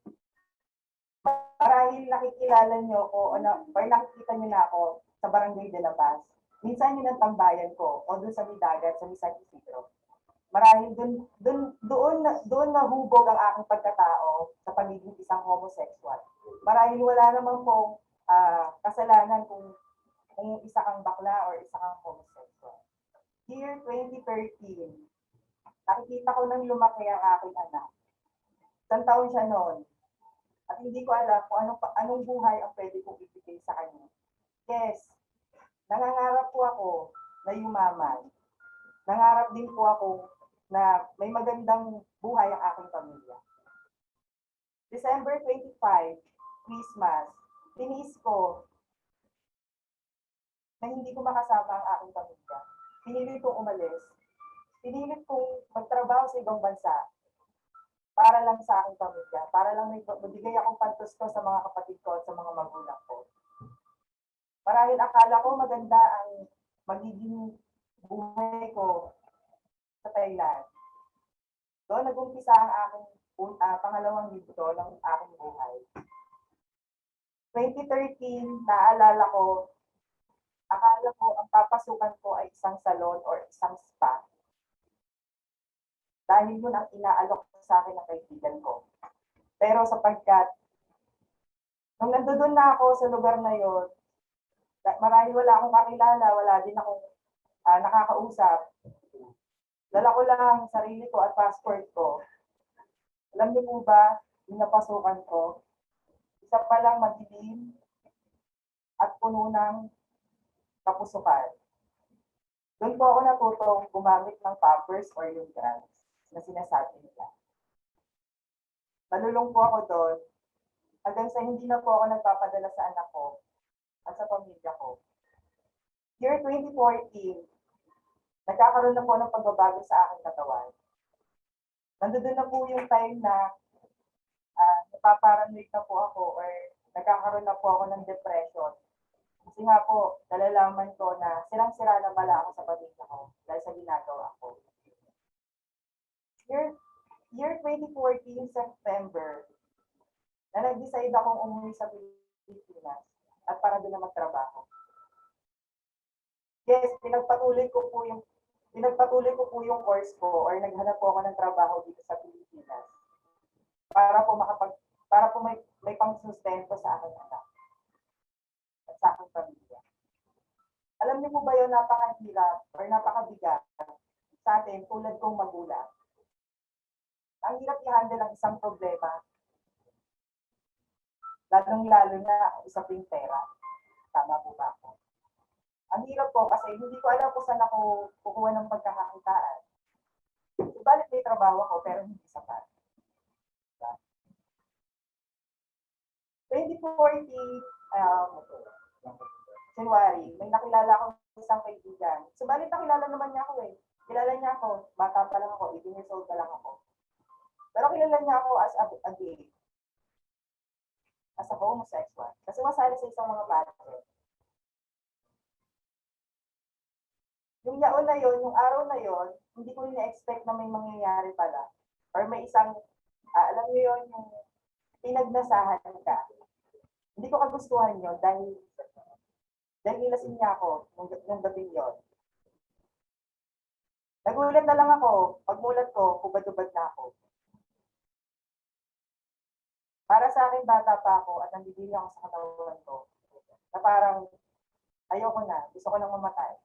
Marahil nakikilala niyo ako, or nakikita niyo na ako sa Barangay de la Paz. Minsan yun ang tambayan ko, o doon sa Midagat, sa San Isidro. Marahil doon nahubog ang aking pagkatao sa pagiging isang homosexual. Marahil wala naman pong kasalanan kung isa kang bakla or isa kang homosexual. Year 2013, nakikita ko nang lumaki ang aking anak. Isang taon siya noon. At hindi ko alam kung anong buhay ang pwede kong ibigay sa kanya. Yes, nangangarap po ako na yumaman. Nangarap din po ako na may magandang buhay ang aking pamilya. December 25, Christmas, tinis ko na hindi ko makasama ang aking pamilya. Pinilit kong umalis. Pinilit kong magtrabaho sa ibang bansa para lang sa aking pamilya, para lang magbigay akong pantusto sa mga kapatid ko at sa mga magulang ko. Marahil akala ko maganda ang magiging buhay ko sa Thailand. Doon nag-umpisa ang aking pangalawang libro ng aking buhay. 2013, naalala ko, akala ko ang papasukan ko ay isang salon or isang spa. Dahil yun ang inaalok sa akin ng kaibigan ko. Pero sapagkat, nung nandoon na ako sa lugar na yon, marahil wala akong kakilala, wala din akong nakakausap. Dala ko lang ang sarili ko at passport ko. Alam niyo po ba, yung napasukan ko, isa pa lang madilim at puno ng kapusukan. Doon po ako natutong gumamit ng pampers or yung drugs na sinasabi nila. Malulung po ako doon hanggang sa hindi na po ako nagpapadala sa anak ko at sa pamilya ko. Year 2014, nagkakaroon na po ng pagbabago sa aking katawan. Nandoon na po yung time na napaparanoid na po ako or nagkakaroon na po ako ng depression. Kasi nga po, nalalaman ko na sirang-sira na pala ako sa pamilya ko dahil sa ginagawa ko. Year 2014, September, na nag-decide akong umuwi sa Pilipinas at para doon na magtrabaho. Yes, pinagpatuloy ko po yung course ko or naghanap po ako ng trabaho dito sa Pilipinas para po may pangsustento sa aking anak at sa aking pamilya. Alam niyo po ba yun, napakahirap or napakabigat sa atin tulad kong magulang. Ang hirap i-handle ang isang problema, lalong-lalo na usaping pera. Tama po ba ako? Ang hirap po kasi hindi ko alam kung saan ako kukuha ng pagkakakitaan. Subalit may trabaho ako pero hindi sapat. 2014, January, may nakilala akong isang kaibigan. Subalit nakilala naman niya ako eh. Kilala niya ako, bata pa lang ako, 18 years old pa lang ako. Pero kilala niya ako as a gay. As a homosexual. Kasi masali sa isang mga pageant. Yung yaon na yon, yung araw na yon, hindi ko na-expect na may mangyayari pala. Or may isang, alam niyo yon, yung pinagnasahan ka. Hindi ko kagustuhan yon dahil nilasin niya ako nung gabi yon. Nagulat na lang ako, pagmulat ko, hubad-hubad na ako. Para sa akin, bata pa ako at nandidili ako sa katawan ko. Na parang, ayoko na, gusto ko nang mamatay.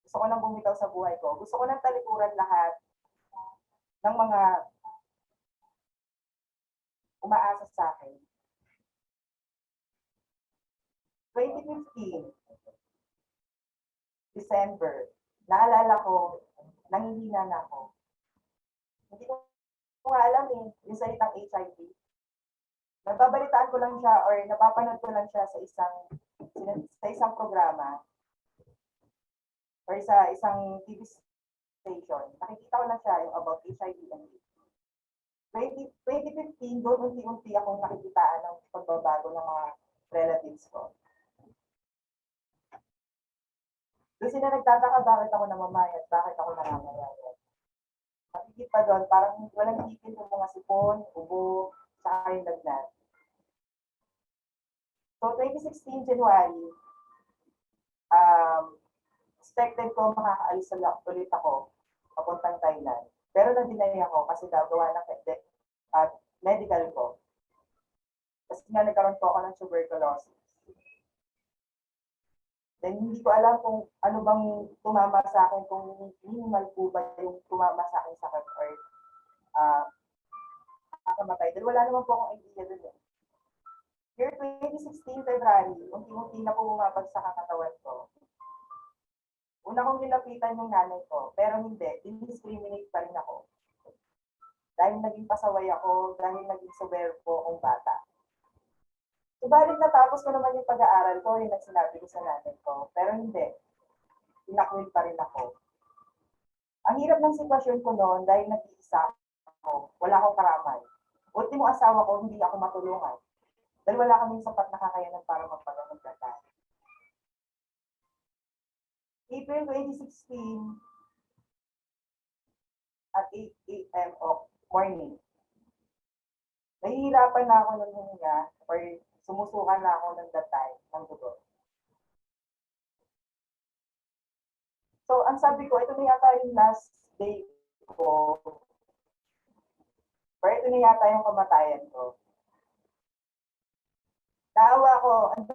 Gusto ko nang bumitaw sa buhay ko. Gusto ko nang talikuran lahat ng mga umaasa sa akin. 2015, December, naalala ko, nanghihina na ako. Hindi ko nga alam yung salitang HIV. Nababalitaan ko lang siya or napapanood ko lang siya sa isang programa. or sa isang TV station, nakikita ko lang siya yung about HIV and AIDS. 2015, doon unti-unti akong nakikitaan ng pagbabago ng mga relatives ko. Doon sila nagtataka bakit ako namamayat, bakit ako nangangayayan. Makikita pa doon, parang walang ipin yung mga sipon, ubo, saka yung lagnat. So, 2016 January, expected ko makakaalis ulit ako papuntang Thailand. Pero na-deny ako kasi gagawa ng medical ko. Kasi nga nagkaroon po ako ng tuberculosis. Then hindi ko alam kung ano bang tumama sa akin, kung minimal po ba yung tumama sa akin sakit or nakamatay. Dahil wala naman po akong idea dun eh. Year 2016 February, unti-unti na po bumabagsak ang katawan ko. Una kong nilapitan yung nanay ko, pero hindi, discriminate pa rin ako. Dahil naging pasaway ako, dahil naging soberbo akong bata. Subalit natapos ko naman yung pag-aaral ko, yung nagsinabi ko sa nanay ko, pero hindi, inakwil pa rin ako. Ang hirap ng sitwasyon ko noon dahil nag-iisa ako, wala akong karamay. Ultimo asawa ko, hindi ako matulungan. Dahil wala kaming sapat na kakayanan para magpagamot na tayo. April 2016 at 8 a.m. morning. Nahihirapan na ako ng huminga or sumusukan na ako ng datay ng dugo. So, ang sabi ko, ito na yata yung last day ko. Or ito na yata yung kamatayan ko. Naawa ko, ang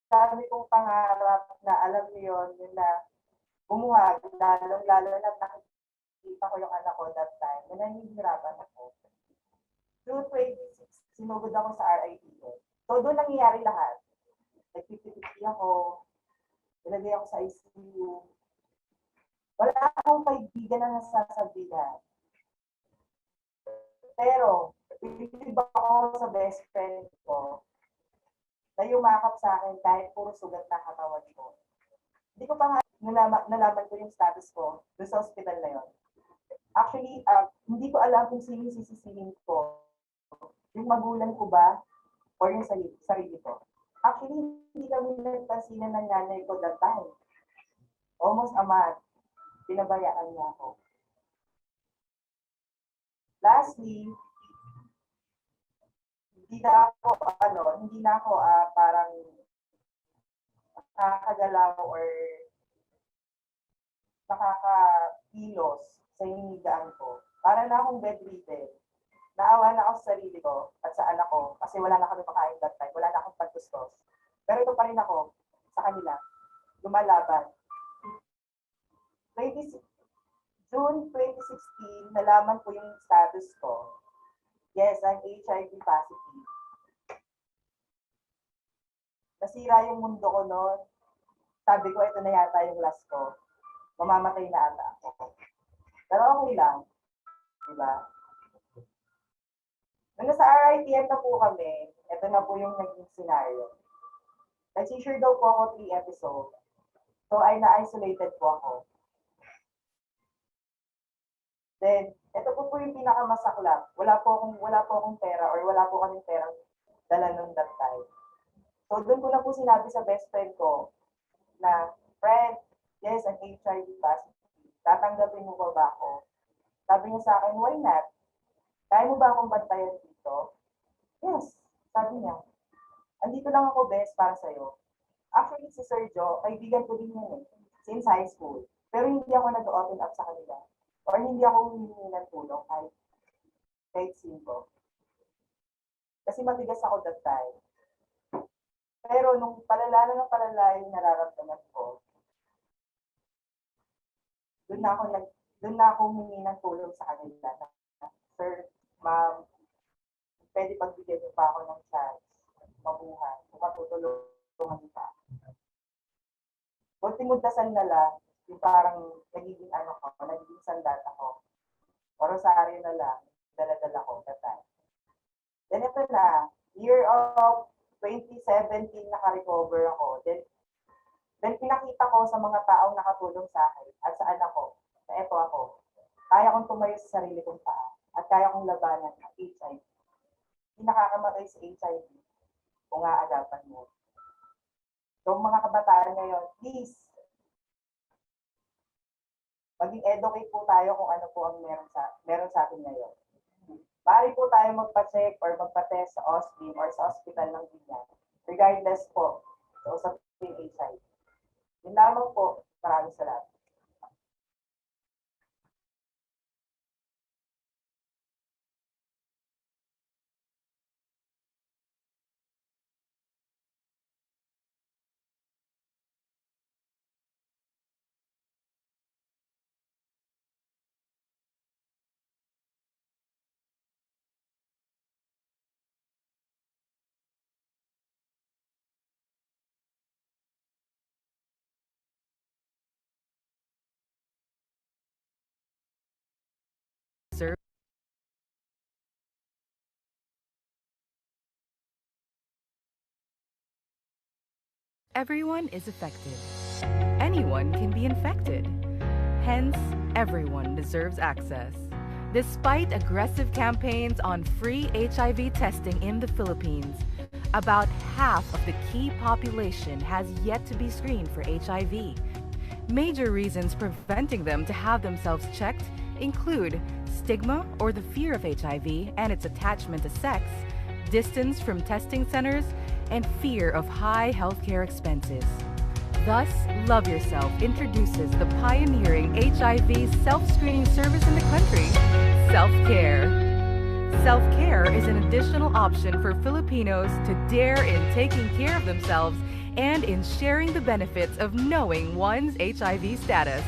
dami kong pangarap na alam niyo yun na bumuhag, lalo na nakikita ko yung anak ko that time, na nahihirapan ako. June 26, sinugod ako sa RIT. So, doon nangyayari lahat. Nag-50-50 ako, ilagay ako sa ICU. Wala akong kaibigan na nasasabihan. Pero, pilipid ako sa best friend ko na yumakap sa akin kahit puro sugat na katawan ko. Hindi ko pa nga nalaman ko yung status ko doon sa hospital na yon. Actually, hindi ko alam kung sino yung sisisihin ko. Yung magulang ko ba o yung sarili ko. Actually, hindi kami nagpansinan ng nanay ko that time. Almost a month. Pinabayaan niya ako. Lastly, hindi na ako parang nakakagalaw or nakakakilos sa hinigaan ko. Para na akong bedridden. Naawa na ako sa sarili ko at sa anak ko kasi wala na kami makain that time. Wala na akong pagtustos. Pero ito pa rin ako sa kanila. Lumalaban. June 2016, nalaman ko yung status ko. Yes, I'm HIV positive. Nasira yung mundo ko noon. Sabi ko, ito na yata yung last ko. Mamamatay na ata ako. Pero okay lang. Diba? Nung nasa RITM na po kami, ito na po yung naging scenario. Nag-seizure daw po ako 3 episodes. So, ay na-isolated po ako. Then, ito po yung pinakamasaklap. Wala po akong pera or wala po kaming perang dala nung that time. So, doon ko na po sinabi sa best friend ko na, friend, yes, I'm HIV positive. Tatanggapin mo ba ako? Sabi niya sa akin, why not? Kaya mo ba akong bantayan dito? Yes, sabi niya. Andito lang ako, best, para sa'yo. Actually, si Sir Joe, kaibigan ko din yun since high school. Pero hindi ako nag-open up sa kanila. Or hindi ako humingi ng tulong kahit simple. Kasi matigas ako that time. Pero nung palala yung nararamdaman ko, doon na ako humingi ng tulong sa kanila. Sir, ma'am, pwede pagbigyan niyo pa ako ng chance mabuhay kung matutulungan niyo pa. Ultimo dasal na lang, yung parang nagiging sandata ko. O rosaryo na lang, dala-dala ko that time. Then ito na, year of 2017 naka-recover ako. Then Then pinakita ko sa mga taong nakatulong sa akin at sa anak ko na eto ako. Kaya kong tumayo sa sarili kong paa at kaya kong labanan ang HIV. Hindi nakakamatay sa HIV kung aagapan mo. So mga kabataan ngayon, please, maging educate po tayo kung ano po ang meron sa atin ngayon. Bari po tayo magpa-check or magpa-test sa OSPIN or sa hospital ng Binyan. Regardless po sa usaping HIV. Yun lamang po. Maraming salamat. Sir. Everyone is affected. Anyone can be infected. Hence, everyone deserves access. Despite aggressive campaigns on free HIV testing in the Philippines, about half of the key population has yet to be screened for HIV. Major reasons preventing them to have themselves checked include stigma or the fear of HIV and its attachment to sex, distance from testing centers, and fear of high healthcare expenses. Thus, Love Yourself introduces the pioneering HIV self-screening service in the country, Self-Care. Self-care is an additional option for Filipinos to dare in taking care of themselves and in sharing the benefits of knowing one's HIV status.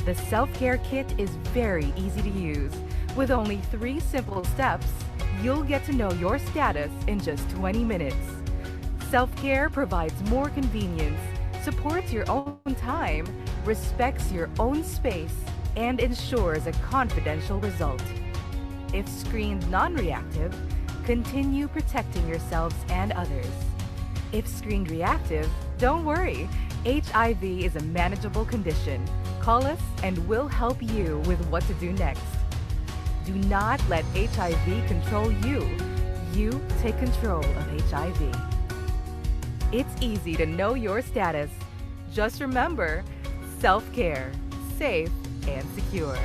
The Self-Care Kit is very easy to use. With only 3 simple steps, you'll get to know your status in just 20 minutes. Self-care provides more convenience, supports your own time, respects your own space, and ensures a confidential result. If screened non-reactive, continue protecting yourselves and others. If screened reactive, don't worry. HIV is a manageable condition. Call us and we'll help you with what to do next. Do not let HIV control you. You take control of HIV. It's easy to know your status. Just remember, self-care, safe and secure.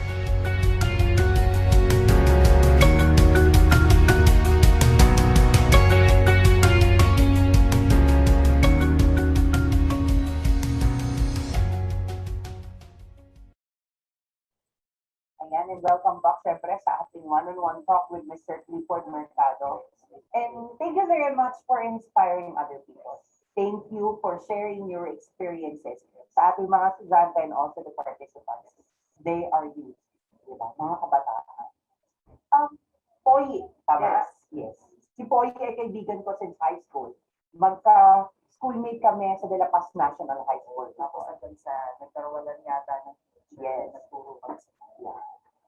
Ayan, and welcome back syempre sa ating one-on-one talk with Mr. Clifford Mercado. And thank you very much for inspiring other people. Thank you for sharing your experiences sa ating mga estudyante and also the participants. They are youth, di ba? Mga kabataan. Poy, tama? Yes. Si Poy ay kaibigan ko since high school. Magka-schoolmate kami sa De La Paz National High School. Tapos hanggang sa nagkaroon yata ng nagturo kami sa kanya.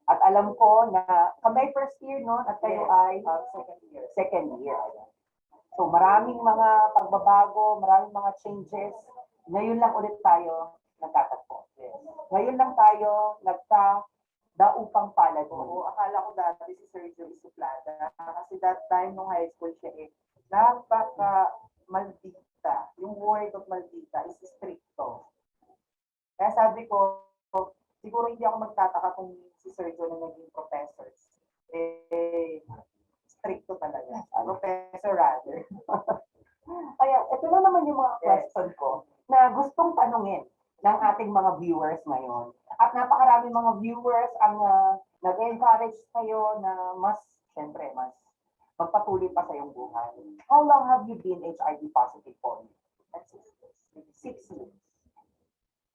At alam ko na kami first year noon at kayo ay second year. So maraming mga pagbabago, maraming mga changes. Ngayon lang ulit tayo nagtatagpo. Ngayon lang tayo nagka-daupang palad. Oo, akala ko dati si Sergio Isuplada. Kasi that time nung high school siya napaka-maldita. Yung word of maldita is stricto. Kaya sabi ko, siguro hindi ako magtataka kung si Sergio na naging professor. Stricto talaga. Professor rather. Kaya ito na naman yung mga question ko na gustong tanungin ng ating mga viewers ngayon. At napakarami mga viewers ang nag-encourage kayo na syempre, mas magpatuloy pa sa iyong buhay. How long have you been HIV positive for? 6 years.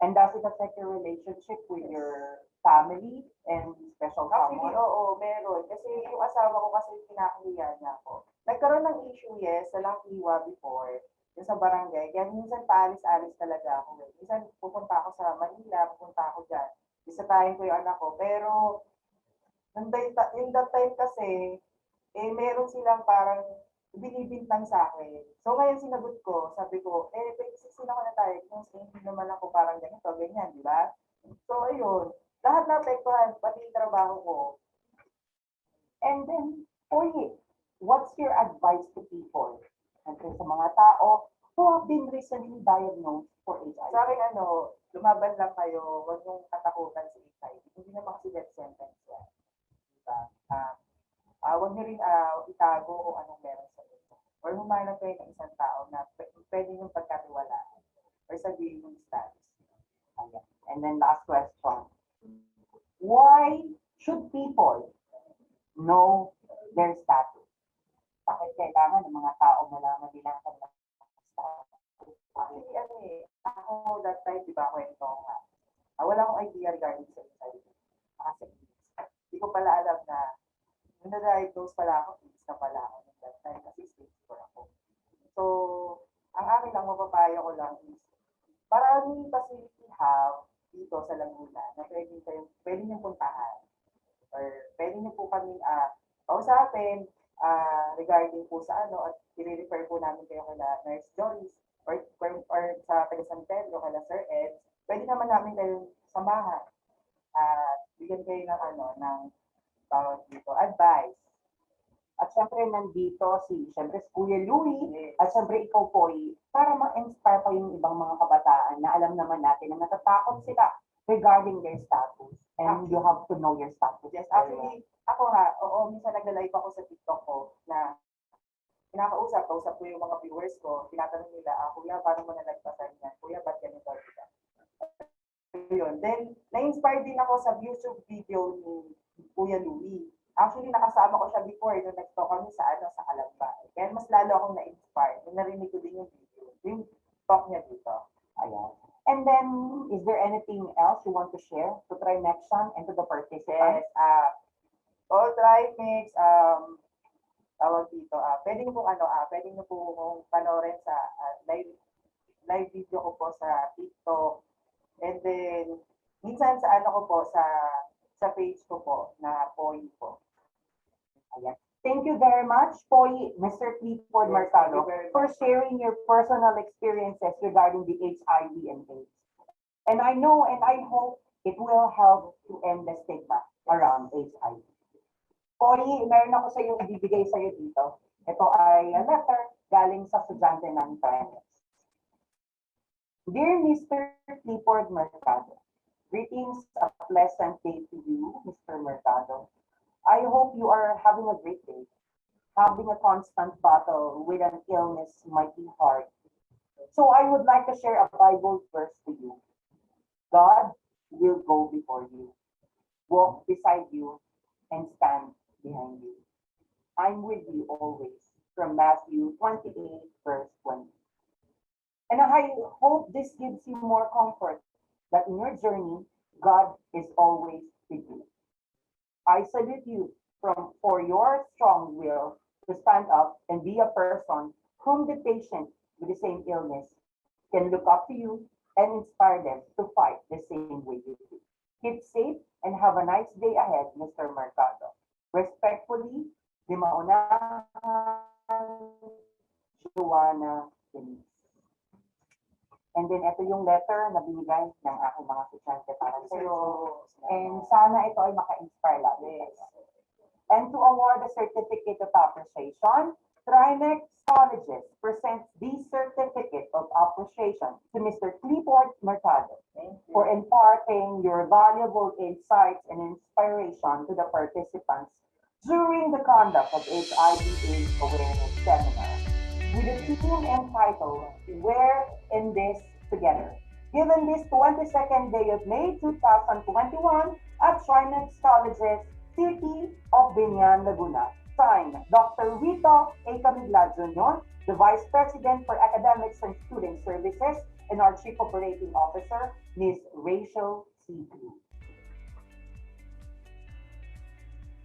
And does it affect your relationship with your family and special someone? Actually, oo, meron. Kasi yung asawa ko kasi kinakahiya niya ako. Nagkaroon ng issue, yes, sa Langkiwa before, yung sa barangay. Kaya minsan paalis-alis talaga ako. Minsan pupunta ako sa Manila, pupunta ako dyan. Bisatahin ko yung anak ko. Pero, in that time kasi, meron silang parang binibintang sa akin. So ngayon sinagot ko, sabi ko, 26 na ako na tayo, kung hindi naman ako parang ganito, ganyan, di ba? So ayun, lahat na apektuhan, pati yung trabaho ko. And then, Poy, what's your advice to people? Siyempre sa mga tao who have been recently diagnosed for HIV? Sa akin lumaban lang kayo, huwag niyong katakutan sa HIV. Hindi naman kasi death sentence yan. Diba? Huwag niyo rin itago kung anong meron sa inyo. Or humanap kayo ng isang tao na pwede niyong pagkatiwalaan. Or sabihin yung status. Ayan. And then last question. Why should people know their status? Bakit kailangan ng mga tao malaman nila ang kanilang status? Actually, ako that time, di ba, kwento ko nga. Wala akong idea regarding sa HIV. Kasi hindi ko pala alam na nung na-diagnose pala ako, AIDS na pala ako nung that time kasi stage 4 ako. So, ang akin lang, mapapayo ko lang is, maraming facility hub dito sa Laguna na pwede niyong puntahan. Or pwede niyo po kami kausapin regarding po sa at i-refer po namin kayo kay Nurse Joyce or sa taga San Pedro kay Sir Ed. Pwede naman namin kayong samahan at bigyan kayo ng tawag dito, advice. At syempre nandito si Kuya Louie at syempre ikaw Poy para ma-inspire pa yung ibang mga kabataan na alam naman natin na natatakot sila regarding their status. And you have to know your status. Yes, actually, ako minsan nagla-live ako sa TikTok ko na kausap ko yung mga viewers ko, tinatanong nila, Kuya, paano mo nalagpasan yan? Kuya, ba't ganito? Yun. Then, na-inspire din ako sa YouTube video ni Kuya Louie. Actually, nakasama ko siya before nung nag-talk kami sa Kalamba. Kaya mas lalo akong na-inspire. Nung narinig ko din yung video, yung talk niya dito. Ayan. And then, is there anything else you want to share to Trimexian and to the participants? Yes, all Trimex, tawag dito, pwede niyo po pwede niyo po kung panoorin sa live video ko po sa TikTok. And then, minsan sa ko po, sa page ko po, na Poy po. Ayan. Thank you very much, Poy, Mr. Clifford Mercado, for sharing your personal experiences regarding the HIV and AIDS. And I know and I hope it will help to end the stigma around HIV. Poy, meron ako sa iyo ibibigay sa iyo dito. Ito ay a letter galing sa estudyante ng Trimex. Dear Mr. Clifford Mercado, greetings, a pleasant day to you, Mr. Mercado. I hope you are having a great day. Having a constant battle with an illness might be hard. So I would like to share a Bible verse to you. God will go before you, walk beside you, and stand behind you. I'm with you always, from Matthew 28, verse 20. And I hope this gives you more comfort that in your journey, God is always with you. I salute you for your strong will to stand up and be a person whom the patient with the same illness can look up to you and inspire them to fight the same way you do. Keep safe and have a nice day ahead, Mr. Mercado. Respectfully, Di Maunahan, Joanna Denise. And then ito yung letter na binigay ng aking mga estudyante para sa iyo. And sana ito ay maka-inspire lagi. And to award the certificate of appreciation, Trimex Colleges presents the certificate of appreciation to Mr. Clifford Mercado for imparting your valuable insights and inspiration to the participants during the conduct of HIV/AIDS awareness seminar with a theme entitled We're in This Together. Given this 22nd day of May 2021 at Trimex Colleges, City of Binyan, Laguna. Signed, Dr. Rito A. Camigla Jr., the Vice President for Academics and Student Services, and our Chief Operating Officer, Ms. Rachel C. Cruz.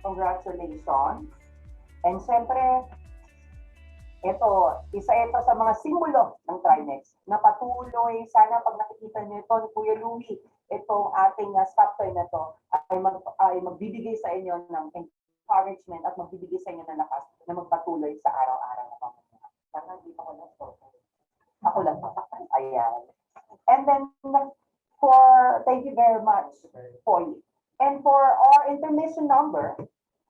Congratulations. And siyempre, isa ito sa mga simbolo ng Trimex na patuloy, sana pag nakikita niyo ito ni Kuya Louie, itong ating chapter na to ay magbibigay sa inyo ng encouragement at magbibigay sa inyo ng lakas na magpatuloy sa araw-araw na Sana hindi ako lang so. Ako lang sasaktan. Ayan. And then, thank you very much, Poy. And for our intermission number,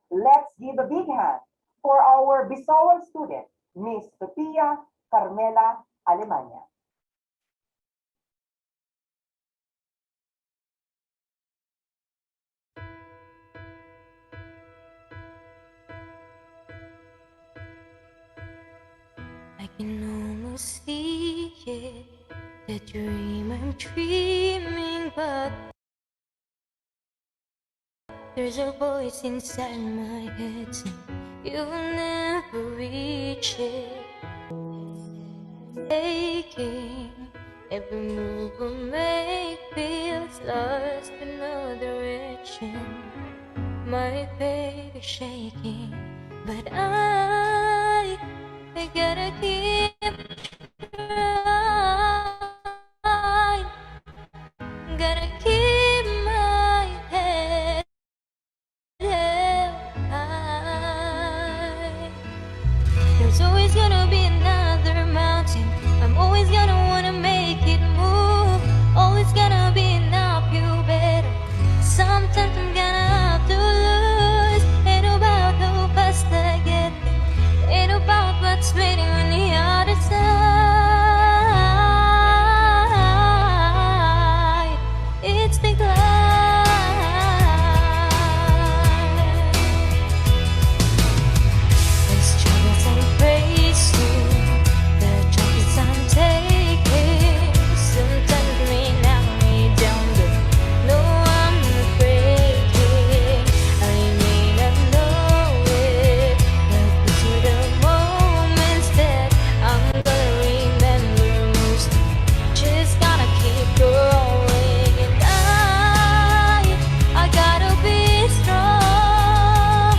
let's give a big hand for our Bisowan student, Miss Sofia Carmela Alemania. I can almost see it, the dream I'm dreaming, but there's a voice inside my head saying you'll never reach it. Taking every move I make feels lost in no direction. My faith is shaking, but I gotta keep trying. Gotta keep my head held high. There's always gonna be another mountain. I'm always gonna wanna make it move. Always gonna be an uphill battle. Sometimes I'm gonna have to lose. Ain't about how fast I get there. Ain't about what's waiting on the other side. It's the climb. The struggles I'm facing, the chances I'm taking, sometimes may knock me down, but no, I'm not breaking. I may not know it, but these are the moments that I'm gonna remember most. Just gotta keep going, and I gotta be strong.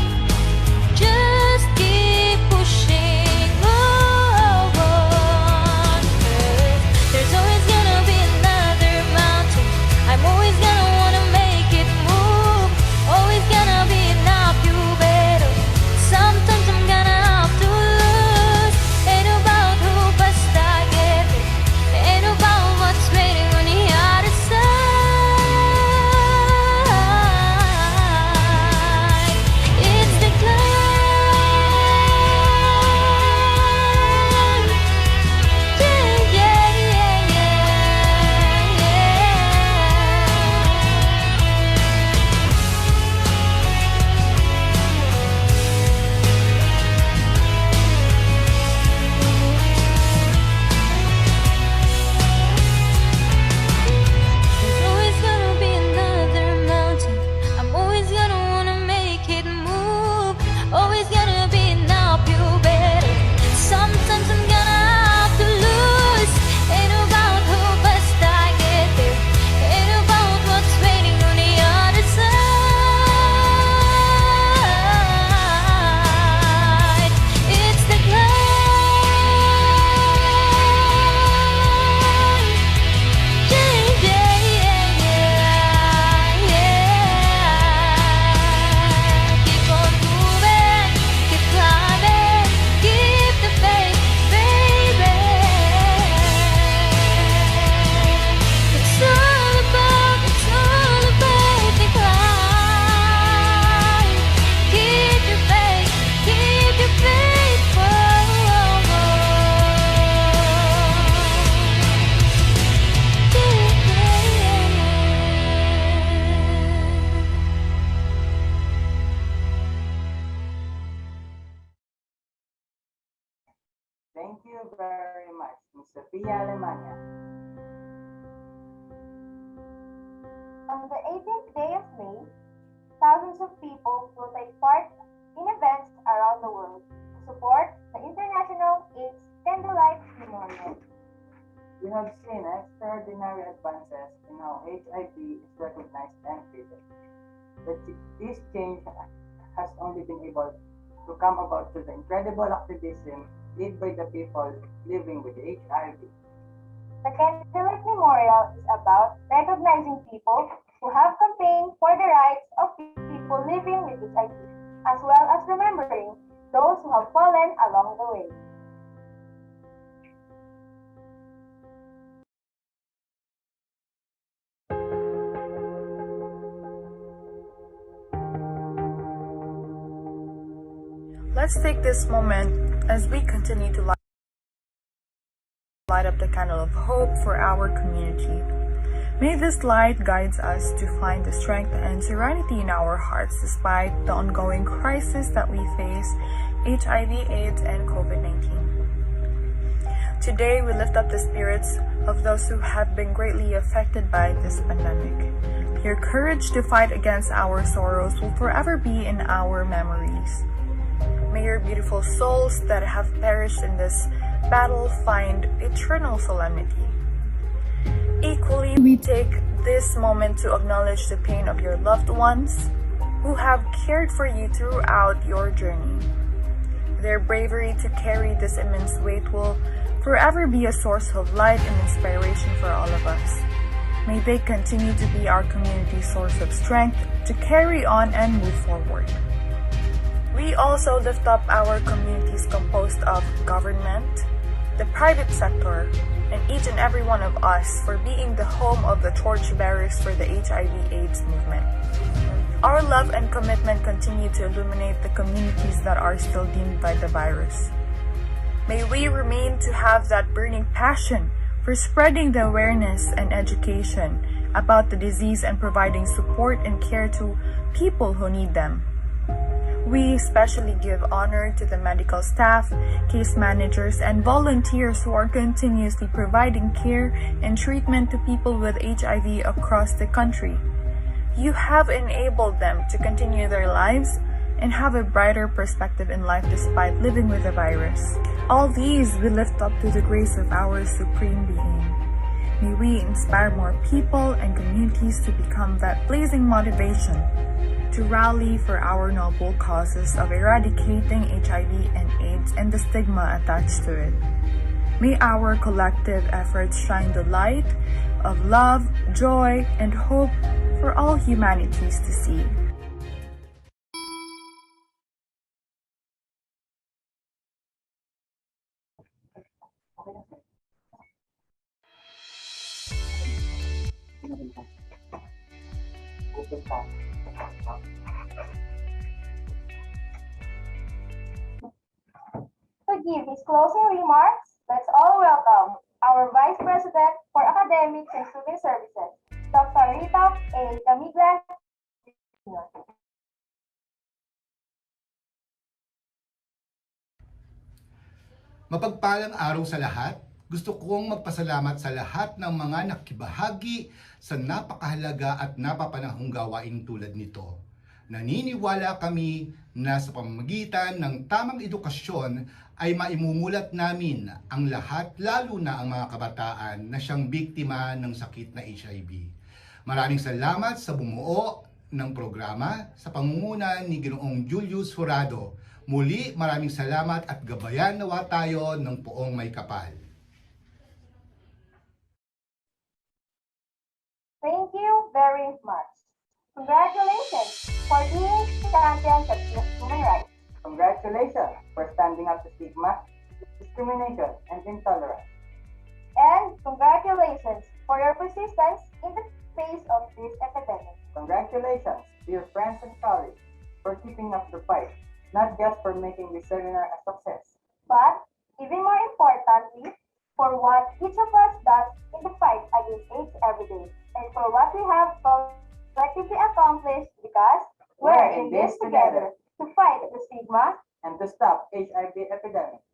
Just keep pushing on. There's always gonna be another mountain. I'm always gonna wanna make it move. Always gonna be an uphill battle. Sometimes I'm gonna have to lose. Ain't about who fast I get there. Ain't about what's waiting on the other side. It's the climb. Yeah, yeah, yeah, There's always gonna be another mountain. I'm always gonna wanna make it move. Always gonna be an uphill battle. Sometimes I'm gonna have to lose. Ain't about who fast I get there. Ain't about what's waiting on the other side. It's the climb. Yeah, yeah, yeah, yeah. Keep on moving, keep climbing, keep the faith, baby. It's all about the climb. Keep your faith, whoa. Thank you very much, Miss Sofia Alemania. On the 18th day of May, thousands of people will take part in events around the world to support the International AIDS Candlelight Memorial. We have seen extraordinary advances in how HIV is recognized and treated. This change has only been able to come about through the incredible activism led by the people living with HIV. The Candlelight Memorial is about recognizing people who have campaigned for the rights of people living with HIV, as well as remembering those who have fallen along the way. Let's take this moment as we continue to light up the candle of hope for our community. May this light guide us to find the strength and serenity in our hearts despite the ongoing crisis that we face, HIV, AIDS, and COVID-19. Today, we lift up the spirits of those who have been greatly affected by this pandemic. Your courage to fight against our sorrows will forever be in our memories. May your beautiful souls that have perished in this battle find eternal solemnity. Equally, we take this moment to acknowledge the pain of your loved ones who have cared for you throughout your journey. Their bravery to carry this immense weight will forever be a source of light and inspiration for all of us. May they continue to be our community's source of strength to carry on and move forward. We also lift up our communities composed of government, the private sector, and each and every one of us for being the home of the torchbearers for the HIV/AIDS movement. Our love and commitment continue to illuminate the communities that are still doomed by the virus. May we remain to have that burning passion for spreading the awareness and education about the disease and providing support and care to people who need them. We especially give honor to the medical staff, case managers, and volunteers who are continuously providing care and treatment to people with HIV across the country. You have enabled them to continue their lives and have a brighter perspective in life despite living with the virus. All these we lift up to the grace of our Supreme Being. May we inspire more people and communities to become that blazing motivation to rally for our noble causes of eradicating HIV and AIDS and the stigma attached to it. May our collective efforts shine the light of love, joy, and hope for all humanities to see. To give his closing remarks, let's all welcome our Vice President for Academics and Student Services, Dr. Rita A. Camiglas. Mapagpalang araw sa lahat. Gusto kong magpasalamat sa lahat ng mga nakibahagi sa napakahalaga at napapanahong gawain tulad nito. Naniniwala kami na sa pamamagitan ng tamang edukasyon ay maimumulat namin ang lahat, lalo na ang mga kabataan na siyang biktima ng sakit na HIV. Maraming salamat sa bumuo ng programa sa pangunguna ni Ginoong Julius Jurado. Muli, maraming salamat at gabayan nawa tayo ng poong may kapal. Thank you very much. Congratulations for being champions of human rights. Congratulations for standing up to stigma, discrimination, and intolerance. And congratulations for your persistence in the face of this epidemic. Congratulations to your friends and colleagues for keeping up the fight, not just for making this seminar a success, but even more importantly, for what each of us does in the fight against AIDS every day, and for what we have collectively accomplished because we're in this together to fight the stigma and to stop HIV epidemic.